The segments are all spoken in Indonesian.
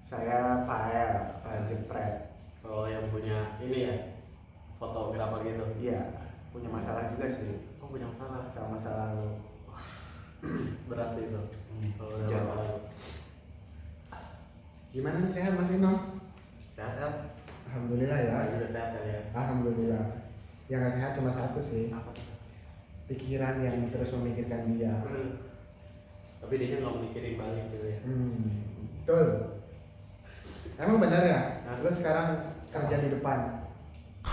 Saya Pak Jepret. Oh, yang punya ini ya, fotografer gitu. Iya, punya masalah juga sih. Oh, punya masalah. Sama masalah lalu. Berat sih itu. Kalau udah Jauh. masalah. Gimana nih, sehat Mas Imam? Sehat kan? Alhamdulillah ya. Udah sehat kan ya. Alhamdulillah. Yang nggak sehat cuma satu sih, Apa? pikiran yang terus memikirkan dia. Tapi dia nggak mikirin balik gitu ya. Betul. Emang benar ya? Hah? Lu sekarang kerja di depan.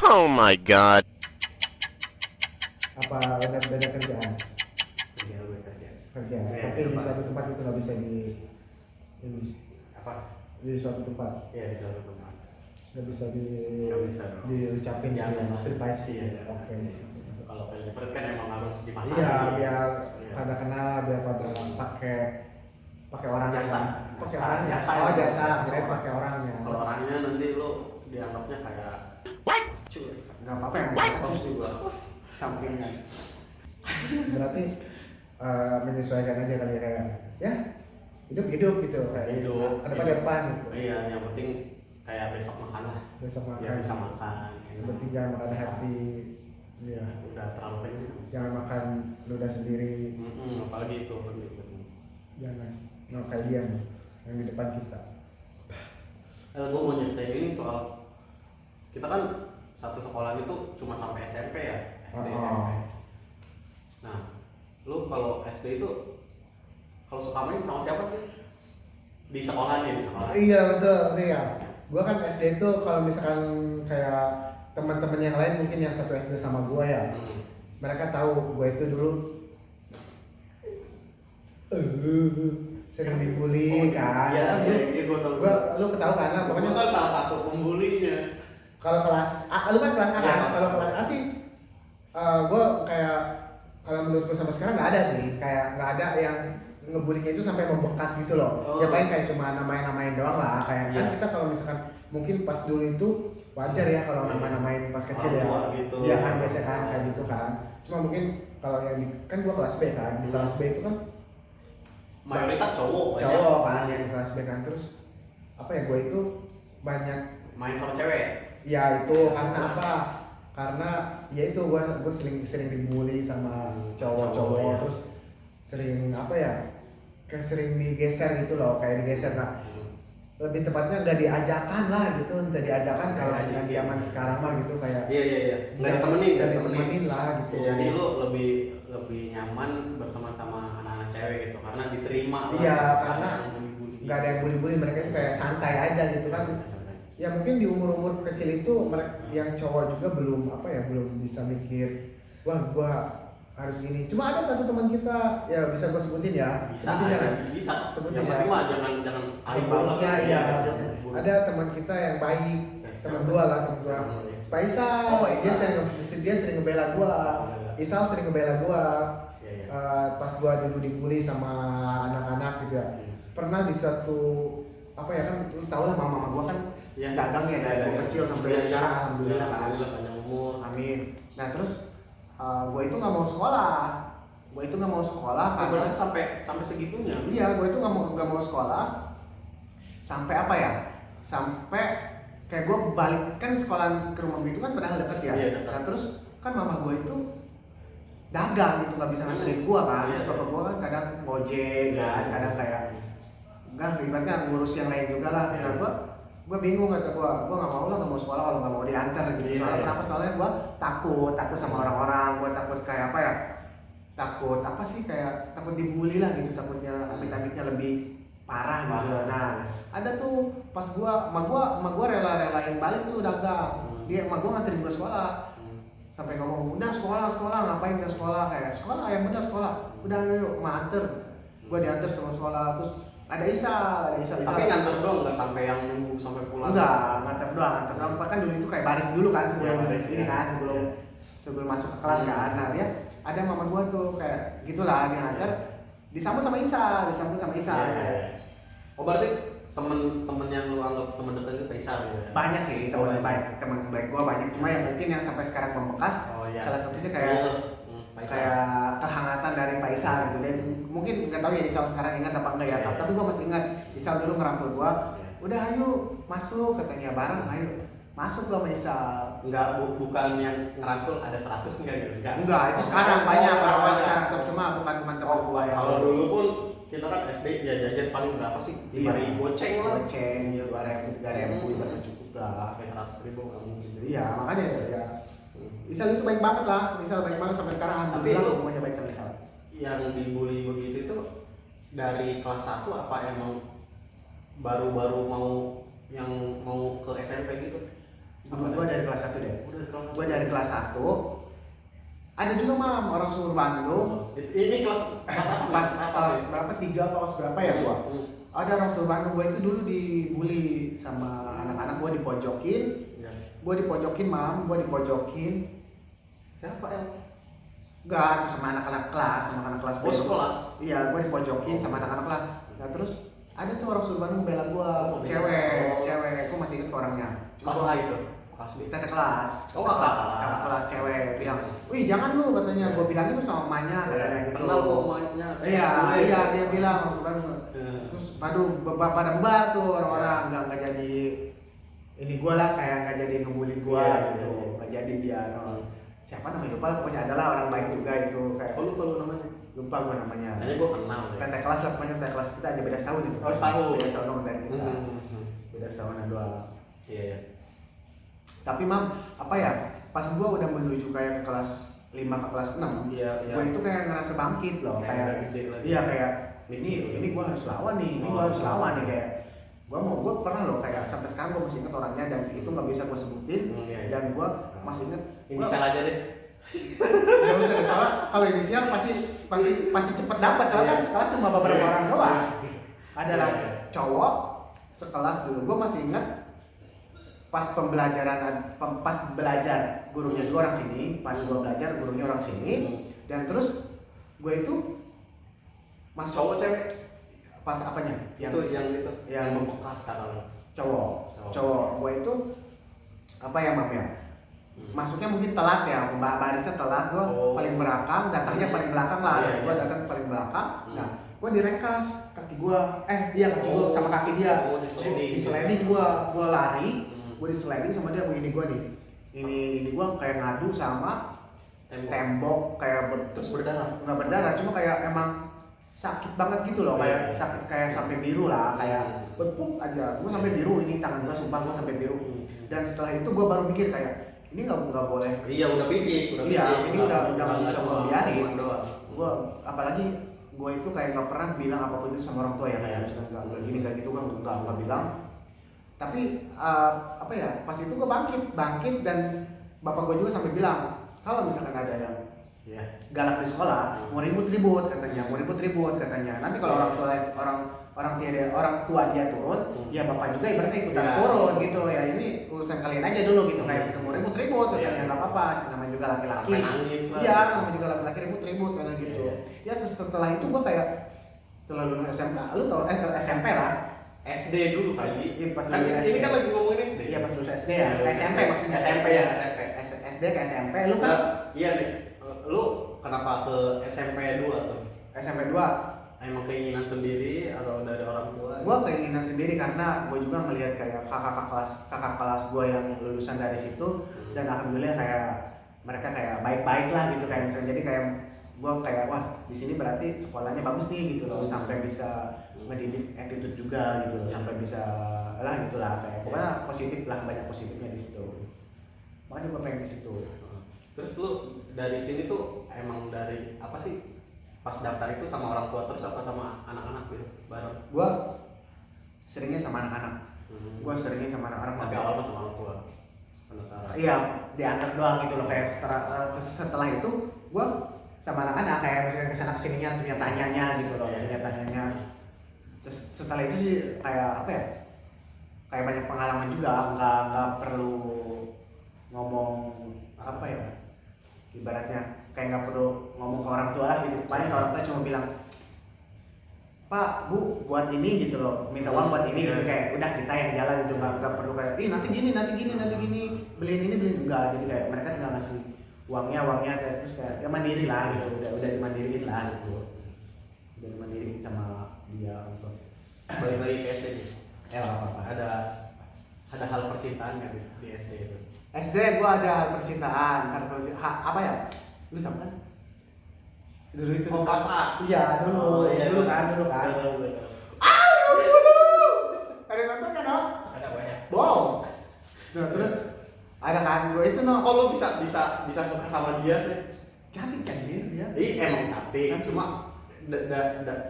Oh my god. Apa beda kerjaan? Kerja gue kerja. Kerja. Iya, Tapi di di depan. suatu tempat itu nggak bisa ini Apa? di suatu tempat Iya, di suatu tempat. nggak bisa Nggak bisa dong. diucapin Jangan. privasi. Iya, Oke. Kalau Pelipper kan emang harus dimasakin. Iya, biar Iya. pada kenal, biar pada pakai orang Jasa. pakai Jasa. orangnya. Jasa. Oh, jasa, Jasa. saya pakai orangnya. Kalau orangnya nanti lu dianggapnya kayak cuy. Nggak apa-apa yang Apa sih gua? sampingan. Berarti menyesuaikan aja kali ya, kayak ya hidup gitu kayak Hidup. ada pada depan gitu. Iya, yang penting kayak besok makan lah. Besok Ya makan. bisa makan. Yang penting jangan makan hati. Iya. Udah terlalu kenyang. Jangan makan ludah sendiri. Apalagi itu kan gitu. Jangan. Nah, kayak dia nih, yang di depan kita. Gue mau nyeritain ini soal kita kan satu sekolah itu cuma sampai SMP ya, SD Oh. SMP. Nah, lu kalau SD itu kalau suka main sama siapa sih? Di sekolah nih, di sekolah. Iya betul, nih ya. Gua kan SD tuh kalau misalkan kayak teman-teman yang lain mungkin yang satu SD sama gua ya, mereka tahu gua itu dulu sering dibully kan. Iya, gue tau. Lu ketahui kan lah, Pokoknya pokoknya kan salah satu pembulinya. kalau kelas A, lu kan kelas A kan? Iya. Kalau kelas A sih, gua kayak kalau menurut gua sampai sekarang nggak ada sih, kayak nggak ada yang ngebulinya itu sampai membekas gitu loh. Oh. Ya paling kayak cuma namain doang lah, kayak kan Iya. kita kalau misalkan mungkin pas dulu itu wajar ya kalau namain pas kecil ya. Orang tua gitu. Iya kan biasa kan kayak gitu kan. Cuma mungkin kalau yang kan gua kelas B kan, di kelas B itu kan Mayoritas cowok. cowok kan yang di kelas B kan, terus apa ya, gua itu banyak Main sama cewek. ya itu karena apa? Karena ya itu gua sering dibully sama Cowok, cowok-cowok, ya. terus sering apa ya? Kayak sering digeser gitu loh, kayak digeser. Nah, lebih tepatnya nggak diajakan lah gitu, entah diajakan kalau Nggak dengan diajakin. zaman sekarang mah gitu kayak Iya. Nggak ditemenin, nggak ditemenin lah gitu. Jadi lu lebih nyaman berteman sama anak-anak cewek gitu karena diterima. Iya, lah. karena Ada yang bully-bully. nggak ada yang bully-bully, mereka itu kayak santai aja gitu kan. Ya mungkin di umur kecil itu mereka yang cowok juga belum apa ya, belum bisa mikir wah gua harus gini. Cuma ada satu teman kita, ya bisa gua sebutin ya. Bisa Sebutin aja, jangan. bisa. Sebutin Yang ya. penting mah jangan aib banget. Iya, iya. jangan bully. Ada teman kita yang baik, teman gua lah, teman gua. Faisal, Oh, Faisal. dia sering ngebela gua. Isal sering ngebela gua. Iya. Pas gua dulu dibully sama anak-anak gitu ya. Pernah di suatu apa ya, kan lu tau lah mama gua kan Iya. dagang ya dari gua kecil sampai sekarang, alhamdulillah kan. Alhamdulillah panjang umur. Amin. Nah terus gue itu nggak mau sekolah. Gue itu nggak mau sekolah karena Sebenarnya sampai segitunya. iya, gue itu nggak mau sekolah. Sampai apa ya? Sampai kayak gue balik kan sekolah ke rumah gue itu kan padahal dekat ya. Iya, dekat. Nah terus kan mama gue itu dagang gitu, nggak bisa nganterin gue kan. Iya, Terus iya. bapak gue kan kadang ngojek kan, kadang kayak enggak, ibaratnya ngurus yang lain juga lah. Iya. Nah gue bingung, kata gue nggak mau lah, nggak mau sekolah kalau nggak mau diantar gitu. Iya, Soalnya iya. kenapa? Soalnya gue takut sama orang-orang, gue takut kayak apa ya, takut apa sih, kayak takut dibully lah gitu, takutnya amit-amitnya lebih parah gitu. Parah. Nah ada tuh pas emak gua rela-relain balik tuh dagang, dia emak gua nganterin gua sekolah, sampai ngomong udah sekolah ngapain ke sekolah, kayak sekolah yang benar sekolah, udah yuk emak anter. Gua diantar sama sekolah, terus ada Isa. Tapi nganter doang, nggak sampai yang nunggu sampai pulang. Enggak, nganter doang. Kan dulu itu kayak baris dulu kan sebelum Iya, baris, ini iya. kan, sebelum masuk ke kelas kan. Nah dia ada mama gua tuh kayak gitulah, dia nganter, disambut sama Isa. Iya. Oh berarti temen yang lu anggap temen dekat itu Faisal ya? Banyak sih teman baik gua banyak, cuma yang mungkin yang sampai sekarang membekas, Oh iya. salah satunya kayak Faisal. kayak kehangatan dari Pak Isal gitu. Dan mungkin nggak tahu ya Isal sekarang ingat apa enggak ya, Iya. tapi gua masih ingat Isal dulu ngerangkul gua, udah ayo masuk katanya bareng, ayo masuk lo Maisa. Enggak, bukan yang ngerangkul ada 100 enggak gitu. Enggak, itu sekarang banyak sekarang orang banyak. sekarang cuma bukan teman gua ya. Kalau dulu pun kita kan SD ya jajan paling berapa sih? 5.000 goceng lah. Goceng, 2.000 juga cukup lah. Sampai 100.000 nggak mungkin. Iya, makanya ya. Isal itu baik banget lah, Isal baik banget sampai sekarang. Tapi alhamdulillah lu- semuanya baik sama Isal. Yang dibully begitu itu dari kelas 1 apa emang baru-baru mau yang mau ke SMP gitu? Gua dari kelas 1 deh. Udah kelas Gua dari kelas 1. Ada juga mam orang seluruh Bandung. Ini kelas apa? Kelas berapa? 3 apa kelas berapa ya gua? Hmm. Ada orang seluruh Bandung. Gua itu dulu dibully sama anak-anak. Gua dipojokin. Ya. Gua dipojokin mam. Gua dipojokin. Siapa yang? Enggak, itu sama anak-anak kelas, sama anak kelas. Oh, sekolah. Iya, gua dipojokin sama anak-anak kelas. Nah terus ada tuh orang seluruh Bandung bela gua, Oh, cewek, oh. cewek. Gua masih inget orangnya. Kelas A itu. Kelas B. Tete kelas. Oh, kakak. Kakak kelas cewek bilang, "Wih, jangan lu," katanya. Gua bilangin lu sama emaknya katanya gitu. Kenal kok emaknya. Iya, iya dia bilang waktu kan. Ya. Terus aduh pada bubar tuh orang-orang nggak jadi ini gua lah kayak nggak jadi ngebully gua Iya, gitu. iya. Nggak jadi dia. No. Siapa namanya lupa lah, pokoknya adalah orang baik juga itu kayak Oh, lupa lu namanya. lupa gua namanya. Kayaknya gua kenal deh. Tete kelas lah pokoknya tete kelas kita aja beda setahun itu. Oh, setahun. Beda setahun dong dari kita. Hmm. Beda setahun dua. Iya, iya. Tapi mam apa ya? Pas gua udah menuju kayak ke kelas 5 ke kelas 6. Iya, iya. Gua itu kayak ngerasa bangkit loh, Kayak kayak udah gede lagi. iya kayak ini gua harus lawan nih, ini gua harus lawan nih kayak gua pernah loh kayak sampai sekarang gua masih inget orangnya dan itu nggak bisa gua sebutin Iya, iya. dan gua masih inget Inisial aja deh. nggak usah salah kalau inisial pasti cepet dapat soalnya kan sekelas cuma beberapa orang doang. Adalah Iya, iya. cowok sekelas dulu gua masih inget pas pas belajar gurunya juga orang sini, pas gua belajar gurunya orang sini dan terus gue itu masuk Cowok cewek pas apanya itu yang yang membekas katanya. cowok gue itu apa ya mam ya masuknya mungkin telat ya barisnya telat gue Oh. paling belakang datangnya paling belakang lah Iya, gue iya. datang paling belakang Hmm. nah gue direngkas kaki gue iya kaki gue sama kaki dia Oh, di sliding. sliding gue lari Hmm. gue di sliding sama dia ini gue nih ini gue kayak ngadu sama tembok kayak Terus berdarah. nggak berdarah cuma kayak emang sakit banget gitu loh kayak Iya. sakit kayak sampai biru lah kayak berpuk aja gue sampai biru ini tangan gue sumpah gue sampai biru dan setelah itu gue baru mikir kayak ini nggak boleh Iya, udah fisik, iya ini udah nggak bisa gue biarin Cuman doang. gue apalagi gue itu kayak nggak pernah bilang apapun itu sama orang tua ya kayak misalnya nggak gini nggak gitu gue nggak bilang tapi apa ya pas itu gue bangkit dan bapak gue juga sampai bilang kalau misalkan ada yang Iya. galak di sekolah mau ribut katanya nanti kalau orang tua dia turun ya bapak juga ibaratnya ikutan Ya. turun gitu ya ini urusan kalian aja dulu gitu kayak kita mau ribut katanya Ya. nggak apa-apa namanya juga laki-laki Sampai nangis lah. iya namanya juga laki-laki ribut karena gitu Iya. ya setelah itu gua kayak setelah lulus SMK lu tau SMP lah SD dulu kali. Iya, pas Kan lulus ini SD. kan lagi ngomongin SD. iya pas lulus SD ya ke SMP maksudnya SMP ya, SMP. SD ke SMP lu kan Iya nih. Lu kenapa ke SMP 2 tuh? SMP 2 Emang keinginan sendiri atau dari orang tua? gue keinginan sendiri karena gue juga ngelihat kayak kakak kelas gue yang lulusan dari situ dan alhamdulillah kayak mereka kayak baik-baik lah gitu kayak misalnya jadi kayak gue kayak wah di sini berarti sekolahnya bagus nih gitu loh sampai bisa ngedidik attitude juga gitu sampai bisa lah gitulah kayak pokoknya positif lah banyak positifnya di situ makanya gue pengen di situ. Terus lu dari sini tuh emang dari apa sih? Pas daftar itu sama orang tua terus apa sama anak-anak gitu bareng? Gue seringnya sama anak-anak. Gue seringnya sama anak-anak. Tapi awal mah sama orang tua. Penetara. Iya, diantar doang gitu loh kayak setelah itu gue sama anak-anak kayak misalnya kesana kesininya tanya gitu loh tanya. Terus setelah itu sih kayak apa ya? Kayak banyak pengalaman juga, nggak perlu ngomong apa ya? Ibaratnya kayak nggak perlu ngomong ke orang tua lah gitu. Paling orang tua cuma bilang, Pak, Bu, buat ini gitu loh, minta uang buat ini gitu kayak udah kita yang jalan gitu nggak perlu kayak, nanti gini, beliin ini enggak. Jadi kayak mereka tinggal ngasih uangnya terus kayak ya mandiri lah gitu, udah dimandiriin lah gitu, udah dimandiriin sama dia untuk Balik lagi ke SD nih. apa. Ada percintaan nggak di SD itu? SD gua ada percintaan, apa ya? Lu tahu kan? Dulu itu Oh, kelas A. Iya, dulu. Oh, iya. Dulu kan. Udah tahu. Ada yang nonton kan, no? Ada banyak. Wow. Nah, terus ada kan gue itu, no. Kok lu bisa suka sama dia sih? Cantik kan dia? Emang cantik. Cuma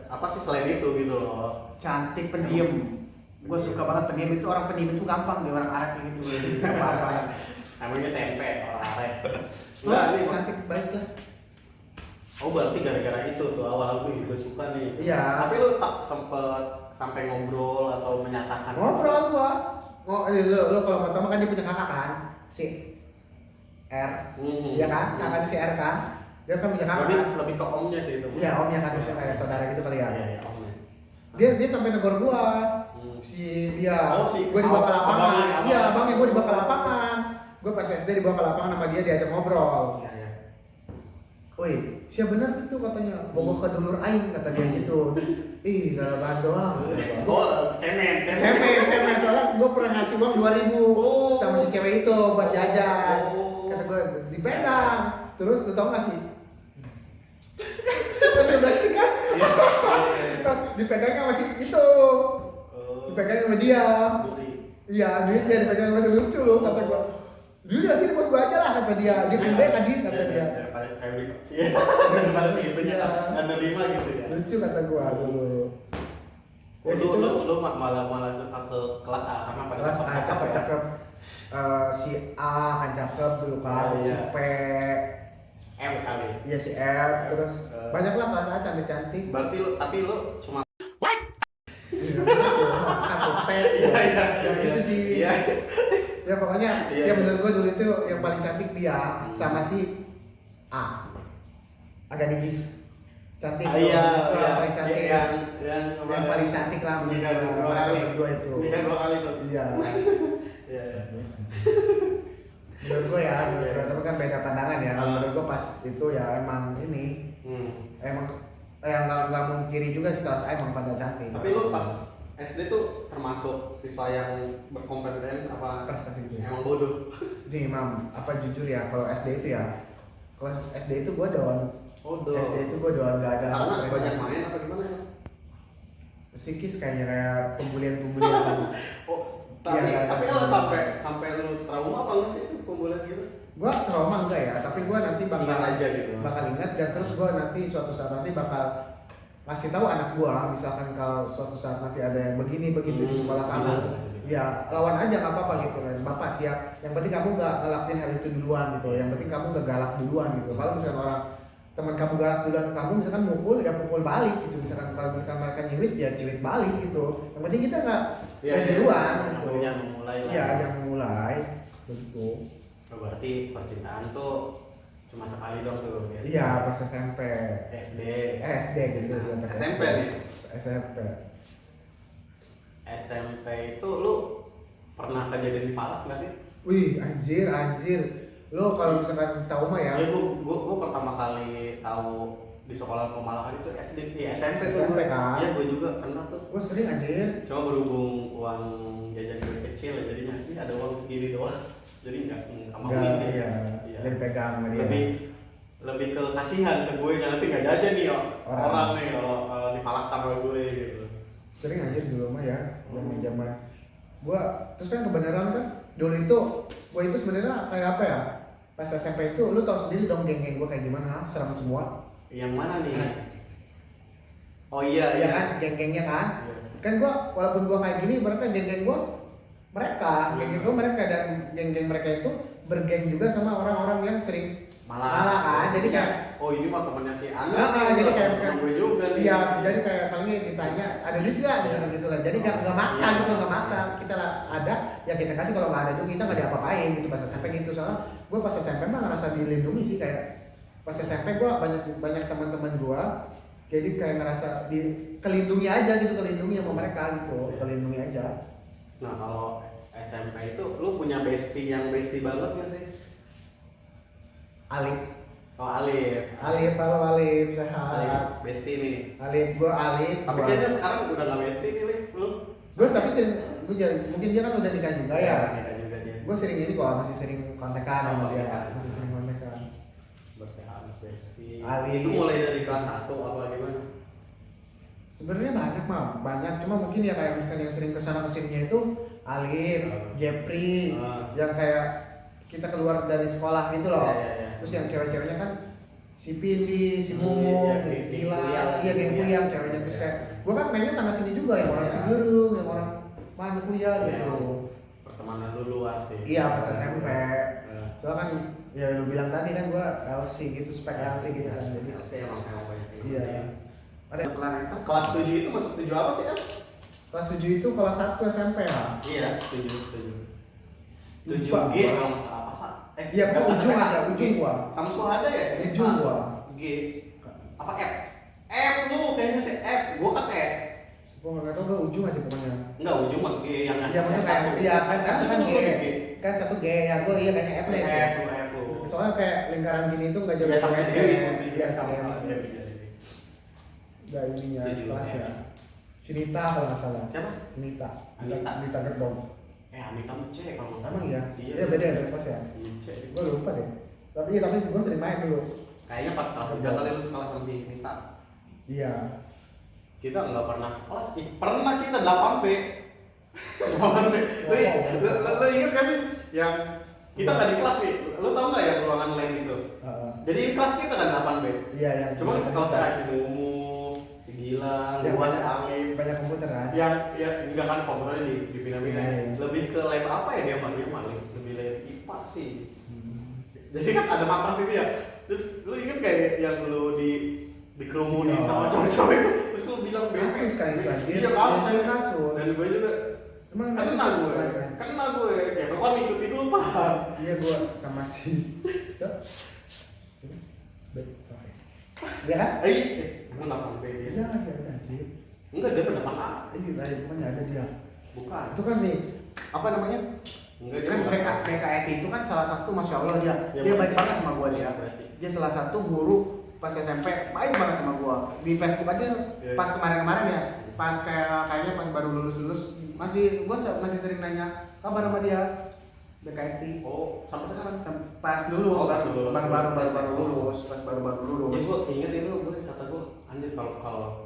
apa sih selain itu gitu loh? Cantik, pendiam. Gue suka banget pendiam itu, orang pendiam itu gampang di orang Arab gitu. Apa-apa. Namanya tempe orang Arab. Enggak, Ini cantik baik lah. Oh berarti gara-gara itu tuh awal aku juga suka nih. Iya. Tapi lu sempet sampai ngobrol atau menyatakan? Ngobrol gua. Oh, lo kalau mau tahu kan dia punya kakak kan, si R. Iya kan? Kakak si R kan? Dia kan punya kakak. Lebih ke omnya sih itu. Iya, omnya kan bisa kayak saudara gitu kali ya. Iya, omnya. Dia sampai negor gua. Si dia. Gua dibawa ke lapangan. Iya, abangnya gua dibawa ke lapangan. Gua pas SD dibawa ke lapangan sama dia diajak ngobrol. Iya. Woi, siapa bener itu katanya, bogo ke dulur aing kata dia gitu. Ih, galaban doang. Cemen. Soalnya gue pernah ngasih uang 2.000 sama si cewek itu buat jajan. Kata gue dipegang. Terus lu tau gak sih? Pakai plastik kan? Dipegangnya masih itu. Dipegang sama dia. Iya, duitnya dipegang sama dia, lucu loh kata gue. Duit sih buat gue aja lah kata dia. Jangan baik kan duit kata dia. Daripada segitunya dan nerima gitu ya. Lucu kata gue dulu. Lu malah suka ke kelas A karena pada Kelas A cakep. Si A kan cakep dulu kan, si P, M kali. iya si R, terus banyak lah kelas A cantik-cantik. Berarti lu cuma Satu P, yang itu Ji. Iya. Ya pokoknya, ya menurut gue dulu itu yang paling cantik dia sama si A. Agak nigis, cantik. Iya, paling cantik. Yang paling cantik lah menurut gue itu. Nikah 2 kali tuh. Iya. Iya. Menurut gue ya, tapi kan beda pandangan ya. Menurut gue pas itu ya emang ini, emang yang nggak mungkiri juga sih kelas A emang pada cantik. Tapi lu pas SD tuh termasuk siswa yang berkompeten apa prestasi gitu. emang bodoh? Nih Mam, apa jujur ya kalau SD itu ya, kelas SD itu gue doang. Bodoh. SD itu gue doang nggak ada. Karena prestasi. banyak main apa gimana ya? Psikis kayaknya kayak pembulian. Oh, tapi Iya, tapi iya. lu sampai lu trauma apa enggak sih pembulian gitu? Gue trauma enggak ya, tapi gue nanti Ingat aja gitu. bakal ingat dan terus gue nanti suatu saat nanti bakal ngasih tahu anak gue, misalkan kalau suatu saat nanti ada yang begini begitu di sekolah kamu, ya lawan aja nggak apa-apa gitu kan, bapak siap. Yang penting kamu nggak ngelakuin hal itu duluan gitu. Yang penting kamu nggak galak duluan gitu. Kalau misalkan orang teman kamu galak duluan kamu, misalkan mukul ya pukul balik gitu. Misalkan kalau misalkan mereka nyiwit ya ciwit balik gitu. Yang penting kita nggak duluan gitu. Yang memulai lah. Iya, yang memulai begitu. Oh, berarti percintaan tuh cuma sekali dong tuh biasanya. Iya, pas SMP. SD gitu ya, pas SMP SD. nih. SMP. SMP itu lu pernah kejadian dipalak nggak sih? Wih, anjir. Lo kalau misalkan tahu mah ya. Ya gua pertama kali tahu di sekolah pemalakan itu SD, SMP kan? Iya, gue juga pernah tuh. Gue sering anjir. Cuma berhubung uang jajan gue kecil ya, jadinya sih ada uang segini doang. Jadi nggak mau ini. Iya. Jadi pegang sama dia. Lebih ke kasihan ke gue kan, nanti nggak jajan nih orang nih kalau dipalak sama gue gitu. Sering anjir dulu mah ya, zaman gua terus kan kebenaran kan dulu itu gua itu sebenarnya kayak apa ya? Pas SMP itu lu tau sendiri dong geng-geng gua kayak gimana, seram semua. Yang mana nih? Nah. Oh iya kan geng-gengnya kan. Iya. Kan gua walaupun gua kayak gini berarti geng-geng gua mereka dan geng-geng mereka itu bergeng juga sama orang-orang yang sering malah kan. Jadi kan oh ini mah temannya si Ana. jadi kayak teman gue juga nih. Iya, jadi kayak palingnya ditanya ada duit juga di sana gitu lah. Jadi nggak maksa gitu, nggak maksa. Kita lah ada ya kita kasih, kalau nggak ada juga kita nggak diapa-apain gitu pas SMP gitu. Soalnya gue pas SMP mah ngerasa dilindungi sih, kayak pas SMP gue banyak teman-teman gue, jadi kayak ngerasa kelindungi aja gitu, kelindungi sama mereka gitu, kelindungi aja. Nah kalau SMP itu lu punya bestie yang bestie banget nggak sih? Alif. Oh Alif. Halo Alif, sehat. Bestie nih. Alif, gue Alif. Tapi kayaknya sekarang udah nggak bestie nih, Lif, lu. Gue tapi sering, mungkin dia kan udah nikah juga ya. Nikah juga dia. Gue sering ini kok, masih sering kontekan sama dia, kontekan. masih sering kontekan. Bertemu besti. Ali. Itu mulai dari kelas 1 apa gimana? Sebenarnya banyak, cuma mungkin ya kayak misalkan yang sering kesana kesininya itu Alif, Jepri, yang kayak kita keluar dari sekolah gitu loh. Ya. Terus yang cewek-ceweknya kan si Pindi, si Mumu, si Gila, iya geng Puyang ceweknya. Terus kayak gue kan mainnya sana sini juga, yang orang Cigerung, yang orang mana Puyang gitu. Pertemanan lu luas sih. Iya pas SMP. Soalnya kan ya lu bilang tadi kan gue LC gitu, spek LC gitu kan. Jadi LC emang banyak. iya. Ada planet Kelas 7 itu masuk 7 apa sih kan? kelas 7 itu kelas 1 SMP lah. Iya, 7. 7G Lupa, kalau nggak salah apa? Iya, gua ujung gua. Sama Suhada ya? Ujung gua. G. Apa F? F lu kayaknya sih F. Gua kan F. Gua nggak tahu, gua ujung aja pokoknya. Enggak, ujung mah G yang Iya maksudnya kayak iya kan satu kan G. Kan satu G ya, gua iya kayaknya F nih. F. Soalnya kayak lingkaran gini itu nggak jauh Ya sama sendiri. Iya sama. Dari ininya kelasnya. Sinita kalau nggak salah. Siapa? Sinita. Anita. Gerbong. Anita C kalau nggak Emang iya? Iya. Iya beda ya kelas ya. C. Gua lupa deh. Tapi gua sering main dulu. Kayaknya pas kelas 3 kali lu sekolah sama si Anita. Iya. Kita nggak pernah sekolah sih. Pernah kita 8B. 8B. Lu inget gak sih yang kita nggak di kelas nih? Lu tau nggak yang ruangan lain itu? Jadi kelas kita kan 8B. Iya yang. Cuma sekelas kayak si Mumu, si Gilang, gua si Alif. Banyak komputer kan? Yang ya enggak kan komputernya dipindah-pindah. Iya. Lebih ke lab apa ya dia paling lebih lab IPA sih. Jadi kan ada matras itu ya. Terus lu inget kayak yang lu dikerumunin Iya. sama cowok-cowok itu? Terus lu bilang Kasus kan itu anjir. Iya Kasus. Dan gue juga Emang kena gue. Kena gue. Ya pokoknya ikut-ikutan. Iya gua sama si. Iya kan? Emang 8B dia? Iya ada anjir. Enggak, dia pendapat A. Iya ada pokoknya ada dia. Bukan. Itu kan nih apa namanya? Enggak, Kan dia PKET itu kan salah satu masya Allah dia. Ya, Dia baik berarti. banget sama gua dia. Berarti. Dia salah satu guru pas SMP baik banget sama gua. Di Facebook aja Iya. pas kemarin-kemarin ya. Pas kayaknya pas baru lulus gua masih sering nanya kabar sama dia. BKT. Oh, sampai sekarang. Pas dulu, Oh, pas pas lulus. baru lulus, pas baru Ya lulus. gue inget itu, kata gue anjir kalau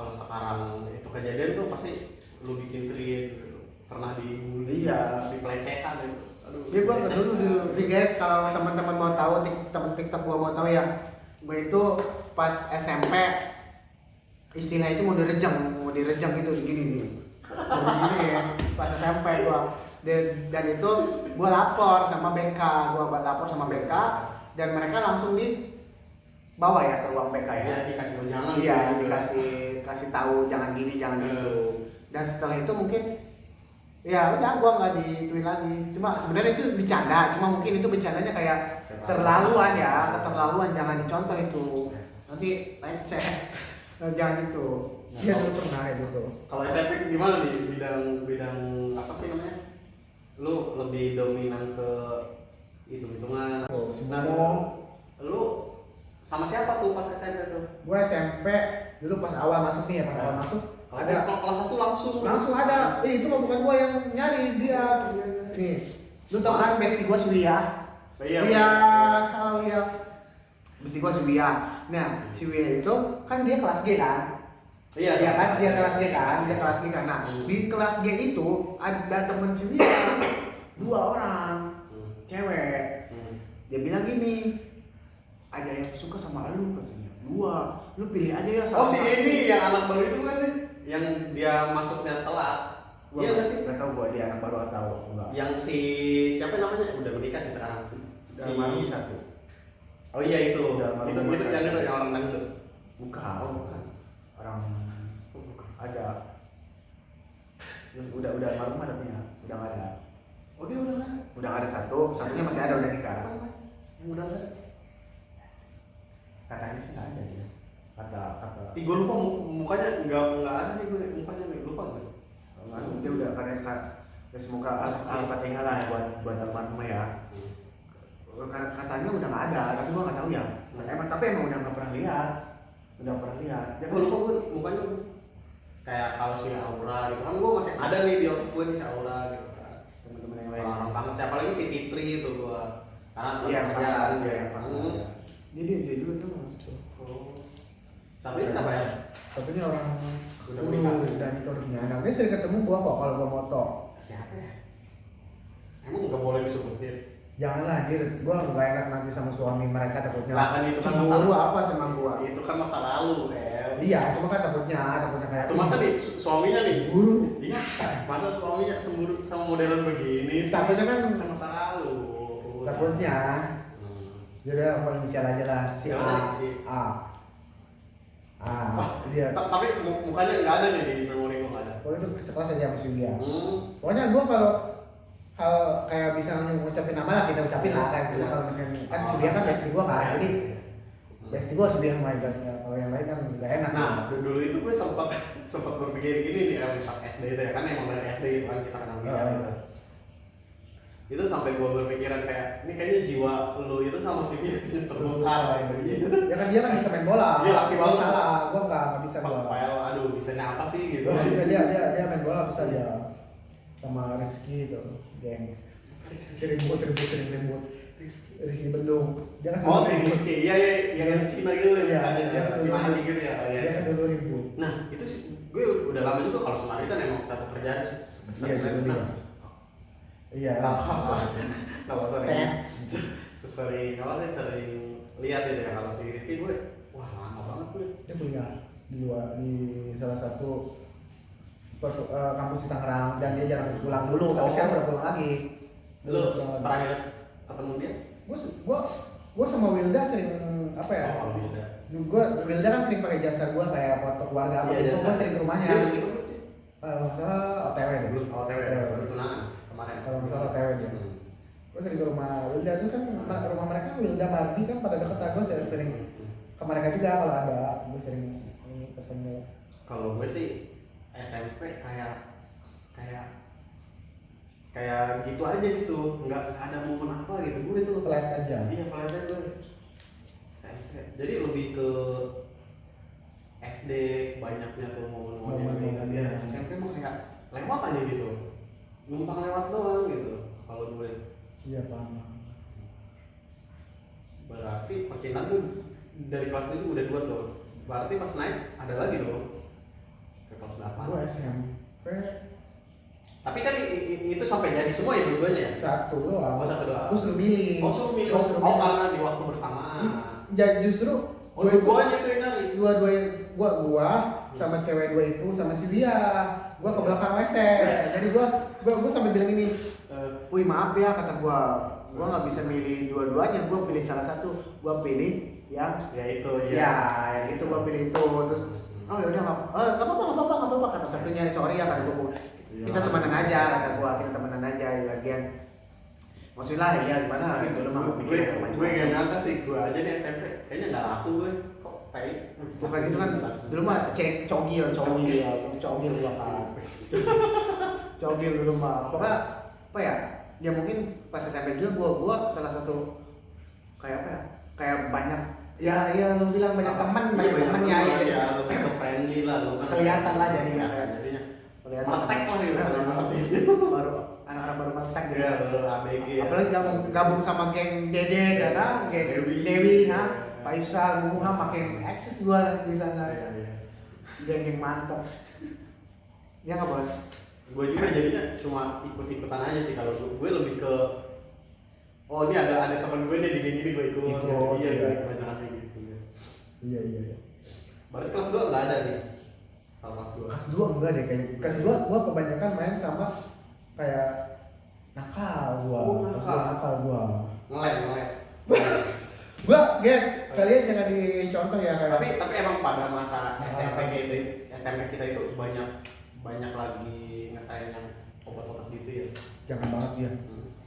sekarang itu kejadian tuh pasti lu bikin tweet gitu. Pernah dibully, Iya. dipelecehkan gitu. Aduh. Iya gua dipelecehkan. dulu nih guys, kalau teman-teman mau tahu teman TikTok gua mau tahu ya, gua itu pas SMP istilah itu mau direjang gitu gini nih. Begini ya, pas SMP gua dan itu gua lapor sama BK, dan mereka langsung dibawa ya ke ruang BK ya. Ya dikasih ujangan. Iya, gitu. dikasih tahu jangan gini, jangan gitu. Dan setelah itu mungkin ya udah gua nggak dituin lagi. Cuma sebenarnya itu bercanda, cuma mungkin itu bercandanya kayak keterlaluan, jangan dicontoh itu. Nanti leceh. Jangan gitu. Dia dulu pernah kayak gitu. Kalau SMP gimana nih bidang apa sih namanya? Lu lebih dominan ke hitung-hitungan. Oh, semua. Lu sama siapa tuh pas SMP tuh? Gua SMP dulu pas awal masuk nih ya, pas awal masuk ada Kalau kelas 1 langsung ada. Itu mah bukan gua yang nyari dia. Nih, lu tau kan bestie gua Surya? Iya, halo ya. Bestie gua Surya. Nah, si Surya itu kan dia kelas G kan? Iya kan, dia kelas G kan? Nah, di kelas G itu ada temen Surya 2 orang, cewek. Dia bilang gini, ada yang suka sama lu katanya. 2, lu pilih aja ya. Oh si ini yang anak baru itu kan nih, yang dia masuknya telat. Iya nggak sih? Nggak tahu gua dia anak baru atau enggak. Yang si siapa namanya udah menikah sih sekarang. Almarhum satu. Oh iya itu. Udah Itu almarhum yang satu. itu yang orang dangdut. Bukan. Oh bukan. Orang ada. Terus udah almarhum ada punya. Udah nggak ada. Oh dia udah kan? Udah nggak ada satunya masih ada udah nikah. Yang udah kan? Katanya sih nggak ada dia. Kata. Ih gue lupa mukanya nggak ada nih gue mukanya nih lupa gue. Almarhum dia udah karena ya semoga al-fatihah lah ya buat almarhum ya. Katanya udah nggak ada, tapi gua nggak tahu ya. Tapi emang udah nggak pernah lihat. Dia Gue lupa gue mukanya kayak kalau si Aura gitu kan gue masih ada nih di otak gue nih si Aura gitu kan. teman-teman yang lain. Orang banget sih, apalagi si Fitri itu gua karena Iya, kerjaan dia dia. dia juga sama masuk tuh. Satunya siapa ya? Satunya orang Udah Ulu menikah. dan Kornya. Nah, dia sering ketemu gua kok kalau gua moto. Siapa ya? Emang nggak boleh disebutin? Janganlah anjir, gua nggak enak nanti sama suami mereka takutnya. Lah, kan itu kan cemburu masa- apa sama gua? Itu kan masa lalu, El. Iya, cuma kan takutnya kayak Itu masa nih suaminya nih? buru. Iya, masa suaminya semburu sama modelan begini? Takutnya kan masa lalu. takutnya. Jadi apa inisial aja lah si Ya A. udah, si A. Dia. Tapi mukanya nggak ada nih di memori gua, nggak ada. Oh itu sekelas aja sama si dia. Hmm. Pokoknya gua kalau hal kayak bisa ngucapin nama lah kita ucapin lah kan. Cuma kalau misalnya kan si dia kan bestie gua kan, jadi bestie gua sedih sama ibaratnya. Kalau yang lain kan nggak enak. Nah, dulu itu gue sempat berpikir gini nih pas SD itu ya, kan emang dari SD itu kan kita kenal dia gitu. Itu sampai gue berpikiran kayak ini kayaknya jiwa lu itu sama si dia terbongkar gitu. Ya kan dia kan bisa main bola. Iya, laki Gua banget. salah, gua nggak bisa gua. Aduh, bisanya apa sih gitu. Gua nggak bisa dia main bola bisa dia sama Rizky itu, geng. Sering ribut. Rizky Bendung. Dia kan Oh, dulu si ribut. Rizky, iya yang Cina gitu Iya, ya, dia si Mandi gitu ya. Dia kan dulu ribut. Nah, itu sih gue udah lama juga kalau Sumari kan emang satu kerjaan Iya, itu dia. Iya. Kalau sering sering lihat itu ya kalau si Rizky gue, wah lama banget gue. Dia kuliah di salah satu kampus di Tangerang dan dia jarang pulang dulu, tapi Oh. sekarang udah pulang lagi. Lu terakhir ketemu dia? Gue sama Wilda sering apa ya? Oh, beda. Wilda kan sering pakai jasa gue kayak foto keluarga apa Iya, gitu. jasa. Gue sering ke rumahnya. Dia belum ikut sih. Masalah OTW deh. Belum OTW, Iya. baru tunangan kemarin. Kalau misalnya OTW dia. Gue sering ke rumah Wilda tuh kan rumah mereka Wilda Mardi kan pada deket. Gue sering ke mereka juga kalau ada. Gue sering ketemu. Kalau gue sih SMP kayak gitu aja gitu, nggak ada momen apa gitu gue itu. Pelan aja. Iya, pelan gue SMP. Jadi lebih ke SD banyaknya tuh momen-momen ya. SMP mah kayak lewat aja gitu, numpang lewat doang gitu. Kalau gue Iya paham. berarti percintaan gue dari kelas itu udah 2 tuh. Berarti pas naik ada lagi dong ke kelas 8. Gue SMP Tapi kan itu sampai jadi semua ya dua-duanya ya? satu doang. Oh, satu doang. Gue suruh milih. Oh, suruh milih. Gua suruh Oh, milih. karena di waktu bersamaan. Justru Oh, dua-duanya itu yang nyari. dua gua sama cewek dua itu sama si dia. Gua ke belakang WC. Jadi gua sampai bilang ini, "Wih, maaf ya," kata gua nggak bisa milih dua-duanya, gua pilih salah satu. Gua pilih yang Ya itu ya, yang itu gua pilih itu. Terus oh ya udah nggak apa-apa kata satunya, sorry ya kata gua. Kita temenan aja kata gua, kita temenan aja lagian. Maksudnya ya gimana gitu lu mah gue mikir gak nyangka sih, gue aja di SMP kayaknya nggak laku gue kok kayak bukan gitu kan dulu mah cogil gua kan cogil dulu mah pokoknya apa ya dia mungkin pas SMP juga gua salah satu kayak apa ya kayak banyak ya lu bilang banyak teman ya lebih ke friendly lah lu kan kelihatan lah jadinya kelihatan meletek lah gitu baru anak-anak baru meletek gitu ya baru ABG ya. apalagi gabung sama geng Dede dan geng Dewi Faisal Muhammad makin eksis gua di sana geng mantap ya nggak bos. Gue juga jadinya cuma ikut-ikutan aja sih kalau gue lebih ke oh ini ada teman gue nih di geng ini gue ikut iya kebanyakan kayak gitu Iya. berarti kelas 2 nggak ada nih kalau kelas 2 Kelas 2 enggak deh kayaknya. Kelas 2 gua kebanyakan main sama kayak nakal gua. Oh, Kelas nakal. dua nakal gua. ngelek Gua guys, kalian jangan dicontoh ya kayak tapi emang pada masa SMP kita itu banyak lagi ngetrain yang obat-obat gitu ya jangan banget ya.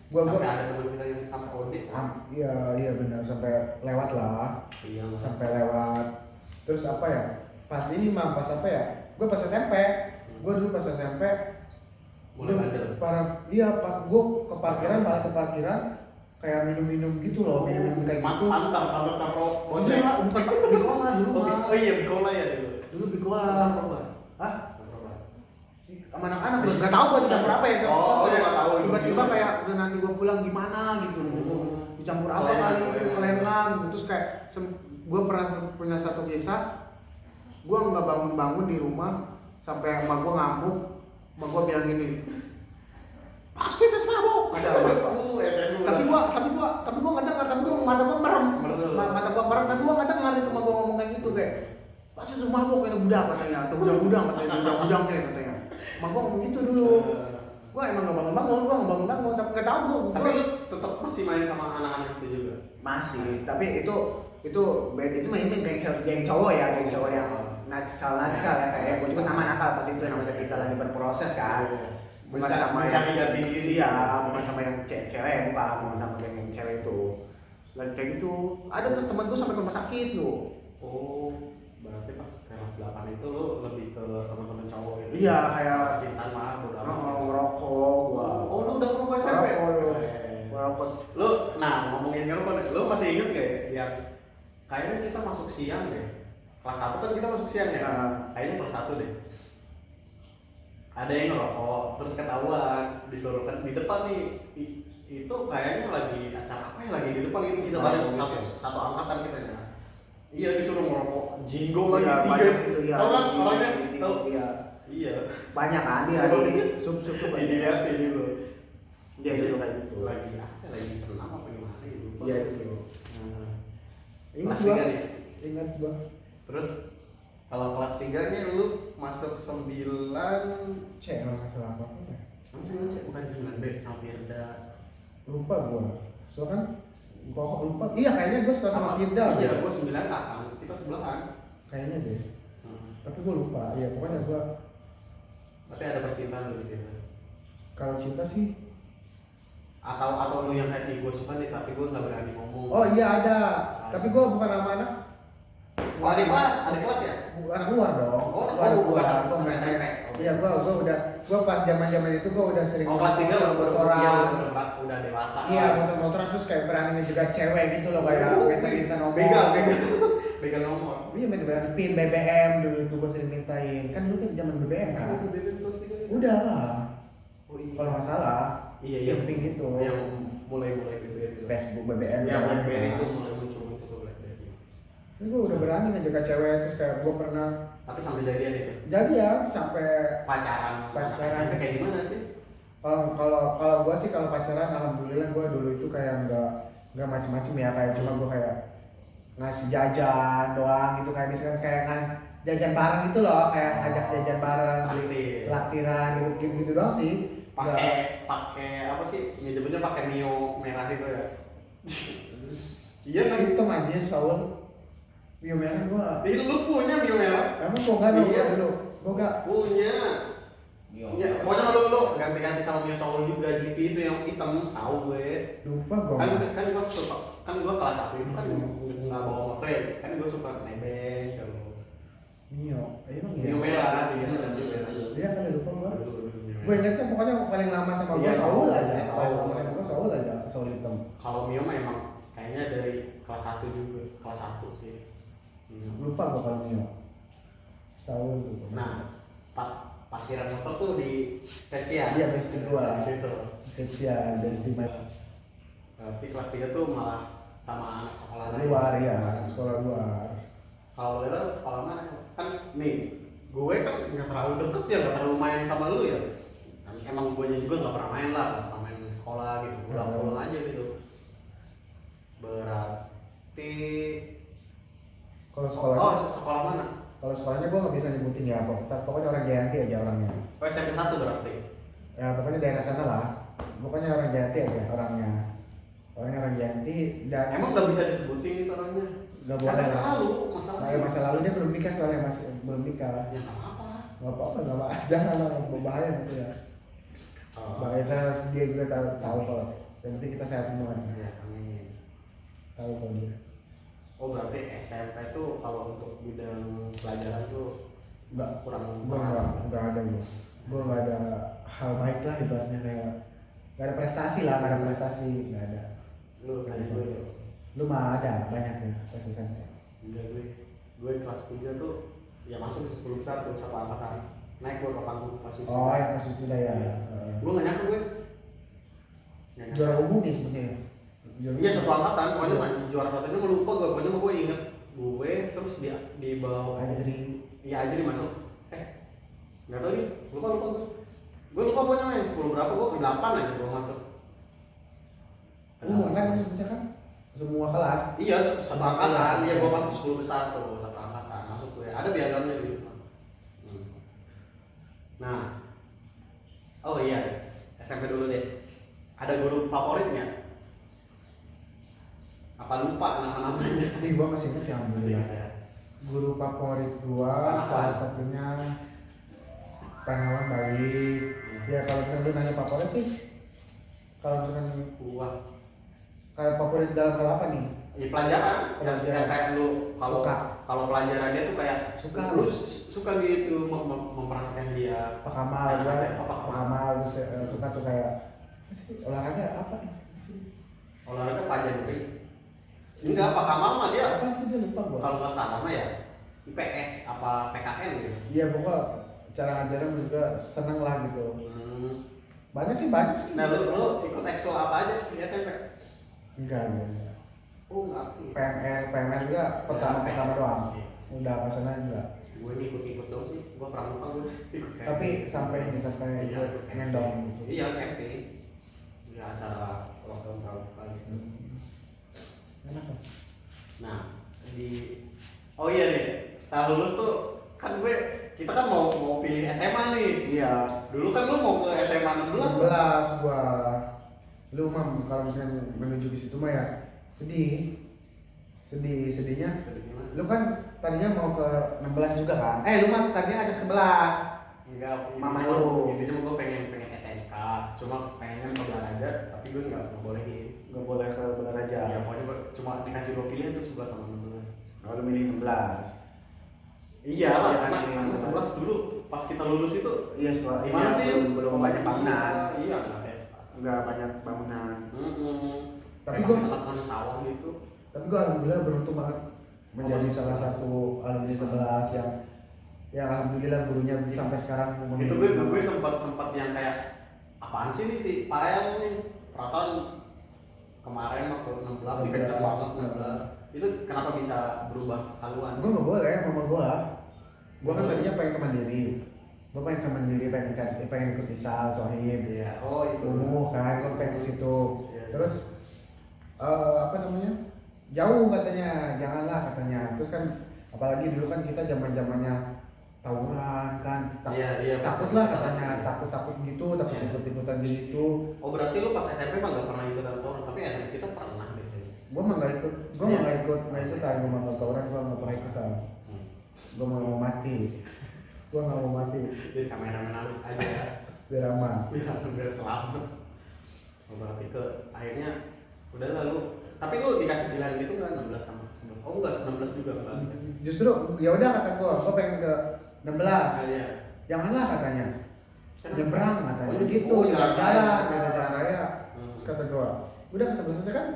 sampai ada teman kita yang sampai audit Iya benar sampai lewat lah. iya Sampai lewat. Terus apa ya? Pas ini mah pas apa ya? Gua pas SMP. Gua dulu pas SMP mulai bandel iya pak, gua ke parkiran malah ke parkiran kayak minum gitu loh, minum kayak gitu. antar taruh bocah Iya, bukan bikola dulu mah. oh iya bikola ya Dulu bikola. narkoba Hah? Sama anak-anak lu nggak tahu gua di campur apa ya. Oh, lu nggak tahu. Tiba-tiba kayak nanti gua dicampur apa kali itu kelengan gitu. Terus kayak gue pernah punya satu kisah, gue nggak bangun di rumah sampai emak gue ngamuk, emak gue bilang gini, pasti tes mabok ada apa? Tapi gua nggak dengar, tapi mata gua merem, tapi gua nggak dengar itu emak gue ngomong kayak gitu kayak pasti tes mabok kayak budak katanya, atau budang katanya. Emak gue ngomong gitu dulu. Gua emang nggak bangun, tapi nggak tahu gua. Tapi lu tetap masih main sama anak-anak itu juga? Masih, tapi itu mainnya geng cowok yang natskal ya, kayak gue juga sama nakal pas itu namanya kita lagi berproses kan, bukan sama mencari jati diri. Iya, bukan sama yang cewek, bukan sama yang cewek itu lagi kayak gitu. Ada tuh teman gue sampai ke rumah sakit loh. Oh, berarti pas kelas 8 itu lu lebih ke teman-teman cowok gitu? Iya, kayak cintaan mah udah ngerokok gua. Oh, lu udah ngerokok SMP? Ngerokok. Lu, nah ngomongin ngerokok, lu masih inget gak ya yang kayaknya kita masuk siang deh, kelas 1 kan kita masuk siang ya, kayaknya kelas 1 deh ada yang ngerokok, terus ketahuan, disuruh kan di depan nih, itu kayaknya lagi acara apa ya, lagi di depan itu kita baru satu angkatan kita ya. Iya, disuruh ngerokok, jinggo lagi tiga gitu ya. Tahu kan orangnya? Tahu? Iya. Banyak kan dia sup dilihat ini lo. Dia dulu kayak gitu. Lagi senam apa gimana gitu. Iya itu. Kelas 3 nih. Ingat gua. Terus kalau kelas 3 nya lu masuk 9 C kalau nggak salah apa ya? Bukan 9B sama Firda. Lupa gua. Soalnya kan pokok lupa. Iya kayaknya gua suka sama Firda. Iya, gua 9 kan. Kita sebelahan. Kayaknya deh. Tapi gua lupa. Iya pokoknya gua. Tapi ada percintaan lu di situ. Kalau cinta sih. Atau lu yang kayak gua suka nih tapi gua nggak berani ngomong. Oh iya ada. Tapi gua bukan nama anak. Oh, adik kelas ya? Bukan luar dong. Bukan sampai SMP. Iya gua pas zaman itu gua udah sering kelas 3 motoran. Udah dewasa. Iya, motor-motoran terus kayak berani ngejegat cewek gitu loh, kayak minta nomor. Begal nomor. Iya, minta pin BBM dulu itu gua sering mintain. Kan dulu kan zaman BBM kan. Udah lah. Oh iya. Kalau nggak salah. Iya. Penting gitu. Yang mulai BBM. Facebook BBM. Ya, BlackBerry itu mulai muncul BlackBerry. Ini gua udah berani ngejegat cewek, terus kayak gua pernah. Tapi sampai jadian itu. Jadi ya sampai pacaran. SMP kayak gimana sih? Kalau gue sih kalau pacaran alhamdulillah gue dulu itu kayak nggak macem-macem ya, kayak cuma gue kayak ngasih jajan doang gitu, kayak misalkan kayak jajan bareng gitu loh, kayak ngajak jajan bareng, laktiran gitu doang sih. Pakai apa sih? Nyebutnya pakai Mio merah itu ya. Iya nggak sih? Itu anjir Saul. Mio merah gue. Ini lu punya Mio merah? Emang gue nggak dulu. Gue nggak punya. Iya, pokoknya lu ganti-ganti sama Mio Soul juga, GP itu yang hitam, tahu gue. Lupa gue. Kan gue suka, kan gue kelas 1 itu kan nggak bawa motor ya, kan gue suka nebeng kalau. Mio, emang Mio merah, dia ada Mio merah. Dia kan lupa gue. Gue ingetnya pokoknya paling lama sama gue Saul aja. Paling lama sama gue Saul aja, Saul hitam. Kalau Mio mah emang kayaknya dari kelas 1 juga, kelas 1 sih. Lupa gue kalau Mio. Saul gitu. Nah, parkiran motor tuh di Tecia. Iya, besti gua. Di situ. Tecia, besti my. Berarti kelas 3 tuh malah sama anak sekolah lain. Luar ya, sekolah luar. Kalau lu sekolah mana? Kan nih, gue kan nggak terlalu deket ya, nggak terlalu main sama lu ya. Emang gue juga nggak pernah main lah, nggak pernah main di sekolah gitu, pulang-pulang aja gitu. Berarti kalau sekolah. Oh, sekolah mana? Kalau sekolahnya gue nggak bisa nyebutin ya, pokoknya orang Jayanti aja orangnya. Oh, SMP 1 berarti? Ya pokoknya daerah sana lah. Pokoknya orang Jayanti aja orangnya. Orangnya orang Jayanti dan. Emang nggak bisa disebutin itu orangnya? Nggak boleh lah. Masa lalu dia belum nikah soalnya, masih belum nikah. Ya nggak apa-apa. Nggak apa-apa, nggak apa-apa. Jangan lah, berbahaya gitu ya. Bahaya dia juga tahu kalau. Yang penting kita sehat semua. Ya, amin. Tahu kalau dia. Oh berarti SMP tuh kalau untuk bidang pelajaran tuh kurang nggak ada gue nggak ada hal baik lah ibaratnya, kayak nggak ada prestasi lah, nggak ada prestasi, nggak ada. Lu mah ada banyak ya pas SMP. Enggak, gue kelas 3 tuh ya masuk 10 besar tuh satu angkatan, naik gue ke panggung pas wisuda. Oh yang pas wisuda ya. Gue nggak nyangka gue juara umum nih sebenarnya. Iya satu angkatan, pokoknya mah juara satunya mah lupa gue, pokoknya mah gue inget gue terus di bawah Ajri. iya Ajri masuk nggak tahu nih lupa gue lupa pokoknya mah yang 10 berapa gue ke 8 aja gue masuk. Kan maksudnya kan semua kelas. Iya satu angkatan, iya gue masuk 10 besar tuh satu angkatan masuk gue ada piagamnya gitu. Nah, oh iya SMP dulu deh, ada guru favoritnya? Apa lupa nama-namanya? Tapi gua masih inget sih alhamdulillah. Guru favorit gua salah satunya Panawan baik. Ya kalau misalnya lu nanya favorit sih, kalau misalkan Gua kayak favorit dalam hal apa nih? ya pelajaran. Yang kayak lu kalau pelajaran dia tuh kayak Suka. lu suka gitu memperhatikan dia. Pak Kamal gua, Pak Kamal suka tuh kayak olahraga apa nih? Olahraga pelajaran. Enggak, Pak Kamal mah dia Apa sih dia lupa gua. kalau nggak salah mah ya IPS apa PKN gitu. Iya pokoknya cara ngajarnya juga seneng lah gitu. Banyak sih. Nah lu ikut ekskul apa aja di SMP? Enggak. Oh enggak. PMR juga pertama doang. Udah kesana juga. Gue ikut dong sih, gue pramuka gue ikut. Tapi sampai ikut ngendong gitu. Iya camping. Ya acara lockdown pramuka gitu. Enak kan? Nah oh iya nih, setelah lulus tuh kan kita kan mau pilih SMA nih. Iya. Dulu kan lu mau ke SMA 16 tuh. 16 gua. Lu mah kalau misalnya menuju ke situ mah ya sedihnya. Lu kan tadinya mau ke 16 juga kan? Lu mah tadinya ngajak 11. Enggak, Mama lu. intinya gue pengen SMK, cuma pengen ke Belaraja, tapi gue nggak bolehin. Gak boleh ke Belaraja. Ya pokoknya cuma dikasih 2 pilihan tuh 11 sama 16. Kalau lu milih 16. Iya lah, Iya, karena 11 dulu pas kita lulus itu Iya, sekolah gimana sih? belum banyak bangunan. Iya, nggak kayak. Enggak banyak bangunan. Tapi Tapi gue gua- tengah-tengah sawah gitu. Tapi gue alhamdulillah beruntung banget menjadi salah satu alumni 11 yang alhamdulillah gurunya sampai sekarang Itu gue sempat yang kayak apaan sih nih si Pael nih, perasaan kemarin waktu 16 dikenceng banget 16. Itu kenapa bisa berubah haluan? Gue nggak boleh, mama gue kan tadinya pengen ke Mandiri. Gue pengen ke Mandiri, pengen ikut Isal, Sohib, Iya. Oh itu. kan, gue pengen ke situ. Iya. Terus apa namanya? Jauh katanya, janganlah katanya. Terus kan apalagi dulu kan kita zamannya tawuran kan, Iya, takut lah katanya, takut gitu, takut ikut-ikutan gitu. Oh berarti lu pas SMP mah nggak pernah ikutan tawuran, tapi SMP kita pernah gitu. Gue mah nggak ikut, gue mah nggak ikutan, gue mah tawuran, gue nggak pernah ikutan. Gue mau mati, Jadi kameramen aja ya. biar aman. Biar selamat. Oh, berarti ke akhirnya udah lalu. Tapi lu dikasih pilihan gitu nggak 16 sama 19? Oh enggak 19 juga enggak. Justru ya udah kata gue pengen ke 16. Iya. Janganlah katanya. Kenapa? Nyebrang katanya. Oh, Gitu, oh, jalan jalan jalan raya. Terus kata gue, udah ke 11 aja kan.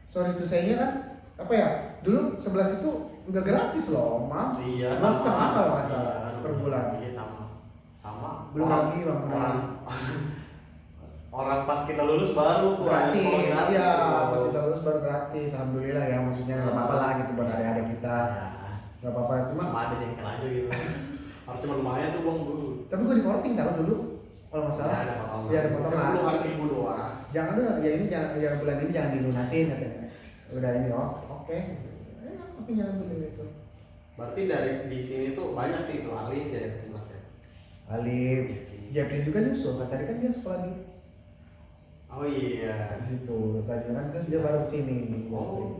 Sorry to say-nya kan, apa ya? Dulu 11 itu nggak gratis loh, Mam. Iya, Mas sama. setengah kalau nggak salah Iya, per bulan. Iya sama. Belum lagi bangunan. Orang pas kita lulus baru tuh Gratis, gratis. iya. Pas kita lulus baru gratis. Alhamdulillah ya, maksudnya nggak apa-apa lah gitu buat adik-adik kita. Nggak apa-apa, cuma ada jengkel aja gitu. Harus cuma lumayan tuh bang dulu. tapi gue di korting tahu dulu kalau nggak salah. Ada potongan. Iya, ada potongan. Puluhan ribu doang. Jangan dulu, ya ini yang bulan ini jangan dilunasin katanya. Udah ini oke. Enak tapi jangan dulu itu. Berarti dari di sini tuh banyak sih itu Alif ya Mas ya. Alif, Jeffrey juga nyusul. Tadi kan dia sekolah di Oh iya. situ. Tadi kan terus dia baru kesini. Oh.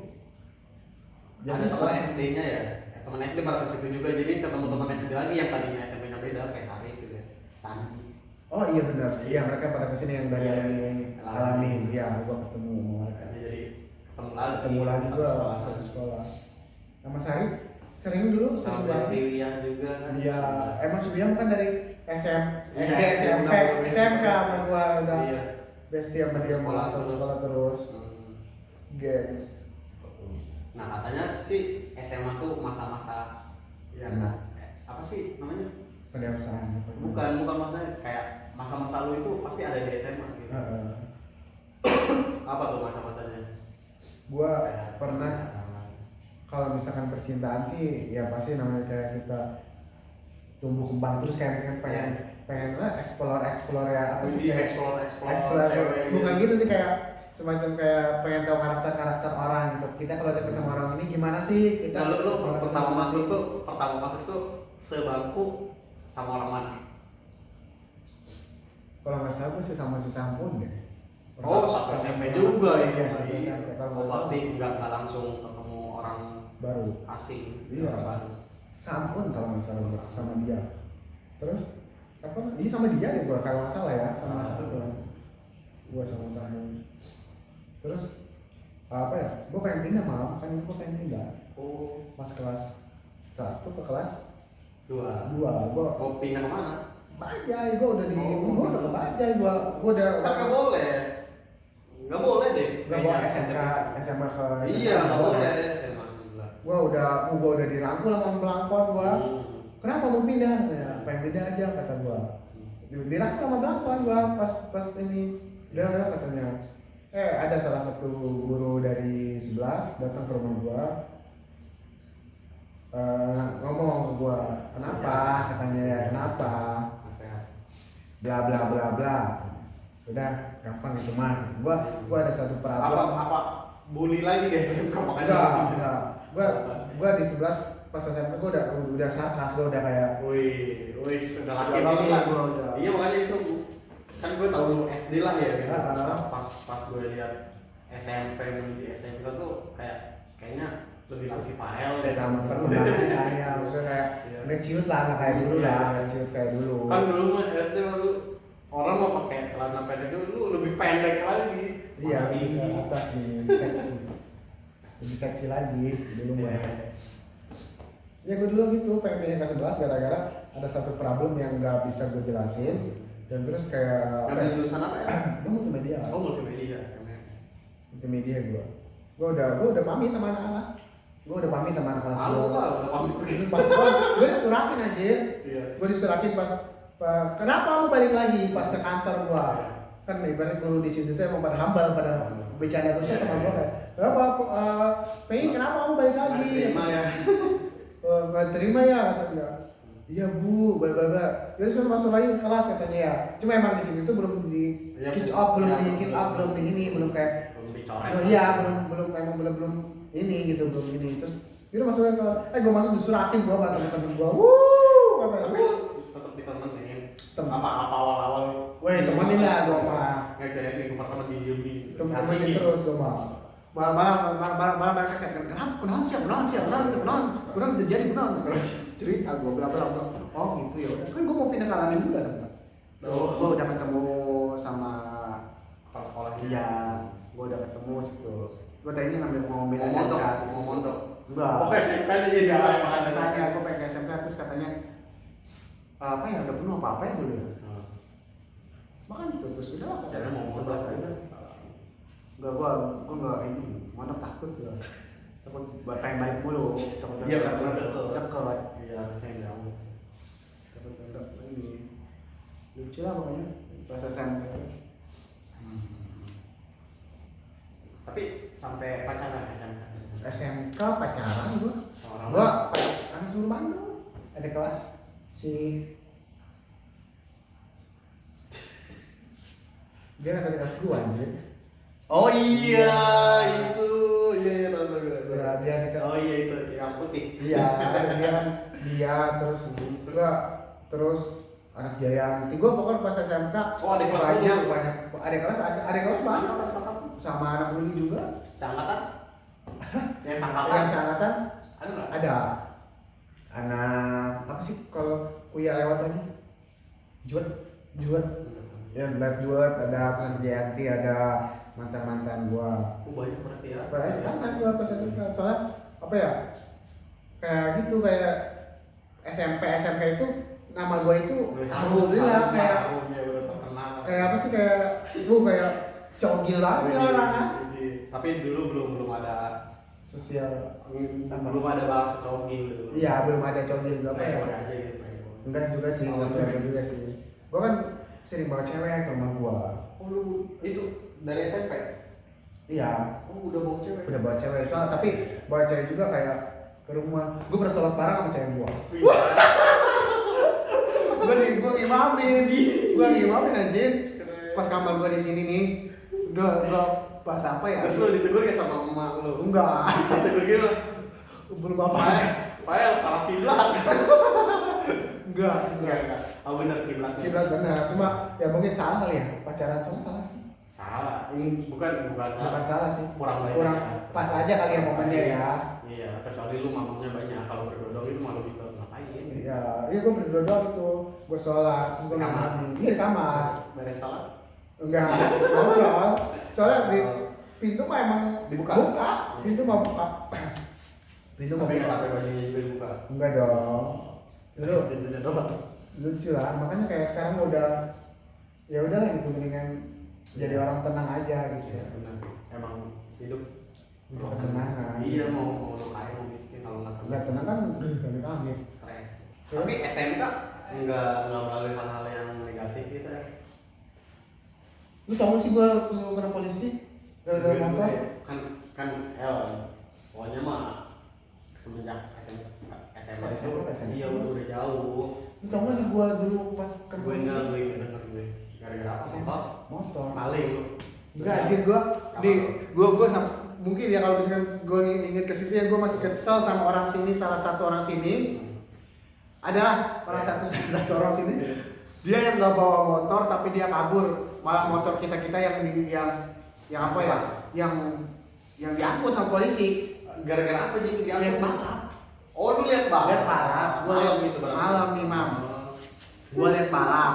Jadi Ada teman sekolah SD-nya ya. Teman SD baru ke situ juga. Jadi ketemu teman SD lagi yang tadinya SMP-nya beda kayak Sarif gitu ya. Sandi. Oh iya benar. Iya mereka pada kesini yang dari Iya. alami. Iya, gua ketemu sama mereka. Jadi ketemu lagi. Ketemu lagi satu sekolah. Sama Sarif sering dulu Sama banget. Destiwiyah juga kan. Iya, emang Subiang kan dari SD, Iya, SMP, udah- SMK sama gua udah Iya. bestie sama dia Sekolah satu terus. sekolah terus. Geng. Nah katanya sih SMA tuh masa-masa yang apa sih namanya? Pendewasaan. Bukan masanya kayak masa-masa lu itu pasti ada di SMA gitu. Heeh. Apa tuh masa-masanya? Gua pernah kalau misalkan percintaan sih ya pasti namanya kayak kita tumbuh kembang terus kayak misalkan pengen explore ya apa sih kayak explore cewek bukan gitu. gitu sih kayak semacam kayak pengen tahu karakter orang gitu. Kita kalau deket sama orang ini gimana sih kita Nah, lu pertama masuk tuh sebangku sama orang mana? kalau nggak salah gue sih sama si Sampun deh. Oh, satu SMP juga iya, ya. satu SMP kalau nggak salah. Berarti nggak langsung ketemu orang Baru asing. Iya. orang baru. Sampun kalau nggak salah gua sama dia. Terus apa? Ini sama dia deh gua kalau nggak salah ya sama satu gua sama Sampun. Terus apa ya? Gua pengen pindah malah kan gua pengen pindah. Oh, Pas kelas 1 ke kelas dua. 2 gua Mau pindah kemana? Bajai, gua udah gua udah ke Bajai, gua udah Kan nggak boleh. Nggak boleh deh. nggak bawa SMA ke Iya, nggak boleh. Gua udah dirangkul sama pelangkon gua. Kenapa mau pindah? Ya, pengen pindah aja kata gua. Dirangkul sama pelangkon gua pas ini. Udah katanya. Ada salah satu guru dari 11 datang ke rumah gua. Ngomong ke gua, kenapa? Katanya ya, kenapa? Bla bla bla bla. Udah gampang itu mah. Gua ada satu problem. Apa bully lagi deh SMK Enggak. Gua di 11 pas SMP gua udah sarkas, gua udah kayak wih, sudah laki Udah banget ini, lah. gua udah. Iya makanya itu kan gue tahun SD lah ya gitu. Ah. Pas gue lihat SMP menuju SMK tuh kayaknya lebih laki Pael deh. perkembangannya maksudnya kayak Iya. ngeciut lah nggak kayak dulu lah, ngeciut kayak dulu. Kan dulu mah SD baru orang mau pakai celana pendek dulu lebih pendek lagi. Iya, Warna lebih ke tinggi. atas nih, lebih seksi. Lebih seksi lagi dulu mah. Iya. Ya gue dulu gitu pengen pindah ke 11 gara-gara ada satu problem yang nggak bisa gue jelasin dan terus kayak Ngambil jurusan apa ya? gue multimedia. Oh, multimedia. Multimedia gue udah pamit sama anak-anak. Gue udah pamit sama anak kelas Malu gua. lah, udah pamit pergi. Pas gue disurakin anjir. Iya. Gue disurakin pas kenapa kamu balik lagi pas ke kantor gua. Kan ibaratnya guru di situ tuh emang pada hambal pada bercanda terus sama gua kayak kenapa pengen kenapa kamu balik lagi. Terima ya. Nggak terima ya katanya. Iya bu, bla. Jadi suruh masuk lagi ke kelas katanya ya. Cuma emang di situ tuh belum di catch up, belum di kick up, belum di ini, belum kayak Belum dicoret. iya belum ini gitu belum ini. Terus dia masuk ke gua masuk disurakin gua sama temen-temen gua. Katanya. Tapi lu tetap ditemenin. Temen. Apa awal-awal? Weh temenin lah gua mah. Ngajarin minggu pertama diem Temen-temenin terus gua mah. Malah mereka kayak kenapa terjadi cerita gue bla oh gitu ya udah kan gue mau pindah ke Alangin juga sempat gue udah ketemu sama kepala sekolah dia gue udah ketemu situ gue tadinya mau ambil mau SMK mondok enggak oh SMK aja jadi ya apa SMK-nya gue pengen ke SMK terus katanya apa ya udah penuh apa ya dulu makanya itu terus udah lah jadi mau mondok 11 aja enggak gue enggak ini mana takut ya takut pengen balik mulu takut iya karena dekat iya harusnya jauh takut ini lucu lah pokoknya pas SMP tapi sampai pacaran SMK pacaran orang gua anak suruh Bandung ada kelas si dia anak kelas gua anjir. oh iya itu iya tahu gue Ya, dia dekat. oh iya itu yang putih Iya, dia terus gua terus anak Jayanti. Gua pokoknya pas SMK Oh, ada kelas banyak ada kelas banyak sama anak Uli juga. seangkatan yang Yang seangkatan seangkatan ada nggak ada anak apa sih kalau kuya lewat tadi? Juat ya Juat ada anak Jayanti ada mantan gua. banyak berarti ya Banyak gua pas SMK soalnya apa ya kayak gitu kayak SMP SMK itu nama gua itu alhamdulillah kayak apa sih kayak cogil banget orang kan tapi dulu belum ada sosial belum ada bahasa cogil dulu iya belum ada cogil berapa ya Playboy aja gitu Playboy. enggak juga sih enggak cewek juga sih gua kan sering bawa cewek ke rumah gua Oh, lu itu dari SMP Iya, Oh, udah bawa cewek. udah bawa cewek. Soalnya tapi bawa cewek juga kayak ke rumah. Gue pernah sholat bareng sama cewek gue. gue ngimamin anjir. Pas kamar gue di sini nih, gue pas apa ya? Terus lu ditegur ya sama emak lu? Enggak. Ditegur gitu. Belum apa. Pael salah kiblat. Enggak. Oh benar kiblatnya. Kiblat benar, cuma ya mungkin salah kali ya. Pacaran sama salah sih. Salah. Bukan Bukan salah sih. Kurang banyak. Kurang pas aja kali ya momennya ya. Iya, kecuali lu mabuknya banyak. Kalau berdodong itu malu gitu. Ngapain? Iya, gue berdua doang tuh. Gue sholat, terus gue Kamar. Iya di kamar. Beres salat. Enggak, ngobrol. Soalnya di pintu mah emang Dibuka? Buka. Pintu mah buka. Pintu mah Tapi buka. kenapa bajunya juga dibuka? Enggak dong. Lu Pintunya doang. lucu lah. Makanya kayak sekarang udah ya udah lah gitu mendingan jadi orang tenang aja gitu. Iya benar. Emang hidup Untuk ketenangan. Iya mau lu kaya mau miskin kalau nggak Enggak tenang kan dari kami. stres. Tapi SMK nggak melalui hal-hal yang negatif gitu ya. Lu tau gak sih gue kena polisi gara-gara motor? Kan L pokoknya mah semenjak SMA itu SMP. iya udah jauh. Lu tau gak sih gue dulu pas ke Gue polisi? enggak gue denger gue gara-gara apa sih Pak? Motor. Maling lu. Enggak anjir gue mungkin ya kalau misalkan gue inget ke situ ya gue masih kesel sama orang sini, salah satu orang sini adalah satu orang sini dia yang nggak bawa motor tapi dia kabur, malah motor kita yang apa ya yang diangkut sama polisi. Gara-gara apa jadi Lihat diambil? balap. Oh lu lihat balap? Lihat balap. Gue Malam lihat gitu balap. malam nih mam. Gue lihat balap.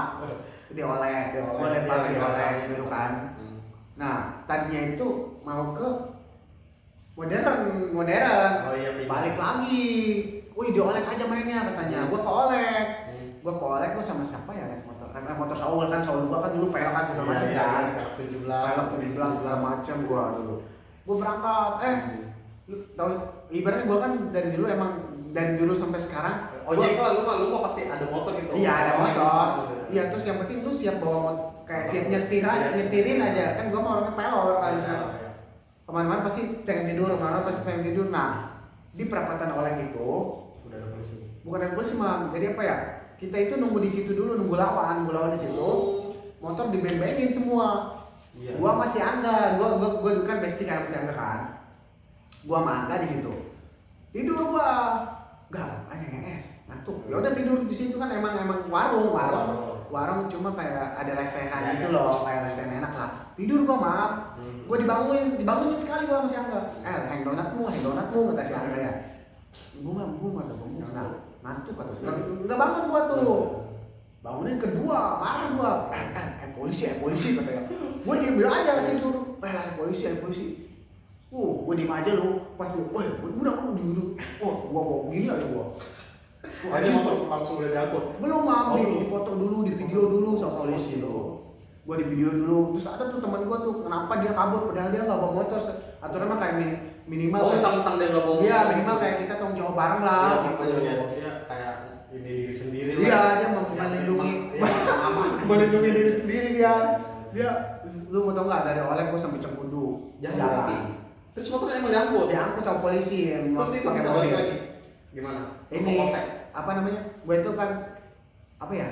Dioleh. Gue lihat balap dioleh gitu kan. Nah tadinya itu mau ke modern. Oh iya pindah. Balik lagi. Wih diolek aja mainnya katanya. Gue keolek. Gue sama siapa ya naik motor? Naik motor Saul kan gue kan dulu pelak kan segala macam kan. Pelak 17 segala macam gue dulu. Gue berangkat. Lu tahu ibaratnya gue kan dari dulu sampai sekarang Ojek lah lu mah pasti ada motor gitu. iya ada motor. Iya terus yang penting lu siap bawa motor kayak siap nyetirin aja kan gue mau orangnya pelor kan misalnya kemana-mana pasti pengen tidur nah di perapatan oleh itu Udah ada polisi. bukan ada polisi mah jadi apa ya kita itu nunggu di situ dulu nunggu lawan di situ motor dibeng-bengin semua. Iya. Gua masih Angga, gua kan bestie kan masih Angga kan. Gua sama Angga di situ. Tidur gua. Enggak, ngantuk. Ya udah tidur di situ kan emang warung cuma kayak ada lesehan gitu loh, kayak lesehan enak lah. Tidur gua, Mam. Gua dibangunin sekali gua sama si Angga. Hang donatmu kata si Angga ya. Gua enggak ada bangun. Nah, ngantuk kata gua. Enggak bangun gua tuh. Bangunin kedua, marah gua. Polisi katanya. Gua diem aja tidur. Polisi. Gua diem aja lu. Pasti, udah duduk. Gua gini aja gua. Ada motor langsung udah diangkut. Belum Mam, dipoto dulu, di video dulu sama polisi tuh. Gua di video dulu. Terus ada tuh teman gua tuh, kenapa dia kabur padahal dia enggak bawa motor. Aturan mah kayak minimal. Tentang dia enggak bawa. Iya, minimal kayak kita tanggung jawab bareng lah. Iya, makanya dia kayak ini diri sendiri. Iya, dia mau melindungi melindungi diri sendiri dia lu mau tau nggak dari oleh gua sampai Cengkudu jalan. Terus motornya emang diangkut sama polisi yang terus itu bisa balik lagi gimana? Ini apa namanya? Gue itu kan apa ya?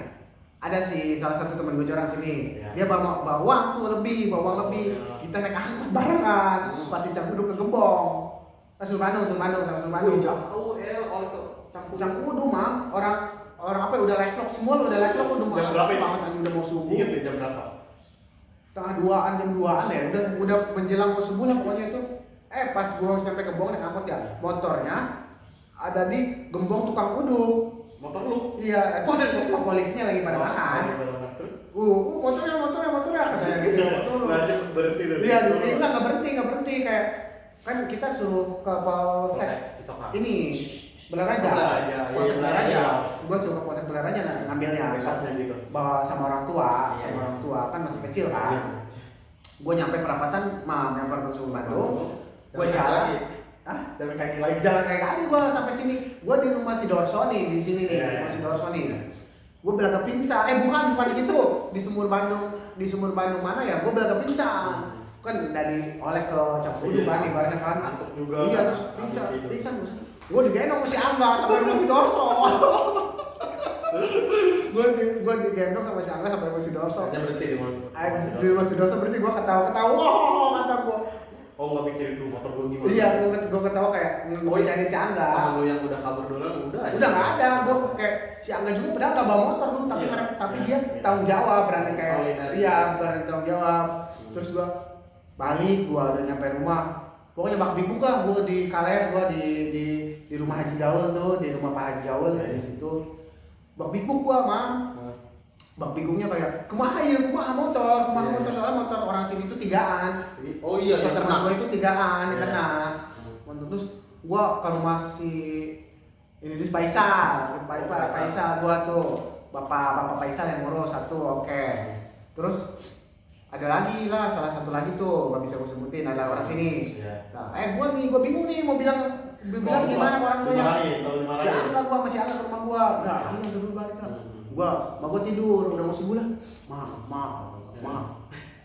Ada sih salah satu teman gue orang sini. Ya. Dia bawa uang lebih. Ya. Kita naik angkot barengan. Pasti Cengkudu ke Gembong. Surbandung sama Surbandung. Jauh orang ke Cengkudu Mam. Orang apa udah leklok semua udah leklok udah mau jam berapa banget udah mau subuh. Ingat ya jam berapa? Tengah 2-an jam 2-an ya udah menjelang mau subuh lah pokoknya itu. Pas gua sampai ke Gembong naik angkot ya, motornya ada di Gembong tukang uduk. Motor lu? Iya, itu ada situ polisinya lagi pada makan. Terus? motornya katanya gitu. Lanjut berhenti dulu. Iya, enggak berhenti kayak kan kita suruh ke polsek ini Belaraja. Belaraja. Gua suruh ke polsek Belaraja ngambilnya Besoknya gitu. bawa sama orang tua, kan masih kecil kan. Gua nyampe perapatan, nyampe ke Surbandung. Gue jalan, jalan kaki lagi gue sampai sini. Gue di rumah si Dorso nih, di sini nih, rumah si Dorso nih. Gue belaga pingsan, bukan di situ, di Sumur Bandung mana ya? Gue belaga pingsan. kan dari oleh ke Campuru kan ibaratnya kan. Ngantuk juga. Iya terus pingsan terus. Gue digendong sama si Angga sampai rumah si Dorso. gue digendong sama si Angga sampai rumah si Dorso. Ada berhenti di mana? Di rumah si Dorso berarti gue ketawa-ketawa, kata gue. Oh nggak mikirin dulu motor gue gimana? Iya, gue ketawa kayak ngebicarin si Angga. Temen lu yang udah kabur duluan udah Nggak ada, gue kayak si Angga juga padahal nggak bawa motor tuh, tapi Iya, tapi iya, dia iya. tanggung jawab, berani kayak Solidar. iya berani tanggung jawab. Terus gue balik, gue udah nyampe rumah. Pokoknya bak bibuk lah, gue di Kaler, gue di rumah Haji Gaul tuh, di rumah Pak Haji Gaul di situ. Bak bibuk gue mah. Bak bibuknya kayak kumaha motor soalnya motor orang sini tuh 3-an. Oh iya, yang teman kena. gue itu 3-an yang Iya. kena. Terus gue ke rumah si ini di Faisal, Faisal gue tuh bapak Faisal yang ngurus satu, oke. Terus ada lagi lah, salah satu lagi tuh gak bisa gue sebutin, ada orang sini. Iya. Nah, gue bingung nih mau bilang gimana ke orang tuanya. Si Angga gue masih Angga ke rumah gue, udah ayo dulu balik kan. Gue tidur, udah mau subuh lah.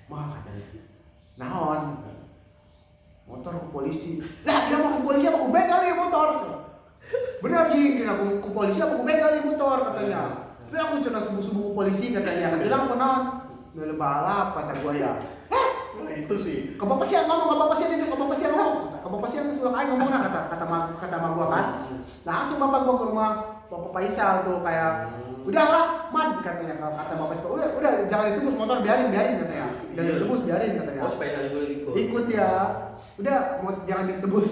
Ma katanya. Naon? Motor ke polisi. Lah dia mau ke polisi apa ke begal ya motor? Bener Ji, dia aku ke polisi apa ke begal ya motor katanya. Tapi aku cuma subuh-subuh ke polisi katanya. Kan bilang penon. Udah balap kata gue ya. Nah, itu sih. Ke bapak sih ngomong, ke bapak sih yang sudah kayak ngomong nah kata ma gua kan. Langsung bapak gua ke rumah Bapak Faisal tuh kayak udahlah man katanya kata bapak Faisal udah jangan ditebus motor biarin katanya. Jangan ditebus biarin katanya. Oh supaya kali gue Ikut ya. Udah jangan ditebus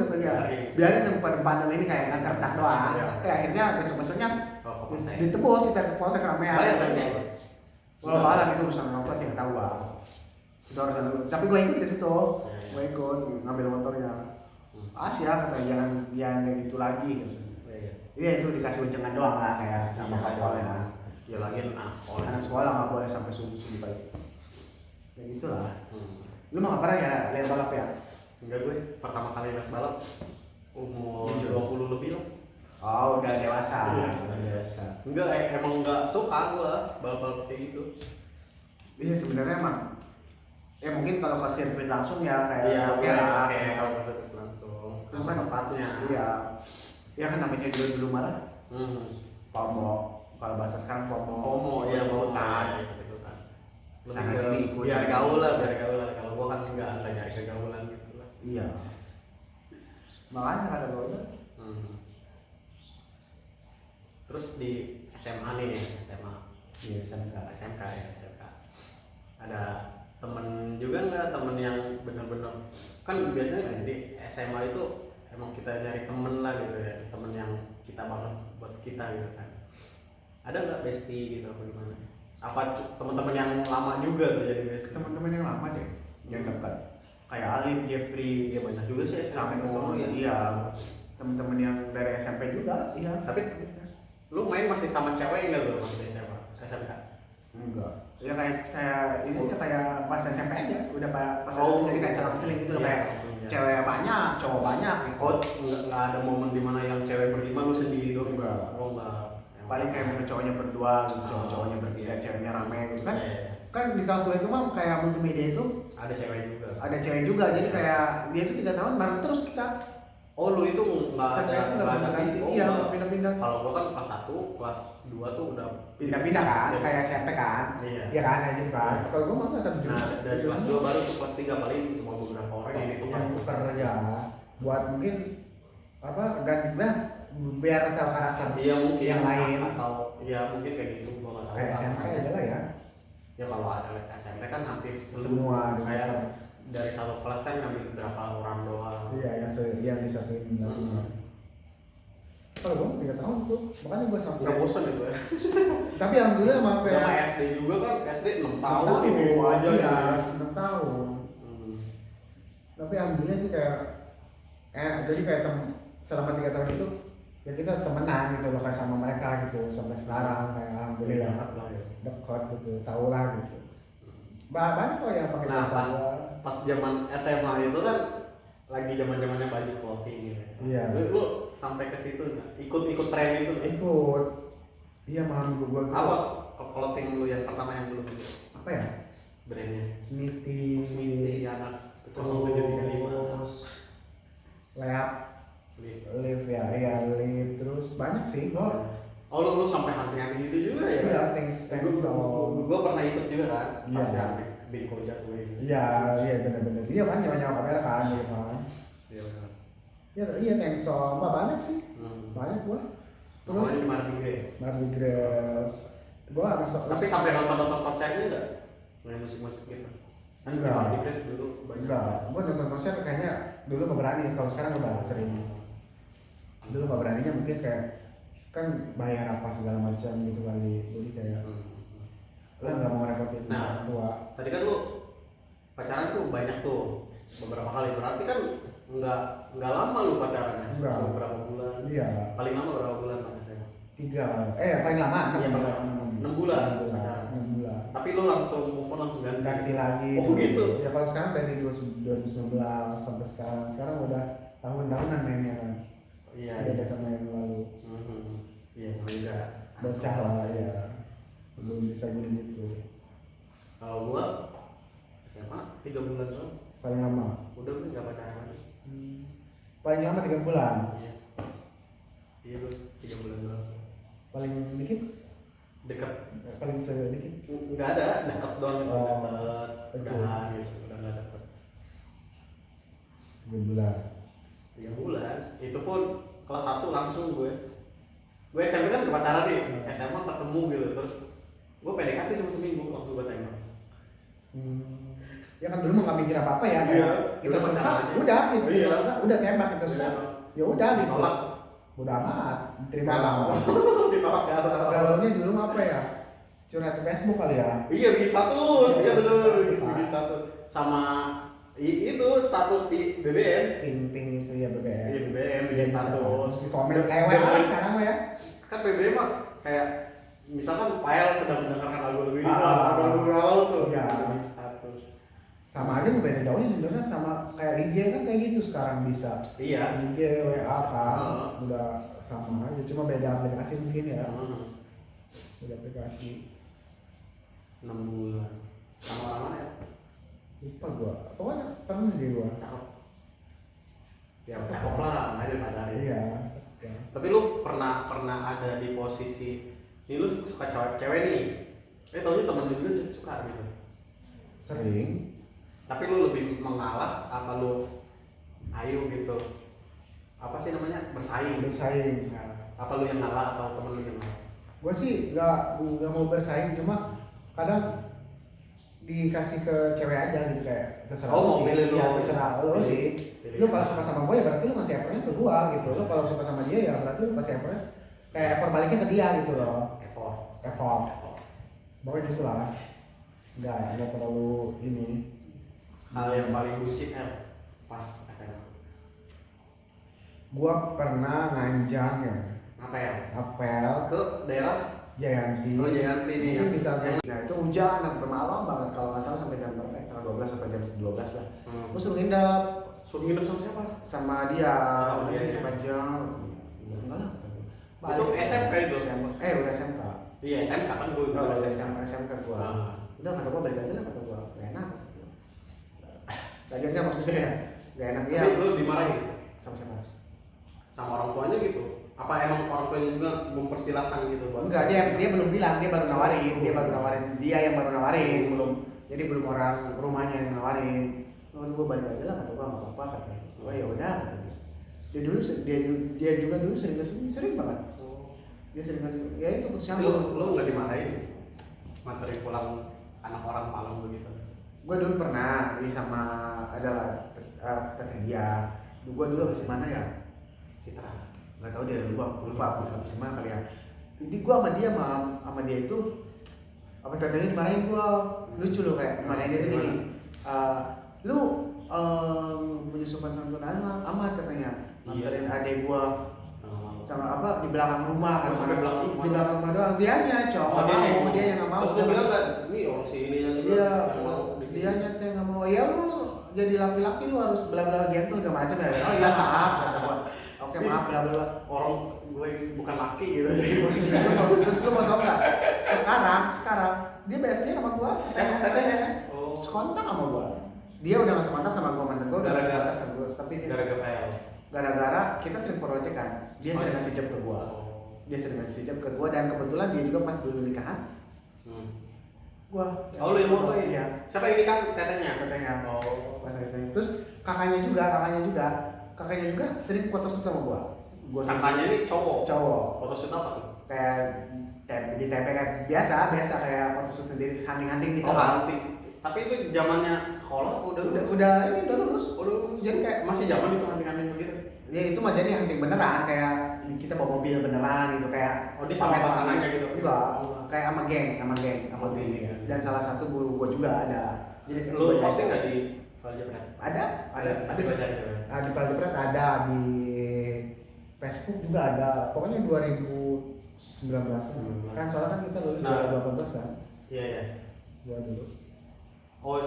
katanya. Biarin yang depan ini kayak ngantar doang. Akhirnya besok-besoknya ditebus kita ke kota keramaian. Kalau malam itu urusan apa sih nggak tahu bang. Itu urusan dulu. Tapi gue ikut ke situ, gue ikut ngambil motornya. Ya katanya jangan kayak gitu lagi. Iya itu dikasih ujangan doang lah kayak sama kawannya. Ya lagi Anak sekolah nggak boleh sampai subuh pagi. Ya gitulah. Lu mah nggak pernah ya lihat balap ya? Enggak gue pertama kali naik balap umur 20 lebih lah. Oh udah dewasa. Enggak, emang enggak suka gua balap-balap kayak gitu. Iya sebenarnya emang. Ya mungkin kalau ke sirkuit langsung ya kayak oke kalau ke sirkuit langsung. Itu kan tempatnya. Iya. Ya kan namanya dulu marah. Pomo. Kalau bahasa sekarang pomo. Iya ikutan. Sana sini ikut. Biar gaul lah. Kalau gua kan enggak nyari kegaulan gitu lah. Iya. Makanya ada gaul. Terus di SMA nih, Iya, SMK. SMK. Ada temen juga nggak, temen yang bener-bener kan biasanya di SMA itu emang kita nyari temen lah gitu ya, temen yang kita banget buat kita gitu kan. Ada nggak bestie gitu apa gimana? Apa teman-teman yang lama juga tuh jadi bestie? Teman-teman yang lama deh, yang dekat. Kayak Alif, Jeffrey, Ya banyak juga sih sampai SMP ke ya. iya. Teman-teman yang dari SMP juga, iya. Tapi lu main masih sama cewek nggak tuh waktu SMA? SMK? Enggak. Ya kayak ini aja kayak pas SMP aja, udah pas Oh, jadi kayak selang-seling gitu iya, kayak cewek banyak, cowok banyak gitu. Oh, nggak ada momen dimana yang cewek berlima lu sendiri dong? Enggak. Oh enggak. Paling kayak mungkin cowoknya berdua, gitu, cowoknya bertiga, ceweknya rame gitu kan. Iya. Kan di kelas gue itu mah kayak multimedia itu Ada cewek juga. ada cewek juga, jadi kayak dia itu 3 tahun bareng terus kita. Oh lu itu nggak Sampai ada aku nggak ganti? ganti, Oh, iya nggak. pindah-pindah. Kalau gua kan kelas 1, kelas 2 tuh udah Pindah-pindah kan, Iya. kayak SMP kan. Iya. Iya kan, kayak gitu kan. Iya. Kalau gue mah nggak satu Nah, jurusan. dari kelas 2 baru tuh kelas 3 paling cuma beberapa orang yang itu kan. Yang tuker ya, buat mungkin apa ganti biar tahu karakter. Iya mungkin yang lain. atau ya mungkin kayak gitu gua nggak tahu. Kayak SMP aja lah ya. Ya kalau ada SMP kan hampir Semua kayak dari satu kelas kan ngambil berapa orang doang. Iya, yang disatuin. Kalau gue 3 tahun tuh, makanya gue sampai. Nggak bosan itu ya. Tapi alhamdulillah sama Sama SD juga kan, SD 6 tahun itu aja ya. ya. 6 tahun. Tapi alhamdulillah sih kayak jadi kayak selama 3 tahun itu ya kita temenan gitu loh kayak sama mereka gitu sampai sekarang kayak alhamdulillah dekat gitu, tahu lah gitu. Banyak kok yang pakai Nah, jasa. pas zaman SMA itu kan lagi zaman-zamannya baju clothing gitu. Iya. Lu sampai ke situ nggak? Ikut tren itu nggak? Ikut. Iya paham gue. Apa clothing lu yang pertama yang belum itu? Apa ya? brandnya. Smithy, Smithy anak 0735. terus Leap, Live. Live ya, iya Live, terus banyak sih. Oh lu sampai hunting gitu juga ya? Iya, thanks Gue pernah ikut juga kan, pas Iya. yang Big Kojak gue. Iya, iya benar-benar. Iya kan, nyawa kamera kan, gitu kan. Iya benar. Iya, iya thanks so, banyak sih, banyak gua. Terus Terus Mardi Gras. Mardi Gras, gua masuk. Tapi sampai nonton konsernya enggak? Main musik-musik gitu. Kan Enggak. Mardi Gras dulu banyak. Enggak, gua nonton konser kayaknya dulu nggak berani. Kalau sekarang udah sering. Dulu nggak beraninya mungkin kayak kan bayar apa segala macam gitu kali. Jadi kayak lah nggak mau repotin orang tua. Tadi kan lu pacaran tuh banyak tuh beberapa kali, berarti kan nggak lama lu pacarannya? Enggak. Cuma berapa bulan? Iya, Paling lama berapa bulan pacarannya? 3, paling lama 6 Iya, bulan. 6 bulan. 6 bulan. Tapi lu langsung move on, langsung Ganti lagi. Oh gitu? Ya kalau sekarang dari 2019 sampai sekarang udah tahun-tahunan mainnya kan. Iya. Beda sama yang lalu. Iya, beda. Bocah lah ya. Sebelum bisa gini gitu. Kalau gua SMA 3 bulan doang. Paling lama. Udah gue nggak pacaran lagi. Paling lama 3 bulan. Iya. Iya lu 3 bulan doang. Paling dikit? Dekat. Paling sedikit? Nggak ada, dekat doang gitu. Oh. Dekat. Udahan gitu, udah nggak dekat. 3 bulan. 3 bulan. Itu pun kelas 1 langsung gue. Gue SMP kan ke pacaran nih. SMA ketemu gitu terus. Gue PDKT cuma seminggu waktu gue tembak. Ya kan dulu mah nggak mikir apa-apa ya. Iya. Kita Udah suka, pacaran aja. udah gitu. Iya. Kita suka, udah tembak kita suka. Iya. Ya udah gitu. Ditolak. Udah amat. Terima Galau. kasih. Ditolak ya. Galaunya dulu mah apa ya? Curhat di Facebook kali ya. Iya bikin status, iya betul, Iya. bikin status sama itu status di BBM. Ping itu ya BBM. Iya BBM bikin Iya, bisa. status. Di komen kayak WA lah sekarang mah ya. Kan BBM mah kayak misalkan file sedang mendengarkan lagu ini, Ah. lagu galau tuh. Iya. Bikin status. Sama aja nggak beda jauh sih sebenarnya sama kayak IG kan kayak gitu sekarang bisa. Iya. IG WA kan Ah. udah sama aja cuma beda aplikasi mungkin ya. Hmm. Beda aplikasi. 6 bulan. Sama orang mana ya? Lupa gua. Pokoknya pernah deh gua. Cakep. Ya cakep lah, aja pacarin. Iya. Ya. Tapi lu pernah ada di posisi ini lu suka cewek nih. Taunya temen lu juga suka gitu. Sering. Tapi lu lebih mengalah apa lu ayo gitu? Apa sih namanya? Bersaing. Bersaing. Apa lu yang ngalah atau temen lu yang ngalah? Gua sih nggak mau bersaing cuma kadang dikasih ke cewek aja gitu kayak terserah Oh, lu mau sih. pilih lu. Ya terserah lu sih. Pilih Lu yang kalau mana? suka sama gue ya berarti lu ngasih effortnya ke gua gitu. Lu kalau suka sama dia ya berarti lu kasih effortnya kayak effort baliknya ke dia gitu loh. Effort. Pokoknya gitu lah. Nggak terlalu ini. Hal yang paling bucin pas SMA. Gua pernah nganjang ya Apa ya? apel Ke daerah Jayanti. Oh, Jayanti nih, Mungkin ya. bisa nah itu hujan sampai malam banget kalau nggak salah sampai jam berapa? Tanggal 12 sampai jam 12 lah. Gua suruh nginep. Suruh nginep sama siapa? Sama dia. Oh, Udah dia, sih ya. panjang. Enggak lah. Itu SMK itu? Udah SMK. Iya SMK kan gue. Oh, udah SMK gua. Ah. Udah kata gua balik aja lah kata gua. Gak enak. Lagiannya maksudnya ya. Gak enak ya. Tapi lu dimarahin Sama siapa? sama orang tuanya gitu? Apa emang orang tuanya juga mempersilahkan gitu buat? Enggak, dia belum bilang, dia baru nawarin, dia yang baru nawarin, belum. Jadi belum orang rumahnya yang nawarin. Oh, gua balik aja lah kata gua enggak apa-apa kata. Oh ya udah. Dia dulu dia juga dulu sering banget. Dia sering kasih ya itu Tapi lu nggak dimarahin materi pulang anak orang malam begitu? Gue dulu pernah sama adalah teteh dia. Gue dulu habis mana ya? Citra. Nggak tahu dia lupa habis mana kali ya. Jadi gue sama dia itu apa tetehnya dimarahin gue lucu loh kayak dimarahin dia tuh gini. Lu menyusupan santunan amat katanya. Nganterin adek gue apa di belakang rumah kan Sampai belakang rumah. di belakang rumah doang dianya cowok dia yang nggak mau Terus dia bilang nggak? Ini orang si ini yang iya yang mau di sini. dia nyata nggak mau ya lu jadi laki-laki lu harus bela-bela gentle udah macam ya oh iya maaf kata gua oke maaf bela-bela Orang gue bukan laki gitu. terus lu mau tau nggak sekarang dia bestie sama gua Siapa tetehnya? kontak sama gua. Dia udah nggak kontak sama gua, mantan gua udah nggak kontak sama gua, tapi dia gara-gara kita sering proyekan, dia sering ngasih job ke gua. Dia sering ngasih job ke gua dan kebetulan dia juga pas dulu nikahan. Gua. Oh, lu yang mau tuh? Iya. Siapa yang nikah? Tetehnya. Oh. Terus kakaknya juga sering foto shoot sama gua. Kakaknya ini cowok. Foto shoot apa tuh? Kayak di TP kayak biasa kayak foto shoot sendiri hunting-hunting gitu. Oh, hunting. Tapi itu zamannya sekolah udah lulus. Jadi kayak masih zaman itu hunting-hunting begitu. Ya itu mah jadi hunting beneran, kayak kita bawa mobil beneran gitu, kayak di sama pasangannya gitu. Enggak, kayak sama geng. Iya. Dan salah satu guru gua juga ada. Jadi lu posting nggak di Valjebret? Ada. Di baca Di Valjebret ada, di Facebook juga ada. Pokoknya 2019 kan, soalnya kan kita lulus 2018 kan. Iya. Gua dulu. Oh,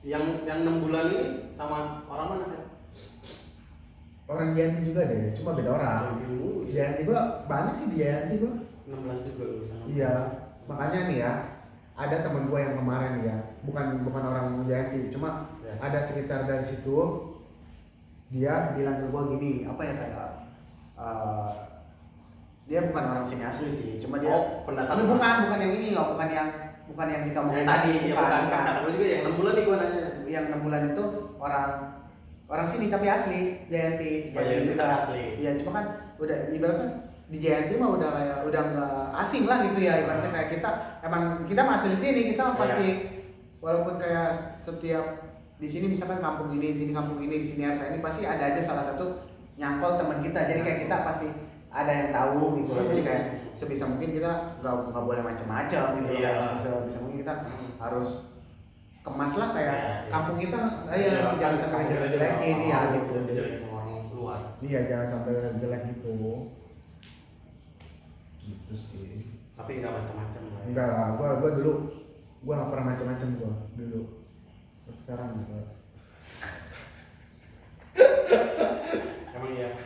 yang 6 bulan ini sama orang mana kan? Orang Jayanti juga deh, cuma beda orang. Jayanti gua banyak sih, di Jayanti gua 16 juga lu sama. Iya, makanya nih ya, ada temen gua yang kemarin ya, bukan orang Jayanti, cuma ada sekitar dari situ. Dia bilang ke gua gini, apa ya, kayak dia bukan orang sini asli sih, cuma dia pendatang. bukan yang ini loh, bukan yang kita omongin tadi. Bukan. Kata gua juga yang 6 bulan nih gua nanya. Yang 6 bulan itu orang sini tapi asli, Jayanti juga asli. Iya, cuma kan udah ibaratnya di Jayanti mah udah nggak asing lah gitu ya, ibaratnya kayak kita mah asli sini, kita mah pasti walaupun kayak setiap di sini misalkan kampung ini, di sini RT ini pasti ada aja salah satu nyangkol teman kita, jadi kayak kita pasti ada yang tahu gitu loh. Jadi kayak sebisa mungkin kita nggak boleh macam-macam gitu loh. Sebisa mungkin kita harus kemas lah kayak kampung kita, jangan sampai jelek-jelekin ya gitu. Orang luar. Iya, jangan sampai jelek gitu. Gitu sih. Tapi nggak macam-macam lah. Enggak lah, gua dulu nggak pernah macam-macam gua dulu. Sekarang gitu. Emang iya.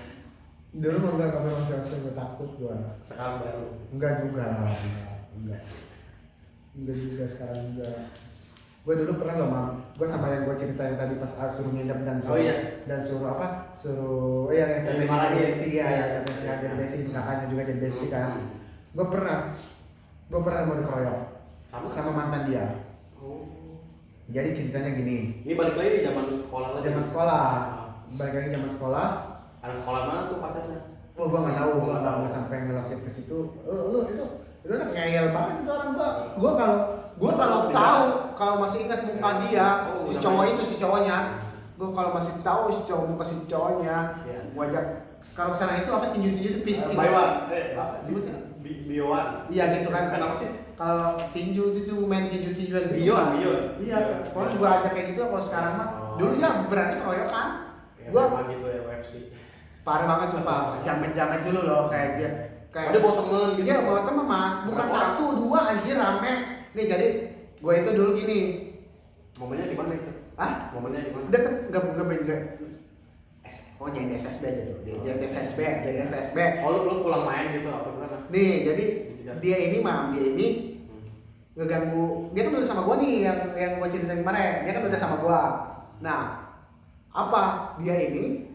Dulu mah enggak macam-macam, gua takut gua. Sekarang baru. Enggak juga lah, enggak juga sekarang juga. Gue dulu pernah loh, Mam. Gue sama yang gue ceritain tadi pas suruh nginep dan suruh yang tadi jadi besti ya, jadi besti, kakaknya juga jadi besti kan. Gue pernah mau dikeroyok sama mantan dia. Jadi ceritanya gini. Ini balik lagi di zaman sekolah lagi. Balik lagi zaman sekolah. Anak sekolah mana tuh pacarnya? Oh, gue nggak tahu, gue nggak sampai ngelapit ke situ. Lu udah ngeyel banget itu orang gue kalau tahu, kalau masih ingat muka dia, si cowoknya, gue kalau masih tahu muka si cowoknya, gue ajak sekarang itu apa tinju itu pisting. Apa sebutnya? Bioan. Iya gitu kan. Kenapa sih? Kalau tinjuan Bion. Iya, kalau gue ajak kayak gitu, kalau sekarang mah dulu ya berani keroyokan. Gue gitu ya UFC. Parah banget sumpah, jamet dulu loh kayak dia. Dia bawa temen gitu. Iya, bawa temen mah, bukan 1, 2 anjir rame. Nih jadi gue itu dulu gini. Momennya di mana itu? Momennya di mana? Deket enggak. Oh, jadi SSB aja tuh. Jadi SSB. Oh, lu pulang main gitu apa gimana? Nih, jadi dia ini ngeganggu. Dia kan udah sama gua nih yang gua ceritain kemarin. Dia kan udah sama gua. Nah, apa dia ini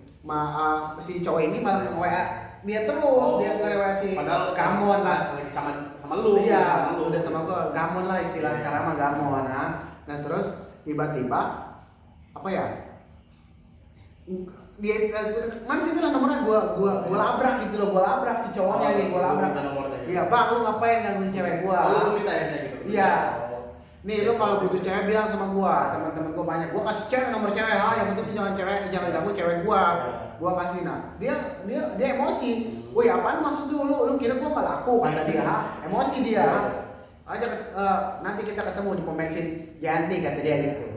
si cowok ini malah nge-WA dia terus, dia nge-WA si padahal gamon lah lagi sama lu. Iya, udah sama gua, gamon lah istilah sekarang mah gamon. Nah terus tiba-tiba apa ya, dia mana sih bilang nomornya, gua labrak gitu loh, gua labrak si cowoknya nih, gua labrak. Iya bang, lu ngapain gangguin cewek gua? Lu minta ya gitu. Iya. Nih lu kalau butuh cewek bilang sama gua, teman-teman gua banyak, gua kasih cewek nomor cewek, yang penting jangan ganggu cewek gua kasih. Nah dia emosi, woi apaan maksud lu kira gua nggak laku kata dia, emosi dia. Nanti kita ketemu di pom bensin Jayanti kata dia gitu.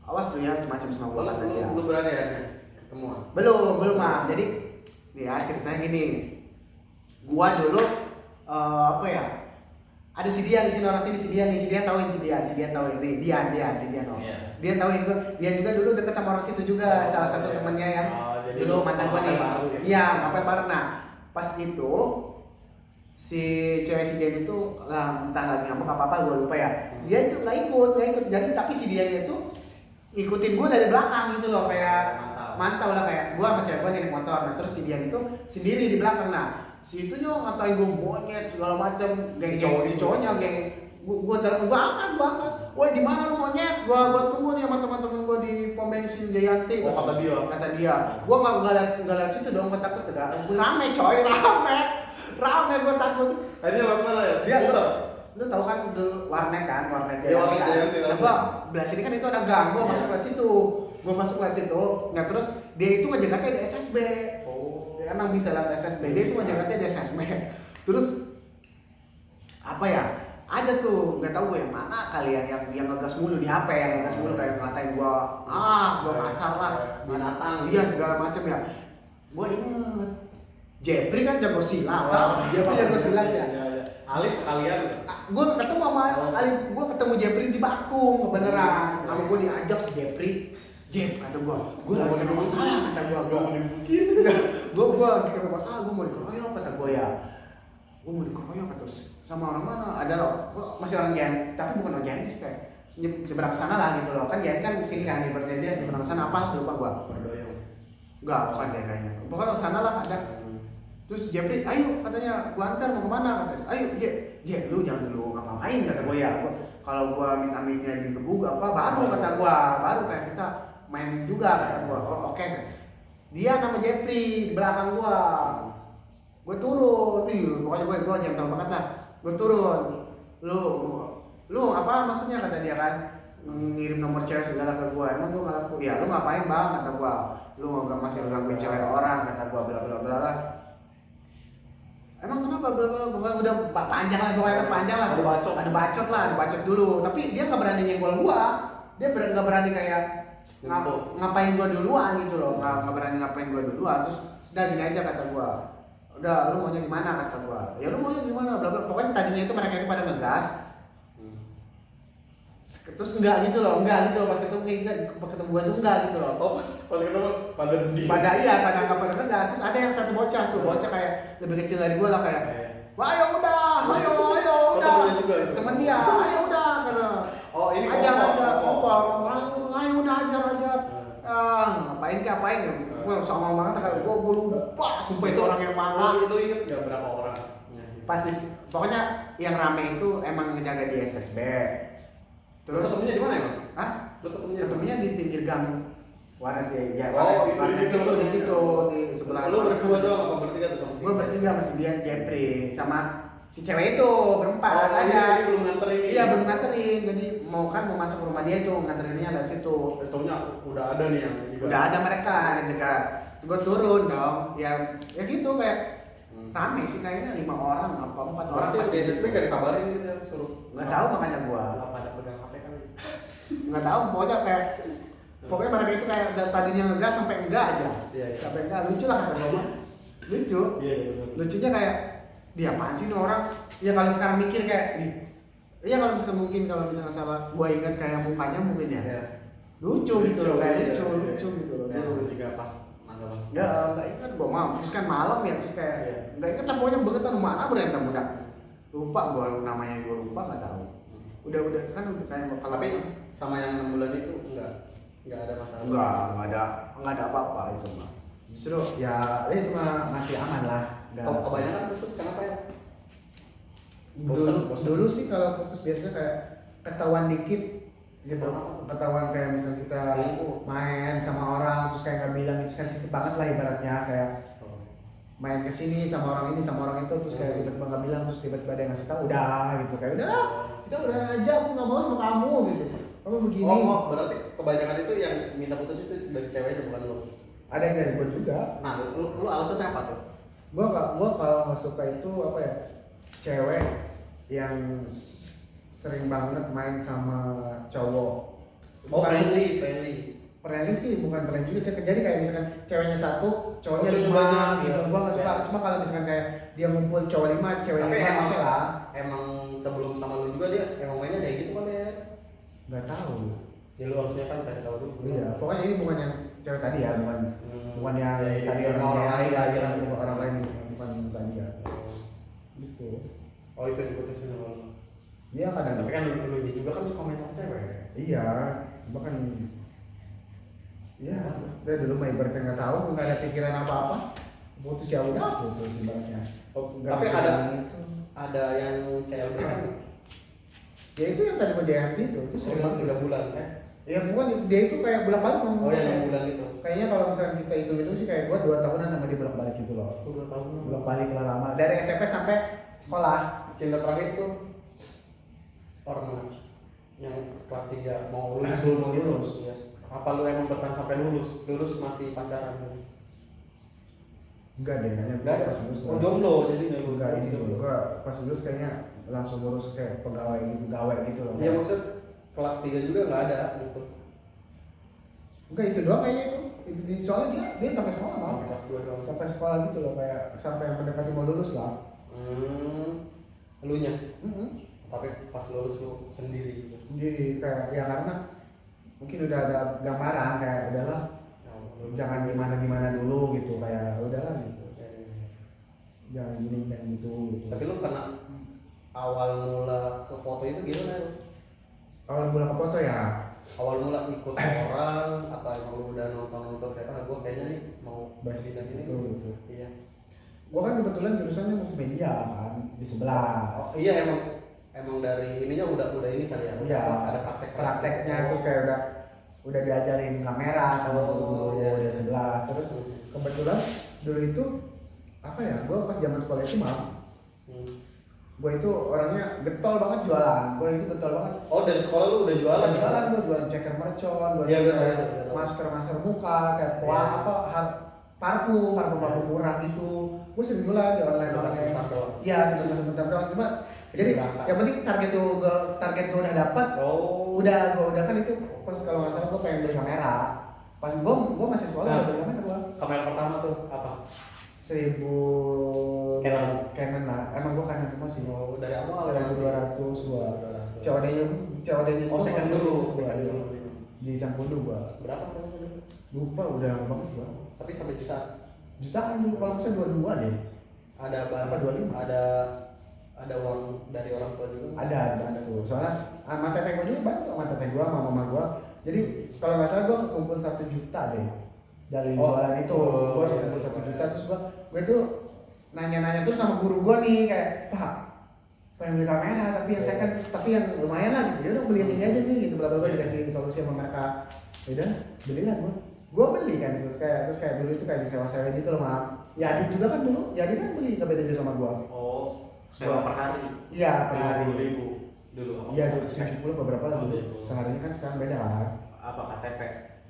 Awas lu ya macam sama gua kata dia. Lu berani ya ketemu? Belum mah. Jadi ya ceritanya gini, gua dulu apa ya, ada si Dian di sini, orang sini si Dian tauin si Dian nih, Dian tauin gua. Dia juga dulu deket sama orang situ juga, salah satu temennya yang dulu mantan gua nih. Iya, ngapain bareng. Nah pas itu si cewek si Dian itu entah lagi ngomong apa gue lupa ya. Dia itu nggak ikut. Jadi tapi si Dian itu ngikutin gue dari belakang gitu loh, kayak mantau lah, kayak gue sama cewek gue naik motor. Nah terus si Dian itu sendiri di belakang. Nah si itu nyo ngatain gue monyet segala macam, si cowoknya geng gue angkat. Woi di mana lu monyet? Gue tunggu nih sama teman-teman gue di pom bensin Jayanti. Oh kata dia. Gue nggak lihat situ dong, gue takut rame coy, rame gue takut. Ini lewat mana ya? Dia lu tahu kan dulu warnet Jayanti. Jayanti. Nah, gua belah sini kan itu ada gang, gua masuk lewat situ. Nah terus dia itu ngejagatnya di SSB. Oh. Dia emang bisa lewat SSB. Dia itu ngejagatnya di SSB. Terus apa ya? Ada tuh, nggak tahu gue yang mana kali yang ngegas mulu di HP, yang ngegas mulu kayak ngatain gua kasar lah, binatang. Iya segala macam ya. Gua inget Jepri kan jago silat. Dia jago silat ya. Alif sekalian. Gue ketemu sama Alif, gue ketemu Jepri di Bakung, beneran. Lalu gue diajak si Jepri. Jep, kata gue lagi kena masalah, kata gue mau dibukin. Gue kena masalah, gue mau dikeroyok, kata gue ya. Gue mau dikeroyok, kata sama orang mana? Ada loh, masih orang Gen, tapi bukan orang Gen sih kayak nyebrang ke sana lah gitu loh. Kan Gen kan sini kan, ibaratnya dia nyebrang ke sana apa? Lupa gue. Berdoyong. Enggak, bukan dia kayaknya. Pokoknya ke sana lah ada. Terus Jepri, ayo katanya gua antar mau kemana? Katanya, ayo Jep, lu jangan dulu ngapain kata gua ya. Kalau gua minta-minta di gebuk apa baru kata gua, baru kayak kita main juga kata gua. Oh oke. Dia nama Jepri di belakang gua. Gua turun, pokoknya gua jam banget lah. Gua turun. Lu apa maksudnya kata dia kan? Ngirim nomor cewek segala ke gua. Emang gua enggak laku. Ya lu ngapain bang kata gua. Lu enggak masih gangguin cewek orang kata gua bla bla bla lah. Emang kenapa udah panjang lah ada bacot dulu, tapi dia nggak berani nyenggol gua, dia nggak berani kayak ngapain gua duluan gitu loh, nggak berani ngapain gua duluan. Terus udah gini aja kata gua, udah lu maunya gimana kata gua, ya lu maunya gimana, bla bla. Pokoknya tadinya itu mereka itu pada ngegas, terus enggak gitu loh pas ketemu gua tuh enggak gitu loh. Oh pas ketemu pada diem. Pada nggak pada ngegas. Terus ada yang satu bocah kayak lebih kecil dari gua lah kayak, wah ayo udah. Temen dia, ayo udah kata. Oh ini ajar kompor. Ayo udah ajar. Ngapain ya? Gua sama banget kata gua lupa. Sumpah itu orang yang mana. Lu inget nggak berapa orang? Pasti pokoknya yang rame itu emang ngejaga di SSB. Terus ketemunya di mana emang? Hah? Lu ketemunya di pinggir gang Waras ya. Oh, itu di situ di sebelah. Lu berdua doang apa bertiga tuh sama si? Gua bertiga sama si Dian, Jepri, sama si cewek itu berempat aja. Ini belum nganterin. Iya, belum nganterin. Jadi mau masuk rumah dia tuh, nganterinnya dari situ. Taunya udah ada nih yang udah ada mereka yang jaga. Gua turun dong. Ya gitu kayak rame sih kayaknya 5 orang apa 4 orang pasti SSB gak dikabarin gitu ya suruh. Enggak tahu makanya gua. Apa ada pegang HP kan? Enggak tahu, pokoknya mereka itu kayak tadinya enggak sampai enggak aja. Iya. Sampai enggak, lucu lah kata gua. Lucu. Iya. Lucunya kayak dia apaan sih nih orang? Ya kalau sekarang mikir kayak nih. Iya kalau misalnya salah gua ingat kayak mukanya mungkin ya. Iya. Lucu gitu loh, kayak lucu gitu loh. Dulu juga pas nanggapan. Ya enggak ingat gua mau. Terus kan malam ya terus kayak enggak ingat lah pokoknya begitu mana berantem udah. Lupa gua namanya enggak tahu. Udah kan udah kayak tapi sama yang 6 bulan itu enggak ada masalah. Enggak ada apa-apa itu mah. Justru ya itu mah masih aman lah. Kebanyakan putus kenapa ya? Bosan. Dulu sih kalau putus biasanya kayak ketahuan dikit gitu. Ketahuan kayak misalnya kita main sama orang terus kayak nggak bilang itu sensitif banget lah ibaratnya kayak main kesini sama orang ini sama orang itu terus kayak tiba-tiba nggak bilang terus tiba-tiba dia ngasih tahu udah gitu kayak udah kita udah aja aku nggak mau sama kamu gitu. Kamu begini. Oh, berarti kebanyakan itu yang minta putus itu dari ceweknya bukan lo? Ada yang dari gue juga. Nah, lu alasannya apa tuh? Gua kalau nggak suka itu apa ya, cewek yang sering banget main sama cowok. Oh, friendly. Friendly sih bukan friendly juga. Jadi kayak misalkan ceweknya 1, cowoknya 5 gitu. Gua nggak suka. Cuma kalau misalkan kayak dia ngumpul cowok 5, cewek 5 oke lah. Emang sebelum sama lu juga dia emang mainnya kayak gitu kan ya? Nggak tahu. Ya lu harusnya kan cari tahu dulu. Iya. Pokoknya ini bukan yang cewek tadi ya, bukan yang tadi orang lain bukan dia. Gitu. sih sama lu. Iya kadang. Tapi kan lu juga kan suka main sama cewek. Iya, cuma kan ya dari dulu mah ibaratnya nggak tahu, nggak ada pikiran apa-apa, putus ya udah putus ibaratnya. Tapi ada yang CLB kan? Ya itu yang tadi gue JMD itu sering banget 3 bulan ya bukan dia itu kayak bolak-balik Oh ya 6 bulan itu. kayaknya kalau misalnya kita itu sih kayak gue 2 tahunan sama dia bolak-balik gitu loh. 2 tahun. Bolak-balik lah lama dari SMP sampai sekolah. Cinta terakhir tuh orang mana? Yang kelas 3 mau lulus. Ya. Apa lu emang bertahan sampai lulus masih pacaran? Enggak deh, hanya Enggak ada pas lulus. Oh jomblo jadi nggak Enggak ini dulu, gua pas lulus kayaknya langsung ngurus kayak pegawai gitu loh. Iya maksud kelas 3 juga nggak ada gitu. Enggak itu doang kayaknya itu. Soalnya dia sampai sekolah malah. Sampai kelas 2 doang. Sampai sekolah gitu loh kayak sampai mendekati mau lulus lah. Elunya. Tapi pas lulus lu sendiri gitu. Sendiri kayak ya karena mungkin udah ada gambaran kayak udahlah jangan gimana dulu gitu kayak udahlah gitu. Jangan gini dan gitu. Tapi lu kena awal mula ke foto itu gimana lu? Awal mula ke foto ya Awal mula ikut orang apa emang lu udah nonton kayak gua kayaknya nih mau basic sini gitu. Iya. Gua kan kebetulan jurusannya multimedia kan di 11. Iya emang dari ininya udah ini kali ya. Iya. Ada Prakteknya tuh kayak udah diajarin kamera sama guru udah 11. Terus kebetulan dulu itu apa ya? Gua pas zaman sekolah itu mah gue itu orangnya getol banget jualan. Gue itu getol banget. Oh dari sekolah lu udah jualan? Gue jualan ceker mercon, gue jualan masker muka, kayak parfum murah gitu. Gue sering jualan di online. Iya sebentar doang. Cuma jadi yang penting target gue udah dapat. Udah kan itu pas kalau nggak salah gue pengen beli kamera. Pas gue masih sekolah udah beli kamera gue. Kamera pertama tuh apa? 1000 Canon lah. Emang gua Canon cuma sih. Dari awal 1200 gua. COD-nya Oh second dulu. Di Cangkudu gua. Berapa kan? Lupa udah lama banget gua. Tapi sampai jutaan dulu kalau misalnya 22 deh. Ada apa 25? Ada uang dari orang tua juga. Ada tuh. Soalnya sama teteh gua juga banyak sama teteh gua sama mama gua. Jadi kalau nggak salah gua kumpul 1 juta deh. Dari jualan itu gue kumpul 1 juta terus gue tuh nanya terus sama guru gue nih kayak Pak pengen beli kamera tapi yang second tapi yang lumayan lah gitu ya udah beli ini aja nih gitu bla dikasih solusi sama mereka udah belilah gue beli kan itu terus kayak dulu itu kayak disewa-sewa gitu loh maaf Yadi juga kan dulu Yadi kan beli kabel aja sama gue sewa per hari iya per hari dulu iya 70 beberapa lagi seharinya kan sekarang beda kan apa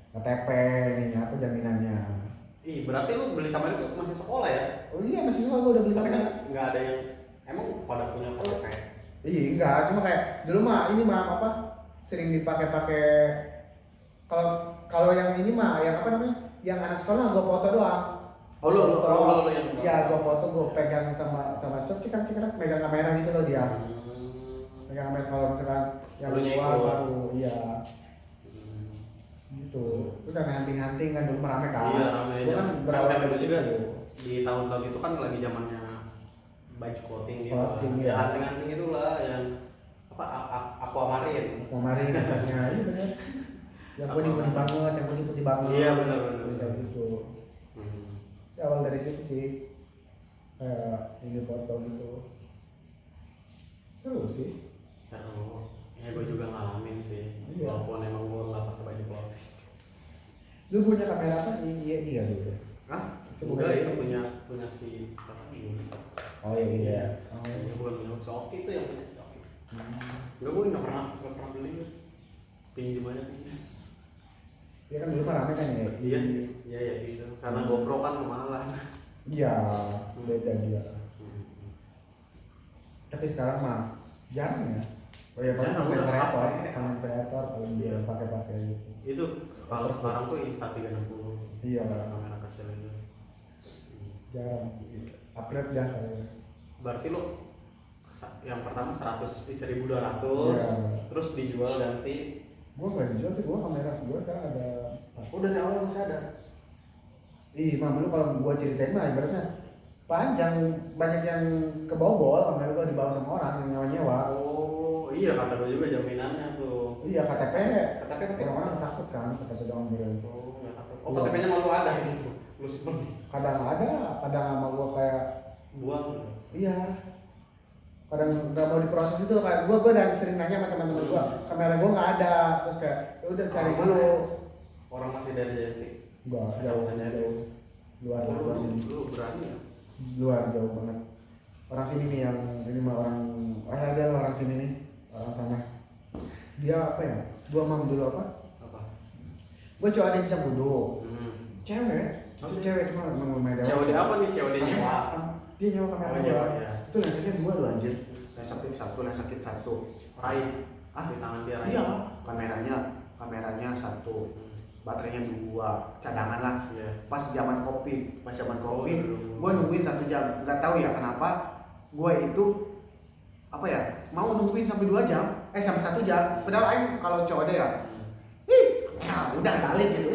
KTP nih apa jaminannya. Berarti lu beli kamera itu masih sekolah ya? Oh iya masih sekolah gua udah beli kamera. Kan nggak ada yang emang pada punya KTP. Iya enggak, cuma kayak dulu mah ini mah apa sering dipakai kalau yang ini mah yang apa namanya? Yang anak sekolah gua foto doang. Oh lu yang iya gua foto gua pegang sama cekrek megang kamera gitu loh dia. Pegang kamera kalau misalkan yang luar baru iya. Gitu, itu kan hunting kan dulu rame kan? Iya rame. Gua kan berawal dari situ. Di tahun-tahun itu kan lagi zamannya baju coating gitu. Ya. Hunting itulah yang apa aquamarine. Aquamarine katanya, iya benar. Yang putih banget, yang putih banget. Iya benar. Kayak gitu. Ya, awal dari situ sih, kayak ini foto gitu. Seru sih. Seru. Ya gue juga ngalamin sih. Iya. Walaupun emang gue nggak pakai baju clothing. Lu punya kamera apa? Iya dulu. Hah? Enggak itu punya si Oh iya. Oh iya gue bilang Soki itu yang punya Soki. Enggak gue nggak pernah beli. Pinjam aja. Ya kan dulu mah rame kan ya. Iya gitu. Karena GoPro kan mahal. Iya, beda dia. Tapi sekarang mah jarang ya. Oh ya paling konten kreator paling dia pakai gitu. Itu kalau sekarang tuh Insta360. Iya. Kamera kecil itu. Jarang. Upgrade dah kayaknya. Berarti lo yang pertama 100 di 1.200 ya. Terus dijual ganti. Gua nggak dijual sih, gua kamera gua sekarang ada. Oh dari awal masih ada. Mah dulu kalau gua ceritain mah ibaratnya panjang, banyak yang kebobol, kamera gua dibawa sama orang yang nyewa-nyewa. Oh iya, kata gue juga jaminannya tuh. Iya, KTP KTP orang-orang takut kan, KTP doang bro. Oh nggak takut. Oh KTP-nya malu ada gitu. Lu simpen. Kadang ada, kadang sama gua kayak Buang. iya, kadang nggak mau diproses itu kayak gua udah sering nanya sama teman-teman gua, kamera gua nggak ada, terus kayak ya udah cari dulu. Orang masih dari Jati. Gua jauh luar sini, Lu berani ya? luar jauh banget. Orang sini nih yang ini mah ada orang sini nih, orang sana. Dia apa ya? Gua mam dulu apa? Apa? Gua coba ada di Sambudu. Cewek, Oke. cewek cuma memang lumayan dewasa. COD apa nih? COD nyewa. Dia nyewa kamera Oh, gua. nyewa, ya. Itu lensa dua loh anjir. Lensa sakit satu, lensa sakit satu. Raih. Di tangan dia raih. Iya, kameranya satu, baterainya dua, cadangan lah. Iya. Pas zaman Covid, Oh, gua nungguin 1 jam. Nggak tahu ya kenapa gua itu apa ya mau nungguin sampai 2 jam, sampai 1 jam. Padahal aing kalau COD ya, ya udah balik gitu.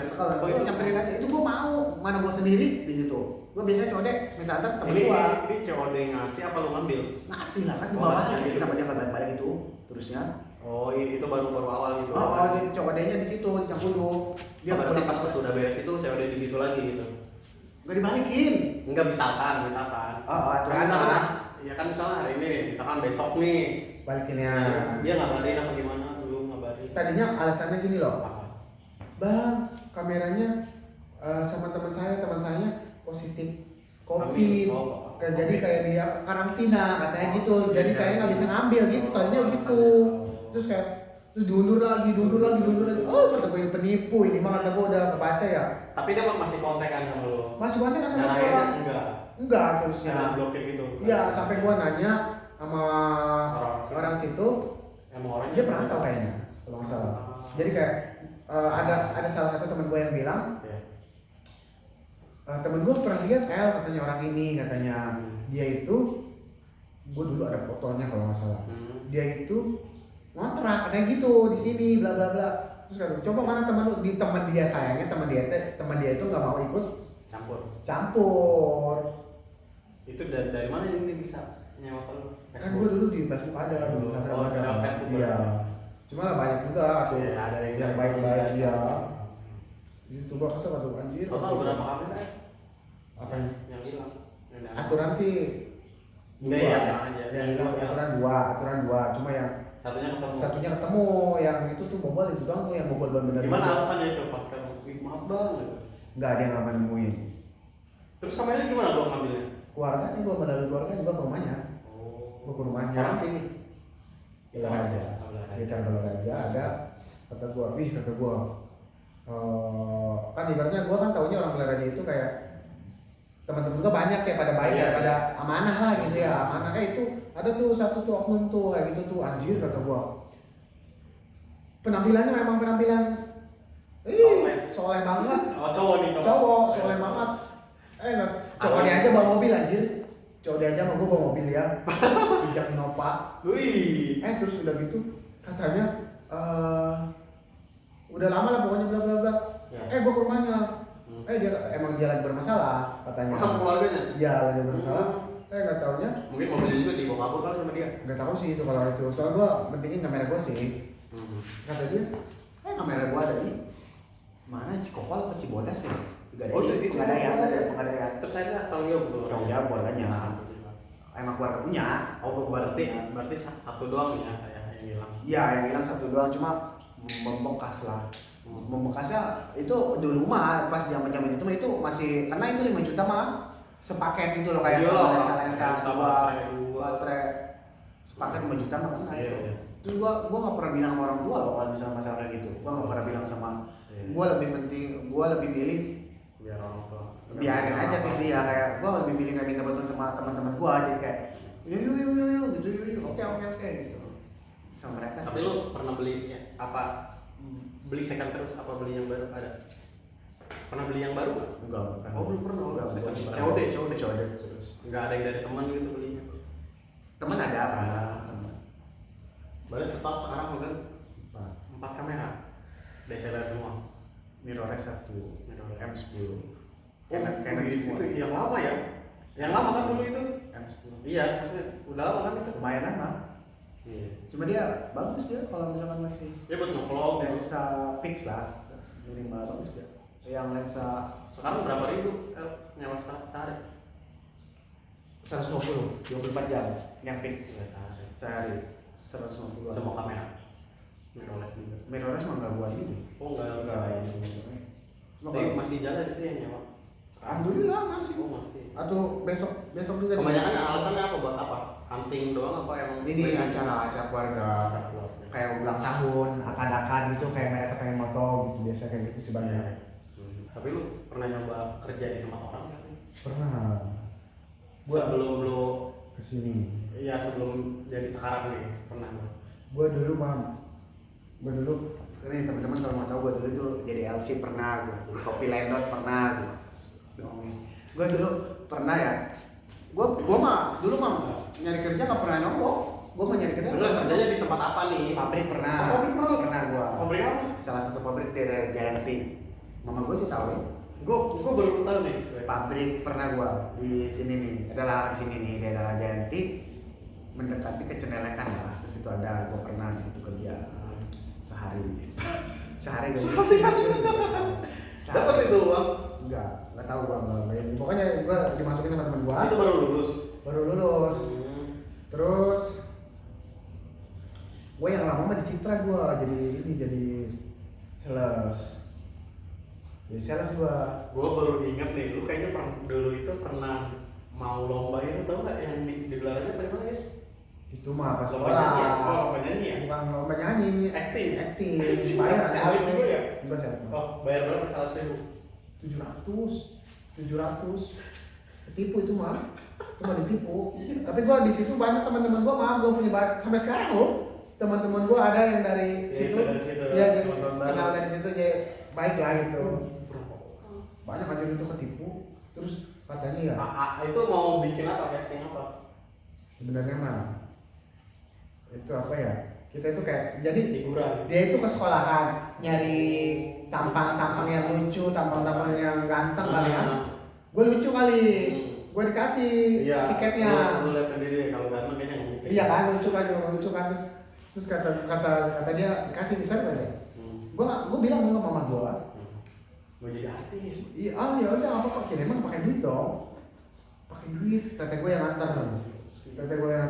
Kesel. Oh itu nyamperin aja. Itu gua mau, mana gua sendiri di situ. Gua biasanya COD minta antar temen gua. Ini COD ngasih apa lu ngambil? Ngasih lah kan di Oh, bawahnya ngasih. sih, kenapa dia nggak balik itu terusnya. Oh itu baru awal gitu. Oh, di COD-nya di situ di Cangkudu. Dia berarti pas sudah beres itu COD di situ lagi gitu. Nggak dibalikin. Enggak misalkan. Aturan Misalkan, ya kan misalnya hari ini, misalkan besok nih. balikinnya. Dia ngabarin apa gimana dulu ngabarin. Tadinya alasannya gini loh, Apa? Bang, kameranya sama teman saya positif COVID. Oh, Jadi kayak dia karantina katanya gitu. Jadi saya nggak bisa ngambil gitu. Tadinya gitu. Terus kayak terus diundur lagi. Oh, kata gue penipu ini mah kata gue udah kebaca ya. Tapi dia masih kontekan sama lu. Masih banyak kan sama Dan akhirnya orang? enggak. Enggak terusnya. Ada blokir gitu. Iya, sampai gua nanya sama orang situ, Emang orangnya dia perantau kayaknya, kalau nggak salah. Jadi kayak ada salah satu teman gua yang bilang, Ya. temen gua pernah lihat katanya orang ini katanya dia itu, gua dulu ada fotonya kalau nggak salah. Dia itu ngontrak katanya gitu di sini, bla bla bla. Terus kan, coba mana teman lu? Di teman dia sayangnya teman dia itu nggak mau ikut campur. Itu dari mana ini bisa nyewa kalau? Kan gua dulu di Facebook ada, di Instagram ada. lewat Facebook. Iya. Cuma lah banyak juga tuh. Iya, ada yang baik-baik ya. Itu gua kesel tuh anjir. Total berapa kamera? Apa yang Yang hilang. aturan sih Enggak dua. ya, yang aja. Yang hilang aturan dua. Cuma yang Satunya ketemu. ketemu, yang itu tuh bobol itu doang tuh yang bobol bener. Gimana alasannya itu pas ketemu? Ih, maaf bang. Enggak ada yang nggak nemuin. Terus kameranya gimana gua ngambilnya? Keluarganya gua melalui keluarganya gua ke rumahnya. Oh. Gua ke rumahnya. Orang sini. Belajar. Belajar. Sekitar Belajar ada kata gua kan ibaratnya gua kan taunya orang Belajar itu kayak teman-teman gua banyak ya pada baik ya, pada amanah lah gitu ya, amanah itu ada tuh satu tuh oknum tuh kayak gitu tuh anjir kata gua. Penampilannya memang penampilan soleh banget. Oh, cowok nih, Cowok soleh banget. Cowok dia aja bawa mobil anjir. Cowok dia aja mau gua bawa mobil ya. Kijang Innova. Wih. Terus udah gitu katanya udah lama lah pokoknya bla bla bla. Ya. Gua ke rumahnya. Dia emang jalan bermasalah katanya. Sama keluarganya? Jalan bermasalah. Nggak taunya. Mungkin mobilnya juga dibawa kabur kali sama dia. Nggak tahu sih itu kalau itu. Soal gua pentingin kamera gua sih. Kata dia, kamera gua ada di mana Cikokol ke Cibodas ya? Itu Pegadaian. Terus saya tahu ya betul. Tahu ya keluarganya. Emang keluarga punya. Oh, berarti satu doang ya yang hilang. Iya, yang hilang satu doang cuma membekas lah. Membekasnya itu dulu mah pas zaman-zaman itu mah itu masih karena itu 5 juta mah sepaket itu loh kayak lensa baterai sepaket 5 juta mah kan itu. Terus gua nggak pernah bilang sama orang tua loh kalau misalnya masalah kayak gitu. Gua nggak pernah bilang sama gua lebih milih Biar orang tua. biarin aja gitu ya, kayak gua lebih milih kayak minta bantuan sama teman-teman gua aja kayak yuk gitu yuk oke gitu sama mereka. Tapi lu pernah beli beli second terus apa beli yang baru ada? Pernah beli yang baru nggak? Enggak. Oh belum pernah. COD terus. Nggak ada yang dari teman gitu belinya. Temen ada apa? Berarti total sekarang udah 4 kamera. DSLR semua. Mirrorless 1, Mirrorless. M10. Itu yang lama ya? Yang lama kan dulu itu? M10. Iya, maksudnya udah lama kan itu? Lumayan lama. Iya. Cuma dia bagus dia kalau misalkan masih Ya buat ngevlog. lensa fix lah, minimal bagus dia. Yang lensa Sekarang berapa ribu nyawa sehari? 150, 24 jam yang fix Sehari. sehari 150. Semua kamera. Mirrorless juga. Mirrorless mah nggak gua ini. Oh enggak. Ini. Tapi masih jalan sih yang nyawa. Alhamdulillah masih. Oh masih. Atau besok juga. Kebanyakan alasannya apa buat apa? Hunting doang apa emang? Ini acara keluarga, kayak ulang tahun, akan gitu, kayak mereka pengen moto gitu, biasa kayak gitu sih banyak. Tapi lu pernah nyoba kerja di tempat orang nggak sih? Pernah. Sebelum lu Kesini. Iya sebelum jadi sekarang nih pernah lu. Gue dulu ini teman-teman kalau mau tahu gue dulu tuh jadi LC pernah, gue kopi lendot pernah, gue dulu pernah ya. Gue mah dulu mah nyari kerja nggak pernah nongkrong. Gue mau nyari kerja. Lu kerjanya di tempat apa nih? Pabrik pernah. Oh, pabrik pernah gue. Pabrik apa? Salah satu pabrik di daerah Jayanti. Mama gue sih tahu ya. Gue baru tahu nih. Pabrik pernah gue di sini nih. Adalah di sini nih daerah Jayanti, mendekati ke Cenelekan lah. Ke situ ada. Gue pernah di situ kerja sehari. Dapat itu uang? Enggak tahu gua enggak. Pokoknya gua dimasukin sama teman gua. Itu baru lulus. Terus gua yang lama mah di Citra gua jadi sales. Jadi sales gua. Gua baru ingat nih, lu kayaknya dulu itu pernah mau lomba itu tau nggak yang digelarnya apa namanya? Itu mah pas Lomba sekolah. nyanyi ya? Oh, lomba nyanyi ya? Bukan lomba nyanyi. Acting. Bayar Sekali juga ya? Enggak sih. Oh, bayar berapa? 100.000. 700. Ketipu itu mah. Cuma ditipu. Tapi gua di situ banyak teman-teman gua mah, gua punya sampai sekarang loh. Teman-teman gua ada yang dari Ya, situ. dari situ. Iya, jadi Teman-teman baru. kenal dari situ jadi baik lah gitu. Banyak aja itu ketipu. Terus katanya ya, Itu mau bikin apa? Casting apa? sebenarnya mah itu apa ya? Kita itu kayak jadi Figuran. dia itu ke sekolahan nyari tampang-tampang yang lucu, tampang-tampang yang ganteng kali ya. Gue lucu kali, gue dikasih tiketnya. Lu lihat sendiri kalau ganteng kayaknya nggak mungkin. Iya kan, lucu kan terus kata dia dikasih desain kan ya. Gue bilang sama mama gue, Mau jadi artis. iya ya udah apa pakai emang pakai duit dong, pakai duit. Tete gue yang antar,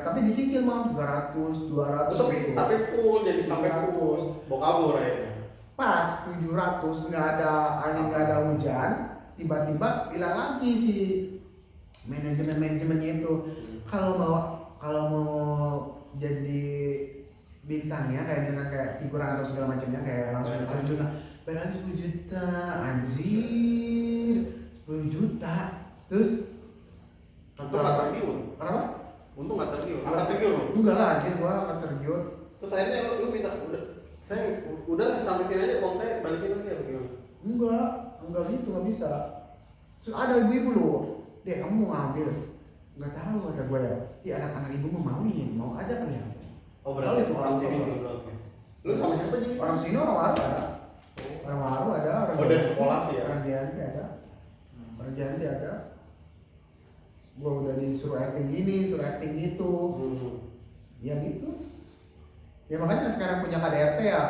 tapi dicicil mah 300, 200. Tapi full jadi sampai full. Mau kabur akhirnya. Pas 700 nggak ada angin, nggak ada hujan, tiba-tiba hilang lagi si manajemennya itu. Kalau mau jadi bintangnya kayak dengan kayak figuran atau segala macamnya kayak langsung terjun bayar 10 juta anjir, 10 juta terus Untung nggak tergiur. kenapa? Untung nggak tergiur. Nggak tergiur lu. Enggak lah anjir, gua nggak tergiur. Terus akhirnya lu minta saya udahlah sampai sini aja uang saya balikin lagi ya bagaimana? Enggak gitu, nggak bisa. Terus ada ibu-ibu loh, deh kamu mau ngambil? Nggak tahu ada gue ya. Iya anak-anak ibu mau aja kali ya. Oh berarti itu orang sini dulu. Lu sama siapa jadi? Orang sini orang Waru ada. Orang Waru ada. Oh dari sekolah sih ya? Orang Giyanti ada. Orang Giyanti ada. Gue udah disuruh acting gini, suruh acting gitu. Ya gitu. Ya makanya sekarang punya KDRT ya.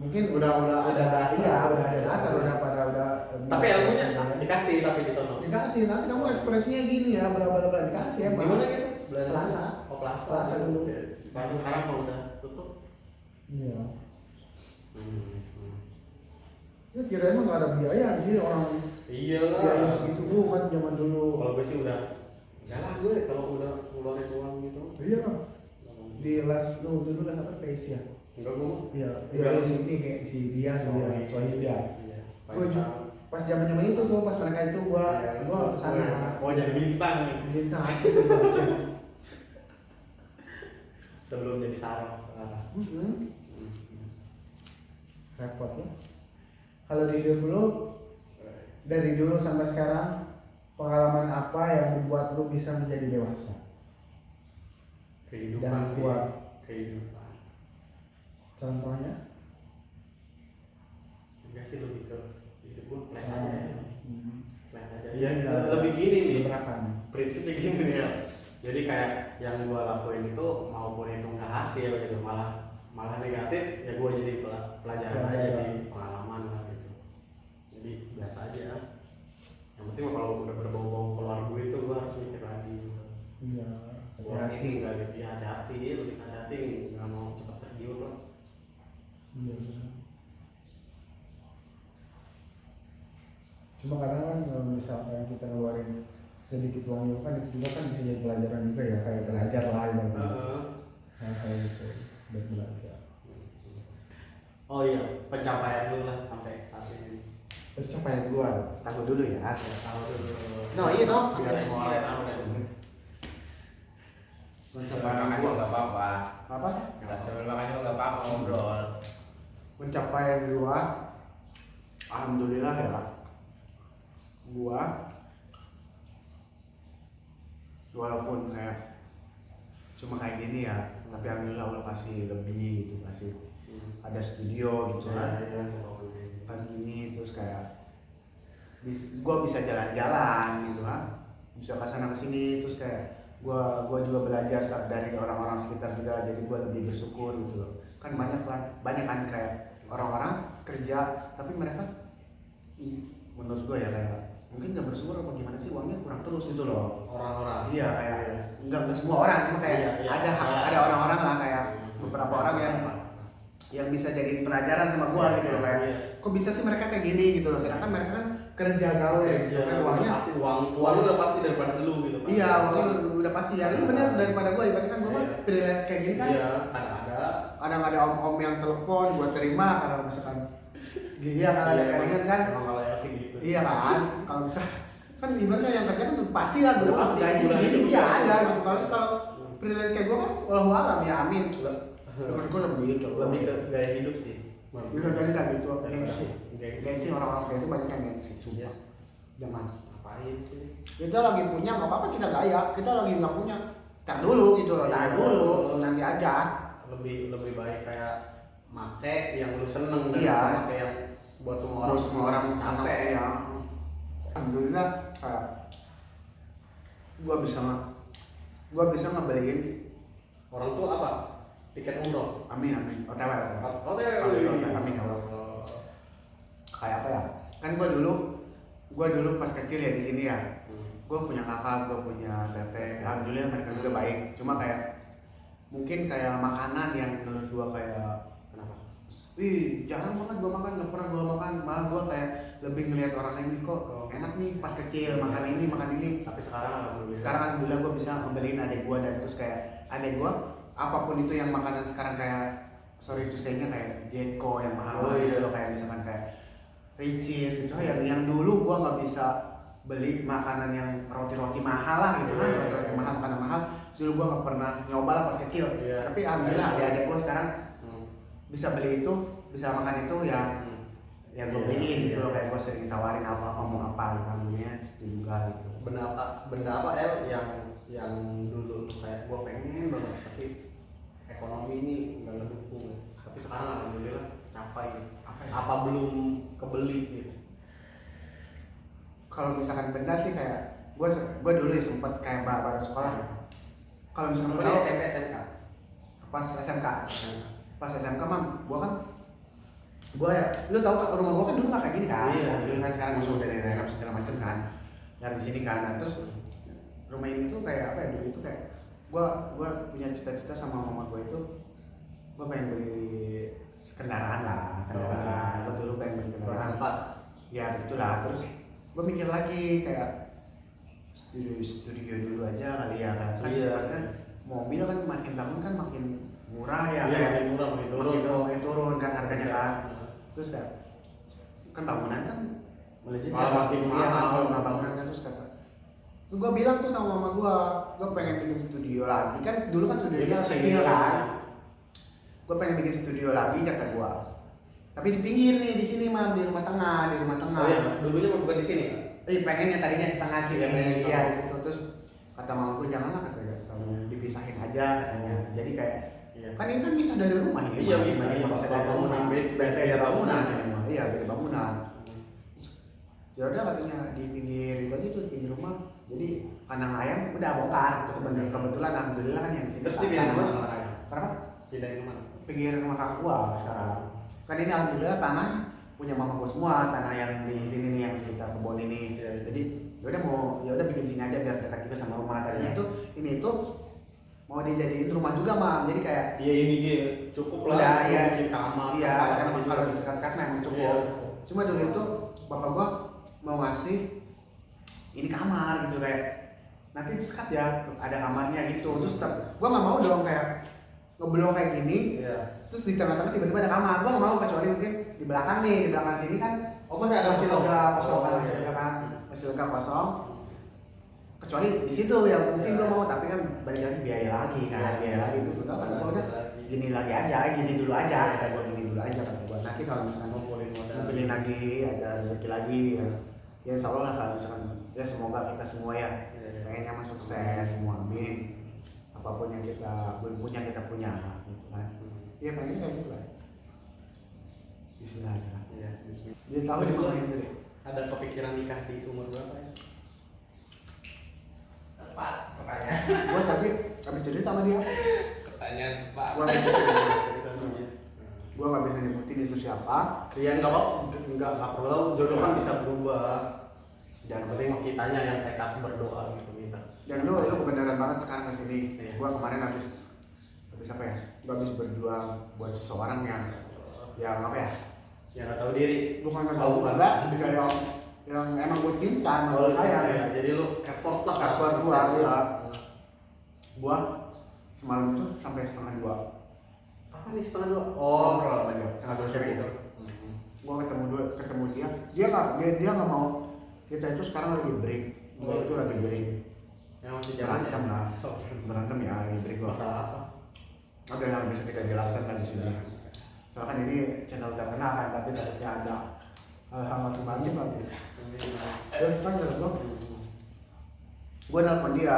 Mungkin udah ada dasar. Iya, udah ada dasar, udah. Tapi ilmunya dikasih tapi di sono. Dikasih, nanti kamu ekspresinya gini ya, bla dikasih emang. Gimana gitu? Plaza. Oh plaza. Plaza dulu. Plaza sekarang kalau udah tutup. Iya. Ya kira emang gak ada biaya anjir orang. Iyalah. Biaya segitu kan zaman dulu. Kalau gue sih udah enggak lah gue kalau udah ngeluarin uang gitu. Iya. Di les dulu les apa PACE ya? Enggak gue. Iya, si ini kayak si dia soalnya dia. Iya. Pas zaman itu tuh pas mereka itu gua kesana. Oh jadi bintang nih. Bintang artis itu aja. Sebelum jadi sarang sekarang. Repot ya. Kalau di hidup lu dari dulu sampai sekarang pengalaman apa yang membuat lu bisa menjadi dewasa? Kehidupan Dan sih. kuat. Kehidupan. Contohnya? Enggak sih lebih ke hidup gue plan aja. Plan aja. Iya, Ya lebih gini nih. prinsipnya gini nih ya. Jadi kayak yang gue lakuin itu maupun itu nggak hasil gitu, malah negatif ya gue jadi pelajaran aja, jadi pengalaman lah gitu. Jadi biasa aja. Yang penting kalau udah berbau-bau keluar duit itu gue harus mikir lagi. Iya. Hati-hati nggak gitu ya, hati-hati nggak mau cepat tergiur lah. Iya. Cuma kadang kan kalau misalkan kita ngeluarin sedikit uang itu kan itu juga kan bisa jadi pelajaran juga ya, kayak belajar lah gitu. Hal-hal gitu buat belajar. Oh iya, pencapaian lu lah sampai saat ini. Pencapaian gua, tahu dulu ya. Tahu dulu. No, iya no, Biar semua orang tahu kan. Sebelum makan juga nggak apa-apa. Apa? Sebelum makan juga nggak apa-apa ngobrol. Pencapaian gua, alhamdulillah ya. Gua walaupun kayak cuma kayak gini ya, tapi alhamdulillah Allah kasih lebih gitu, kasih ada studio gitu kan. Pagi ini terus kayak gua bisa jalan-jalan gitu kan, bisa kesana kesini, terus kayak gua juga belajar dari orang-orang sekitar juga, jadi gua lebih bersyukur gitu loh. Kan banyak kan kayak orang-orang kerja tapi mereka menurut gua ya kayak mungkin nggak bersyukur apa gimana sih, uangnya kurang terus gitu loh Orang-orang. iya kayak nggak semua orang, cuma kayak ada orang-orang lah, kayak beberapa orang yang bisa jadi pelajaran sama gua gitu loh, kayak kok bisa sih mereka kayak gini gitu loh, sedangkan mereka kan kerja gawe gitu kan, uangnya pasti uangnya udah pasti daripada lu gitu kan. iya, uangnya udah pasti ya, itu benar daripada gua, ibaratnya kan gua mah freelance kayak gini kan. Iya, ada Kadang ada om-om yang telepon gua terima, kadang misalkan iya kan ada kayaknya kan. Emang kalau LC gitu. Iya kan, kalau bisa kan ibaratnya yang kerja kan pasti lah Udah gua pasti gaji sebulan segini itu iya udah. ada gitu. Kalau freelance kayak gua kan wallahu alam ya amin. Terus gua lebih gitu, Lebih ke gaya hidup sih. bisa jadi kayak gitu. Gengsi. Gengsi orang-orang kayak itu banyak yang gengsi, sumpah. Jangan. Ngapain sih? Kita lagi punya nggak apa-apa kita gaya, kita lagi nggak punya. Tar dulu gitu loh, tahan dulu, nanti aja. Lebih baik kayak make yang lu seneng dan Iya. make yang buat semua Terus semua orang capek ya. Alhamdulillah gua bisa ngebeliin orang tua apa? Tiket umroh. amin OTW. Oh, Amin ya Allah. Kayak apa ya? Kan gua dulu pas kecil ya di sini ya. Gua punya kakak, gua punya teteh. Alhamdulillah mereka juga baik. Cuma kayak mungkin kayak makanan yang menurut gua kayak Kenapa? jarang banget gua makan, nggak pernah gua makan. Malah gua kayak lebih ngelihat orang lain kok enak nih pas kecil makan ini. Tapi sekarang alhamdulillah. Sekarang alhamdulillah gua bisa ngebeliin adik gua, dan terus kayak adik gua apapun itu yang makanan sekarang kayak sorry to say-nya kayak Jeko yang mahal gitu loh, kayak misalkan kayak Ricis gitu yang dulu gua nggak bisa beli makanan yang roti mahal lah gitu kan, roti mahal, makanan mahal dulu gua nggak pernah nyoba lah pas kecil. Tapi alhamdulillah adik gua sekarang bisa beli itu, bisa makan itu ya gua beliin gitu loh, kayak gua sering tawarin ngomong apa alhamdulillah itu juga gitu. Benda apa yang dulu kayak gua pengen banget tapi ekonomi ini nggak ngedukung, tapi sekarang alhamdulillah capai. Apa belum kebeli gitu? Kalau misalkan benda sih kayak gua dulu ya sempet kayak baru sekolah. Kalau misalkan Ini tahu SMP SMK. pas SMK mah gua ya lu tahu kan rumah gua kan dulu nggak kayak gini kan. Iya. Dulu kan sekarang udah dari renov segala macam kan. Yang di sini kan. Nah, terus rumah ini tuh kayak apa ya, dulu itu kayak gua punya cita-cita sama mama gua itu gua pengen beli kendaraan lah, gua dulu pengen beli kendaraan. Ya begitulah. Terus gua mikir lagi kayak studio dulu aja kali ya kan. Kan mobil kan makin tahun kan makin murah ya, Iya, makin turun kan harganya kan. Terus kan bangunan kan malah makin mahal. bangunan kan, terus gue bilang tuh sama mama gue pengen bikin studio lagi kan, dulu kan studionya kecil kan. Gue pengen bikin studio lagi kata gue, tapi di pinggir nih, di sini mah, di rumah tengah. Oh iya, dulunya mau bukan di sini kan? Pengennya tadinya di tengah sih, Iya, iya di situ. Terus kata mama gue janganlah, katanya kamu dipisahin aja katanya. Jadi kayak kan ini kan bisa dari rumah ini. Iya bisa dari bangunan beda bangunan. Iya beda bangunan. Ya udah katanya di pinggir itu aja tuh, di pinggir rumah. Jadi kandang ayam udah bongkar itu kebetulan alhamdulillah kan yang di sini Terus dipindahin tanah- kemana kandang ayam? kenapa Pindahin kemana? pinggir rumah kakak gua sekarang kan ini alhamdulillah tanah punya mama gua semua tanah yang di sini nih yang sekitar kebun ini Iya. jadi ya udah bikin sini aja biar dekat juga sama rumah tadinya itu ini itu mau dijadiin rumah juga mam jadi kayak Iya ini dia cukup lah. Udah, Lu iya. bikin kamar. iya kamar emang gitu. kalau disekat-sekat memang cukup Iya. cuma dulu itu bapak gua mau ngasih ini kamar gitu kayak nanti disekat ya ada kamarnya gitu terus gua nggak mau dong kayak ngeblok kayak gini Iya. terus di tengah-tengah tiba-tiba ada kamar gua nggak mau kecuali mungkin di belakang nih di belakang sini kan Oh masih ada masih kosong. lega kosong kan Oh, masih iya. lega kan masih lega kosong kecuali di situ ya mungkin Iya. gua mau tapi kan balik lagi biaya lagi kan Iya. biaya lagi itu kan gua Masih udah lagi. gini lagi aja gini dulu aja kata gua gini dulu aja kata gua nanti kalau misalkan Ngumpulin modal. ngumpulin lagi ada rezeki lagi ya insya Allah lah kalau misalkan ya semoga kita semua ya Iya. pengennya mah sukses semua amin apapun yang kita belum punya kita punya gitu kan ya pengen kayak gitu lah Bismillah aja lah. Iya. Bismillah. Dia tahu di mana itu deh Ada kepikiran nikah di umur berapa ya? Pak, pertanyaan. gua tadi habis cerita sama dia Pertanyaan Pak. gua habis cerita Cerita sama dia. gua nggak bisa nyebutin itu siapa Iya nggak apa, nggak perlu. Jodoh kan bisa berubah. Yang penting mah kitanya yang tekad berdoa gitu kita. dan lu kebenaran banget sekarang kesini Iya. gua kemarin habis apa ya gua habis berjuang buat seseorang yang apa ya Yang nggak tahu diri. bukan nggak tahu enggak lebih kayak yang emang gue cinta sama saya ya. Jadi lu effort lah. Effort 100%. gua, iya. Gua semalam itu sampai setengah 2 Apa nih setengah dua? Oh, ngobrol sama dia sama cewek itu. gua ketemu dia nggak mau kita itu sekarang lagi break gua itu lagi break Yang masih jalan ya. berantem lah berantem ya lagi break gua Masalah apa? ada yang bisa kita jelaskan kan di sini soalnya kan ini channel terkenal kan tapi takutnya ada hal-hal macam-macam lagi dan kan gua nelpon dia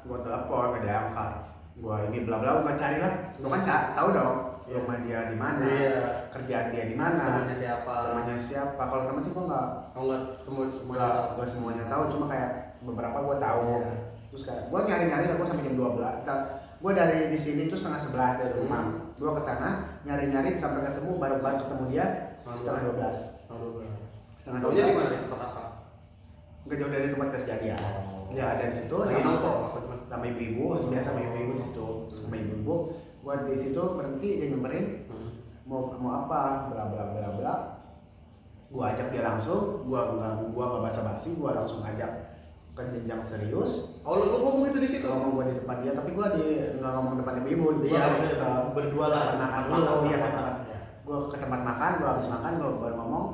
gua telepon nggak diangkat gua ini bla bla gua cari lah gua kan tahu dong rumah dia di mana Iya. kerjaan dia di mana Temannya siapa? temannya siapa kalau teman sih gua nggak Oh nggak semuanya. nggak semuanya tahu cuma kayak beberapa gua tahu Iya. terus kayak gua nyari lah gua sampai jam 12 gua dari di sini tuh setengah 11 dari rumah gua kesana nyari sampai ketemu baru ketemu dia setengah 12 setengah Tahu jadi 12 mana di tempat apa? nggak jauh dari tempat kerja dia ya ada di situ Lagi sama nongkrong apa gimana? sama ibu-ibu biasa sama ibu-ibu di situ sama ibu-ibu gua di situ berhenti dia nyamperin mau apa bla bla bla bla gua ajak dia langsung gua nggak basa-basi gua langsung ajak ke jenjang serius Oh lu ngomong itu di situ? ngomong gua di depan dia tapi gua nggak ngomong depan ibu-ibu Iya, gua berdua lah. tempat makan dulu ya kan gua ke tempat makan gua habis makan gua baru ngomong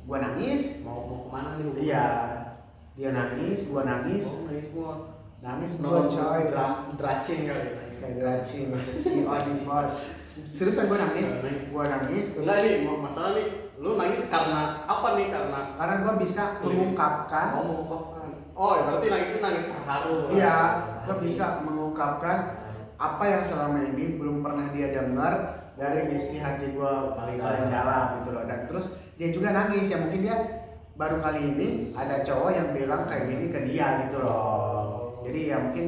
gua nangis Mau kemana nih? iya dia nangis gua nangis Oh, nangis semua. nangis gua coy Dracin kali. kayak gracing si on bos serius kan gua nangis terus Enggak nih, masalah nih. Lu nangis karena apa nih? karena gua bisa mengungkapkan mengungkapkan. Oh, ya berarti nangis terharu. iya gua bisa mengungkapkan apa yang selama ini belum pernah dia dengar dari isi hati gua paling dalam gitu loh dan terus dia juga nangis ya mungkin dia baru kali ini ada cowok yang bilang kayak gini ke dia gitu loh jadi ya mungkin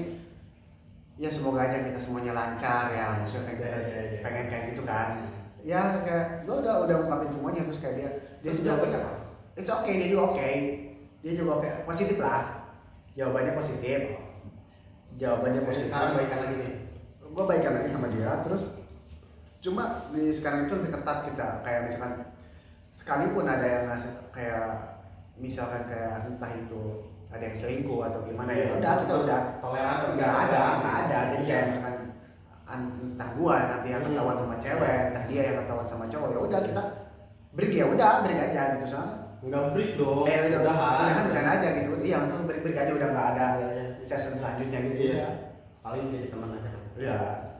ya semoga aja kita semuanya lancar ya maksudnya kayak Iya. pengen kayak gitu kan ya kayak gua udah ungkapin semuanya terus kayak dia Terus juga jawabannya apa? it's okay dia juga oke dia juga oke positif lah jawabannya positif Sekarang baikan lagi nih. gue baikan lagi sama dia terus cuma di sekarang itu lebih ketat kita kayak misalkan sekalipun ada yang ngasih kayak misalkan kayak entah itu ada yang selingkuh atau gimana ya udah kita udah Toleransi nggak ada jadi Iya. kayak misalkan entah gua nanti yang ketahuan sama cewek entah dia yang ketahuan sama cowok ya udah kita break aja gitu soalnya Enggak break dong. udah aja gitu iya untuk break aja udah nggak ada season selanjutnya gitu Iya. ya Paling jadi teman aja. iya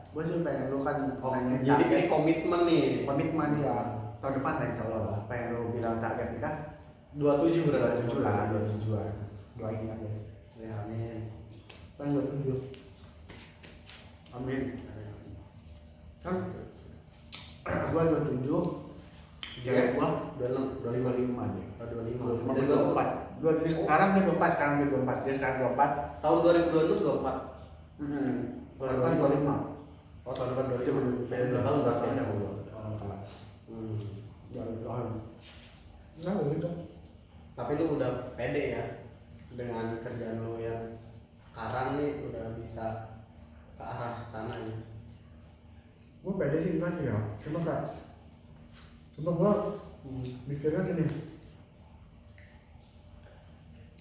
gue sih pengen lu kan pengen Jadi ini komitmen nih. komitmen ya tahun depan lah insya Allah apa yang lu bilang target kita 27 berarti. 27 lah 27an doain ya guys Ya amin. kan 27 amin kan gua 27 cewek gua 26, 25. 25 deh 25. 25 24 Sekarang dia 24, dia sekarang 24. Tahun 2002 lu 24. Bulan 25. Oh tahun depan 2000. Beda 2 tahun berarti ya. Nah, gitu. Tapi lu udah pede ya dengan kerjaan lu yang sekarang nih udah bisa ke arah sana ya. Gue pede sih kan ya, cuma gue mikirnya gini,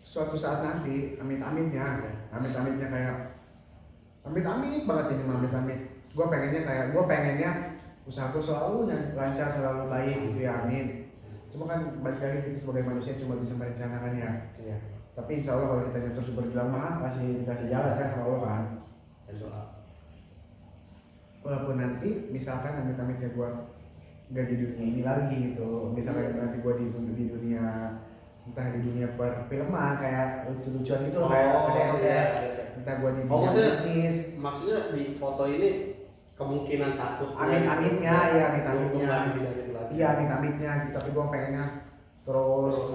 suatu saat nanti amit-amitnya kayak amit banget ini amit-amit, gue pengennya usahaku selalu lancar, selalu baik gitu ya, amin. Cuma kan balik lagi kita sebagai manusia cuma bisa merencanakan ya. Iya. Tapi insya Allah kalau kita terus berjuang mah kasih jalan kan sama Allah kan. Walaupun nanti misalkan amit-amitnya gue gak di dunia ini lagi gitu, misalkan nanti gue di dunia, entah di dunia perfilman kayak lucu-lucuan gitu, entah gue di bidang bisnis. Maksudnya di foto ini kemungkinan takut amit-amitnya ya, amit-amitnya iya amit-amitnya gitu. Tapi gue pengennya terus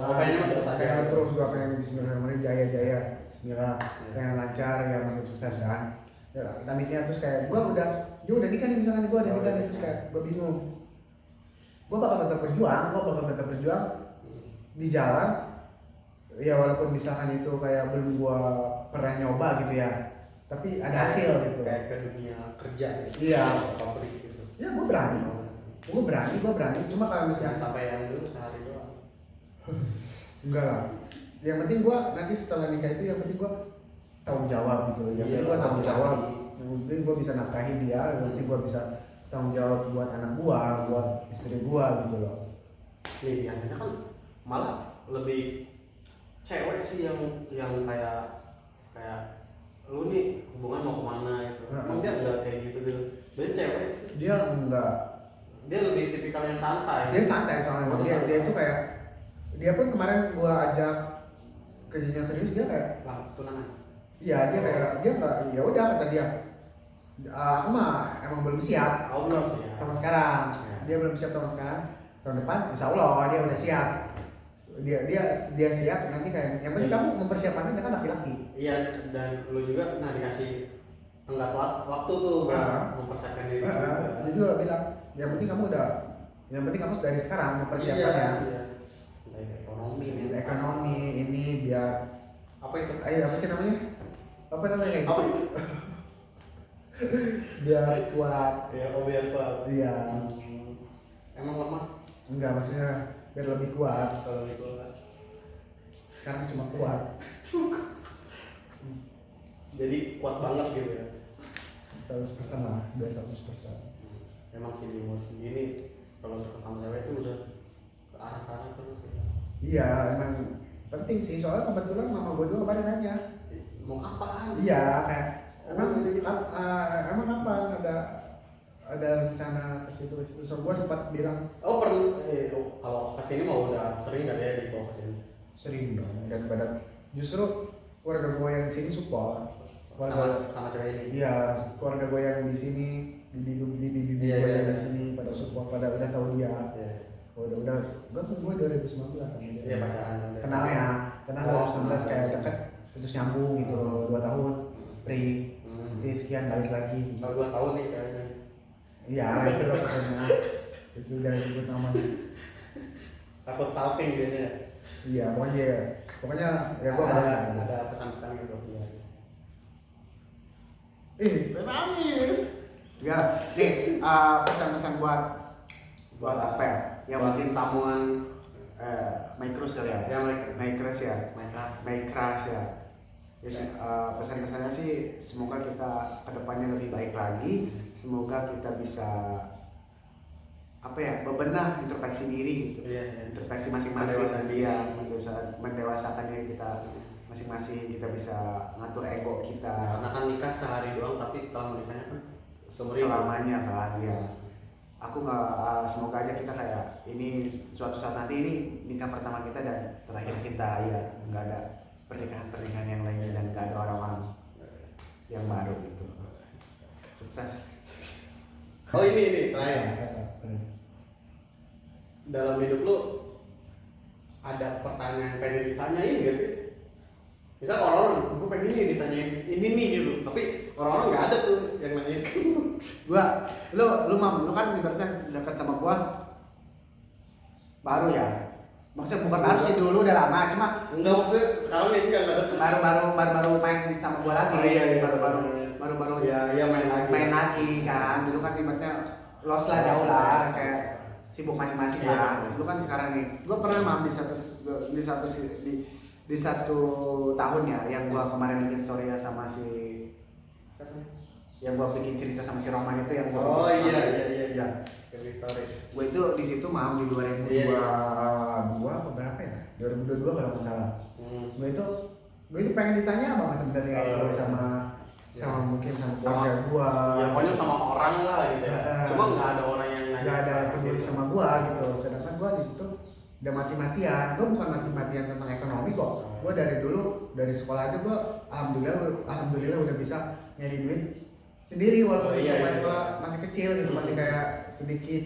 gue pengen bismillahirrahmanirrahim, jaya bismillah, pengen lancar ya, makin sukses kan ya, amit-amitnya. Terus kayak gue udah nikah nih, misalkan gue udah nikah nih, terus kayak gue bingung, gue bakal tetap berjuang di jalan ya, walaupun misalkan itu kayak belum gue pernah nyoba gitu ya, tapi ada hasil gitu, kayak ke dunia kerja gitu. Iya, pabrik gitu ya gue berani, cuma kalau misalkan sampai yang dulu sehari doang. enggak lah, yang penting gue nanti setelah nikah itu yang penting gue tanggung jawab gitu, yang penting gue tanggung jawab, yang penting gue bisa nafkahin dia, yang penting gue bisa tanggung jawab buat anak gue, buat istri gue gitu loh. Nih biasanya kan malah lebih cewek sih yang kayak lu nih hubungan mau kemana gitu. Emang dia enggak kayak gitu gitu. Dia cewek sih. Dia enggak. Dia lebih tipikal yang santai. Dia santai soalnya. Dia itu kayak, dia pun kemarin gua ajak ke jenjang serius, dia kayak tunangan. Iya, dia enggak, ya udah kata dia. Aku mah emang belum siap. Belum siap. Tahun sekarang. Dia belum siap tahun sekarang. Tahun depan insya Allah dia udah siap. Dia siap nanti kayak, yang penting kamu mempersiapkannya kan laki-laki. Iya, dan lu juga dikasih tenggat waktu tuh mempersiapkan diri. Dia juga bilang, yang penting kamu dari sekarang mempersiapkannya. Iya. Ekonomi ini biar apa itu? apa sih namanya? Apa namanya? Apa itu? Biar kuat. Ya, biar kuat. Iya. Emang lemah? Enggak, maksudnya biar lebih kuat. Kalau itu Sekarang cuma kuat. Jadi kuat banget gitu ya. 100% lah, 200%. Emang sih di umur segini kalau suka sama cewek itu udah ke arah sana terus ya. Iya, emang penting sih, soalnya kebetulan mama gue juga kemarin nanya mau kapan? Iya, kayak emang kapan ada rencana ke situ. So gue sempat bilang kalau kesini mau udah sering nggak ya dibawa kesini? Sering dong, dan justru keluarga gue yang di sini support. Sama cewek ini. Iya, keluarga gue yang di sini, bibi gue yang di sini pada support, pada udah tahu dia. Udah gue 2019 sama dia. Iya, pacaran. Kenal 2019 kayak deket, terus nyambung gitu 2 tahun, free. Nanti sekian balik lagi. Nah, 2 tahun nih kayaknya. Iya, itu lah pokoknya. Itu jangan sebut namanya. Takut salting dia nya. Iya, pokoknya ya gue ada pesan-pesan gitu. nangis. Ya, nih pesan-pesan buat apa ya? Yang mungkin sambungan My Crush kali ya? My Crush ya. Yes, pesan-pesannya sih semoga kita kedepannya lebih baik lagi. Semoga kita bisa bebenah, introspeksi diri gitu. Introspeksi masing-masing, mendewasakan diri kita masing-masing, kita bisa ngatur ego kita. Karena kan nikah sehari doang, tapi setelah menikahnya kan selamanya kan ya. Aku nggak, semoga aja kita kayak ini suatu saat nanti ini nikah pertama kita dan terakhir kita ya, nggak ada pernikahan yang lainnya dan nggak ada orang-orang yang baru gitu. Sukses. Oh ini terakhir. Dalam hidup lu ada pertanyaan yang pengen ditanyain gak sih? Misal orang-orang, gue pengen ini ditanyain ini nih gitu, tapi orang-orang nggak ada tuh yang nanyain. Gua, lu mam, lu kan ibaratnya dekat sama gua baru ya. Maksudnya bukan baru sih, dulu udah lama, cuma Enggak, maksudnya sekarang ini kan ada baru main sama gua lagi. Oh, iya, iya. baru ya main lagi. main lagi kan. Dulu kan ibaratnya lost lah jauh lah, kayak sibuk masing-masing kan. Lu kan sekarang nih, gua pernah mam di satu tahun ya, yang gua kemarin bikin story ya sama si siapa nih? Yang gua bikin cerita sama si Roman itu yang gua Oh bikin iya. Story. Gue itu di situ mau di 2022 apa berapa ya? 2022 kalau nggak salah. Gue itu pengen ditanya banget sebenarnya kayak itu sama mungkin sama keluarga gue. Ya pokoknya sama orang lah gitu ya. Cuma nggak ada orang yang nanya. Nggak ada yang peduli sama gue gitu. Sedangkan gue di situ udah mati-matian. Gue bukan mati-matian tentang ekonomi kok. Gue dari dulu dari sekolah aja gue alhamdulillah udah bisa nyari duit sendiri walaupun masih kecil gitu, masih kayak sedikit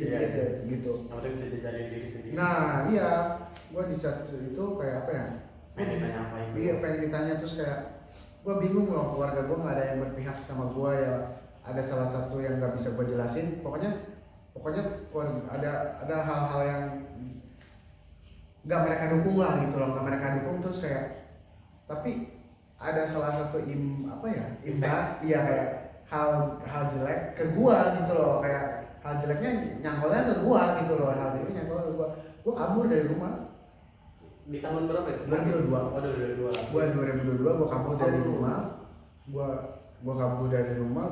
gitu. Nanti bisa dijadiin diri sendiri. Nah iya, gue di saat itu kayak apa ya? Pengen ditanya apa itu? Iya pengen ditanya, terus kayak gue bingung loh, keluarga gue nggak ada yang berpihak sama gue ya. Ada salah satu yang nggak bisa gue jelasin. Pokoknya ada hal-hal yang nggak mereka dukung lah gitu loh, nggak mereka dukung, terus kayak tapi ada salah satu imbas iya kayak hal jelek ke gua gitu loh, kayak hal jeleknya nyangkolnya ke gua gitu loh, hal jeleknya nyangkol ke gua kabur dari rumah Di tahun berapa ya? 2022. Oh 2022. Gua 2022 gua kabur dari rumah, gua kabur dari rumah,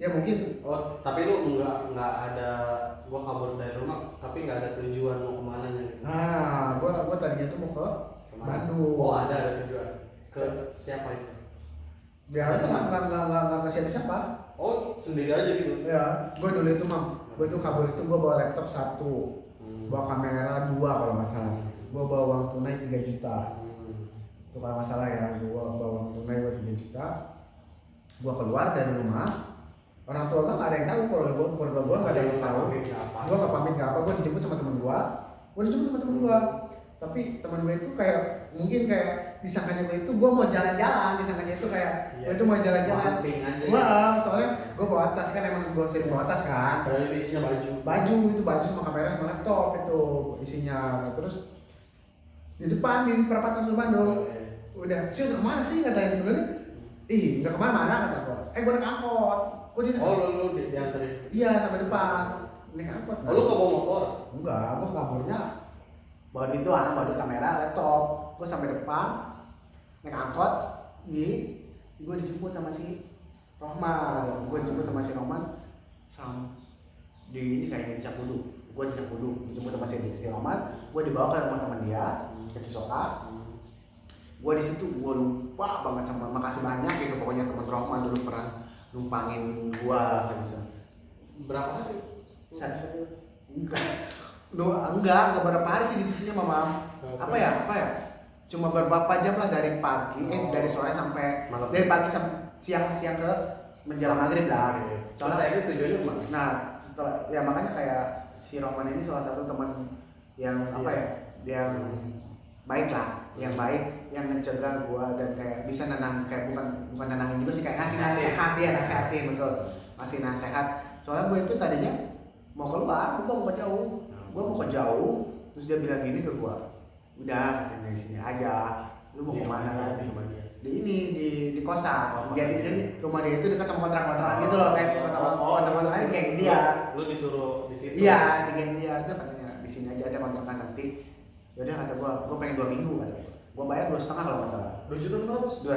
ya mungkin Tapi lu nggak ada, gua kabur dari rumah tapi nggak ada tujuan mau kemana gitu. nah gua tadinya tuh mau ke Bandung. Oh ada tujuan. Ke siapa itu? Ya nggak ke siapa-siapa. Oh sendiri aja gitu. Ya, gue dulu itu gue tuh kabur itu gue bawa laptop 1, bawa kamera 2 kalau nggak salah, gue bawa uang tunai 3 juta, itu kalau nggak salah ya, gue bawa uang tunai 3 juta, gue keluar dari rumah, orang tua gue nggak ada yang tahu, keluarga gue nggak ada yang tahu, gue nggak pamit nggak apa, gue dijemput sama temen gue, tapi temen gue itu kayak mungkin kayak disangkanya gue itu gue mau jalan-jalan, disangkanya itu kayak gue itu mau jalan-jalan. Soalnya gue bawa tas kan, emang gue sering bawa tas kan. Padahal itu isinya Baju sama kamera sama laptop itu isinya. Nah, terus di depan di perapatan Sultan Bandung. Udah, udah kemana sih katanya sebenarnya? Ih, nggak kemana-mana kata gue. Gue naik angkot. Lu dianterin? Iya sampai depan naik angkot. Oh lu nggak bawa motor? Enggak, gue kaburnya bawa itu bawa kamera, laptop. Gue sampai depan naik angkot, gue dijemput sama si Rohman, di ini kayaknya di Capudu, gue di Capudu dijemput sama si Rohman, gue dibawa ke rumah teman dia ke Cisoka. Gue di situ gue lupa banget sama, makasih banyak gitu pokoknya teman Rohman dulu pernah numpangin gue gitu. Berapa hari? Enggak berapa hari sih di situnya mama. Apa ya? Cuma beberapa jam lah, dari pagi, dari sore sampai malam. Dari pagi sampai siang ke menjelang maghrib lah. Soalnya saya itu tujuannya kemana? Nah, setelah ya makanya kayak si Roman ini salah satu teman yang yang baik lah, yang mencegah gua dan kayak bisa kayak bukan nenangin juga sih, kayak ngasih nasehatin betul, ngasih nasehat. Soalnya gua itu tadinya mau keluar, gua mau ke jauh, terus dia bilang gini ke gua, udah katanya di sini aja, lu mau kemana kan? Di kosan. Jadi rumah dia itu dekat sama kontrak-kontrak gitu loh, kayak kontrak-kontrak kayak dia. Lu disuruh di situ? Iya, di geng dia. Udah katanya di sini aja ada kontrakan nanti. Yaudah kata gua pengen 2 minggu kata gua bayar 2,5 kalau nggak salah. 2.500.000.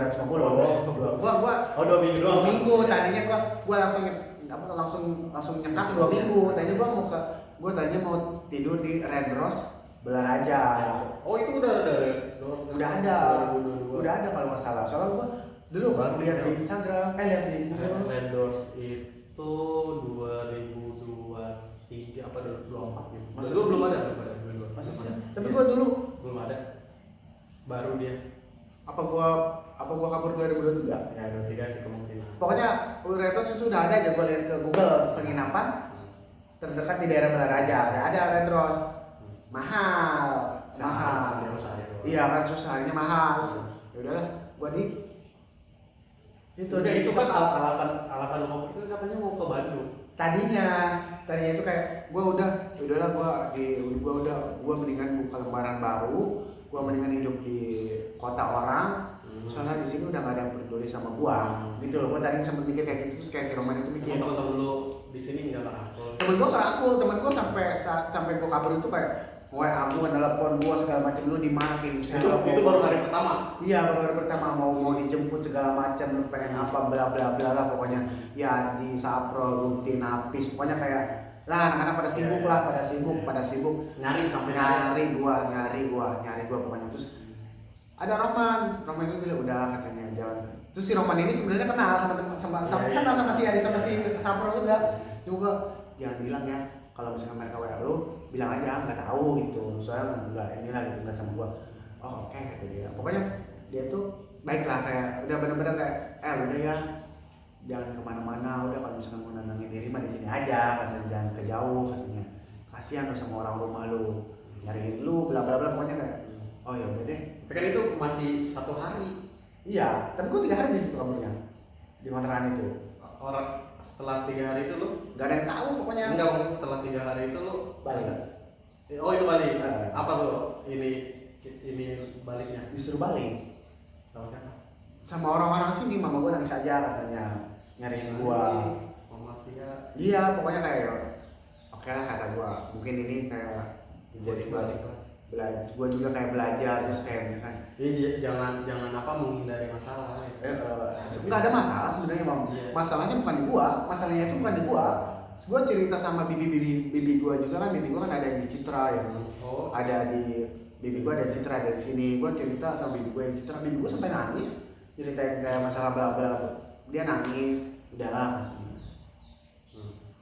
Gua 2 minggu doang. 2 minggu tadinya gua langsung nyetak 2 minggu. Tadinya gua tadinya mau tidur di Red Rose Belaraja. Oh itu udah ada. Udah ada kalau nggak salah. Soalnya gua dulu baru lihat di Instagram, Red Doors itu 2023 apa 2024 gitu. Masa Gua belum ada. Masa sih? Tapi gua dulu belum ada. Baru dia. apa gua kabur 2023? Ya 23 sih kemungkinan. Pokoknya Red Rose itu udah ada aja, gua lihat ke Google penginapan terdekat di daerah Belaraja. Ada Red Rose. Mahal mahal. Dia usaha itu. Iya kan seharinya mahal. Ya udahlah, gua di Udah, itu kan alasan lo itu katanya mau ke Bandung. tadinya itu kayak udahlah gua mendingan buka lembaran baru, gua mendingan hidup di kota orang. Soalnya di sini udah gak ada yang peduli sama gua. Gitu loh, gua tadi sempet mikir kayak gitu, terus kayak si Roman itu mikir. Temen-temen lu di sini nggak merangkul. Temen gua sampai gua kabur itu kayak WA gua, telepon gua segala macam, lu di mana kirim Itu baru hari pertama. Iya, baru hari pertama mau dijemput segala macam, lu pengen apa bla bla bla lah pokoknya. Ya di Sapro rutin habis, pokoknya kayak lah anak-anak pada sibuk lah, pada sibuk Nyari sampai nyari gua pokoknya. Terus ada Roman itu bilang udah katanya jalan. Terus si Roman ini sebenarnya kenal sama kenal sama si Adi sama si Sapro juga. Juga jangan bilang ya kalau misalkan mereka WA lu bilang aja nggak tahu gitu, soalnya nggak ini lagi gitu, nggak sama gua. Oh oke, kata dia. Pokoknya dia tuh baik lah, kayak udah bener-bener kayak udah ya jangan kemana-mana, udah kalau misalkan mau nenangin diri mah di sini aja, katanya jangan ke jauh, katanya kasihan lu sama orang rumah lu nyariin lu bla bla bla, pokoknya kayak oh ya udah deh. Tapi kan itu masih 1 hari. Iya, tapi gua 3 hari di situ kabarnya di kontrakan itu. Orang setelah 3 hari itu lu Gak ada yang tahu pokoknya. enggak, maksudnya setelah 3 hari itu lu Balik. Oh itu balik. Apa tuh ini baliknya? Disuruh balik Sama siapa? sama orang-orang sini. Mama gua nangis aja katanya nyariin gua. Mama Sia. Iya, pokoknya kayak oke lah kata gua. Mungkin ini kayak Jadi balik lah. gua juga kayak belajar terus kayak kan. Jadi jangan apa menghindari masalah. Nggak ada masalah sebenarnya, Bang. Iya. Masalahnya bukan di gua, masalahnya itu bukan di gua. Gua cerita sama bibi gua juga kan, bibi gua kan ada yang di Citra yang ada di bibi gua ada Citra dari sini. Gua cerita sama bibi gua yang Citra, bibi gua sampai nangis ceritain kayak masalah bla bla. Dia nangis, udahlah.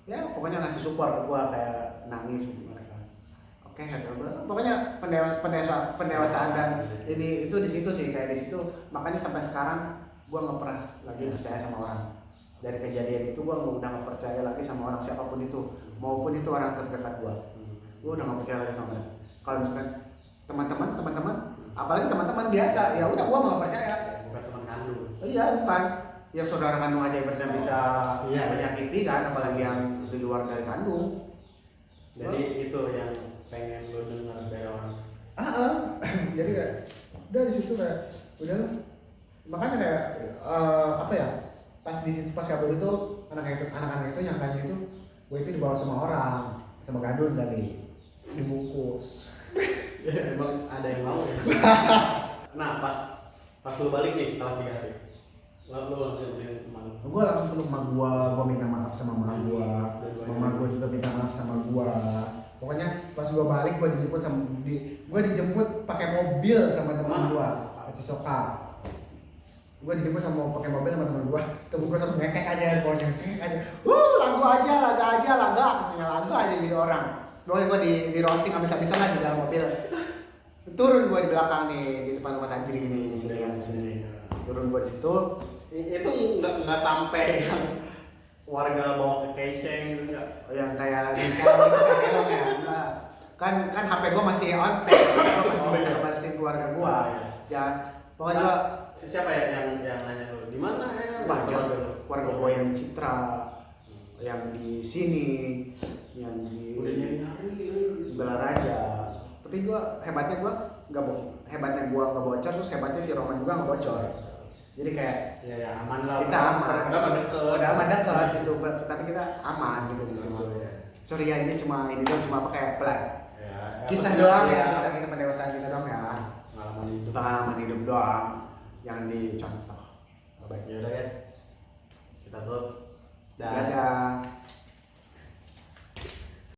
Ya pokoknya ngasih support ke gua kayak nangis mereka. Oke, pokoknya pendewasaan dan ini itu di situ sih, kayak di situ. Makanya sampai sekarang gua nggak pernah lagi percaya sama orang. Dari kejadian itu gua udah nggak percaya lagi sama orang siapapun itu, maupun itu orang terdekat gua udah nggak percaya lagi sama mereka. Kalau misalkan teman-teman apalagi teman-teman biasa, ya udah gua nggak percaya. Bukan teman kandung. Iya, bukan yang saudara kandung aja ibaratnya bisa Iya. menyakiti kan, apalagi yang di luar dari kandung. Jadi itu yang pengen lo dengar dari orang. Jadi kayak udah di situ kayak udah, makanya kayak apa ya, pas di situ pas kabur itu anak-anak itu nyangkanya itu gue itu dibawa sama orang, sama gadun kali, dibungkus. Ya emang ada yang mau ya. Nah pas lo balik nih setelah 3 hari, lo langsung teman. Gue langsung peluk emak gue minta maaf sama mama gue, mama gue juga minta maaf sama gue. Pokoknya pas gue balik gue dijemput pakai mobil sama teman gue, Cisoka. Gue dijemput pakai mobil sama teman gue sama ngekek aja, pokoknya ngekek aja. Lagu aja gitu orang. Pokoknya gue di roasting habis-habisan lah di dalam mobil. Turun gue di belakang nih di depan rumah Tanjiri ini di sini. Turun gue di situ. Itu nggak sampai yang warga bawa ke keceng gitu nggak? Yang kayak kelong ya. Kan HP gue masih on tag, gue masih bisa balesin keluarga gue. Ya, pokoknya Siapa ya yang nanya lu? Di mana ya? banyak keluarga gue yang di Citra, yang di sini, yang di Udah nyari-nyari di Balaraja. Tapi hebatnya gue nggak bocor, terus hebatnya si Roman juga nggak bocor. Jadi kayak ya aman lah. kita aman, Udah aman deket gitu, tapi kita aman gitu di situ. Sorry ya, ini cuma apa kayak kisah doang ya, kisah pendewasaan kita doang ya, pengalaman hidup doang yang dicontoh. Baik, ya udah guys, kita tutup. Dadah.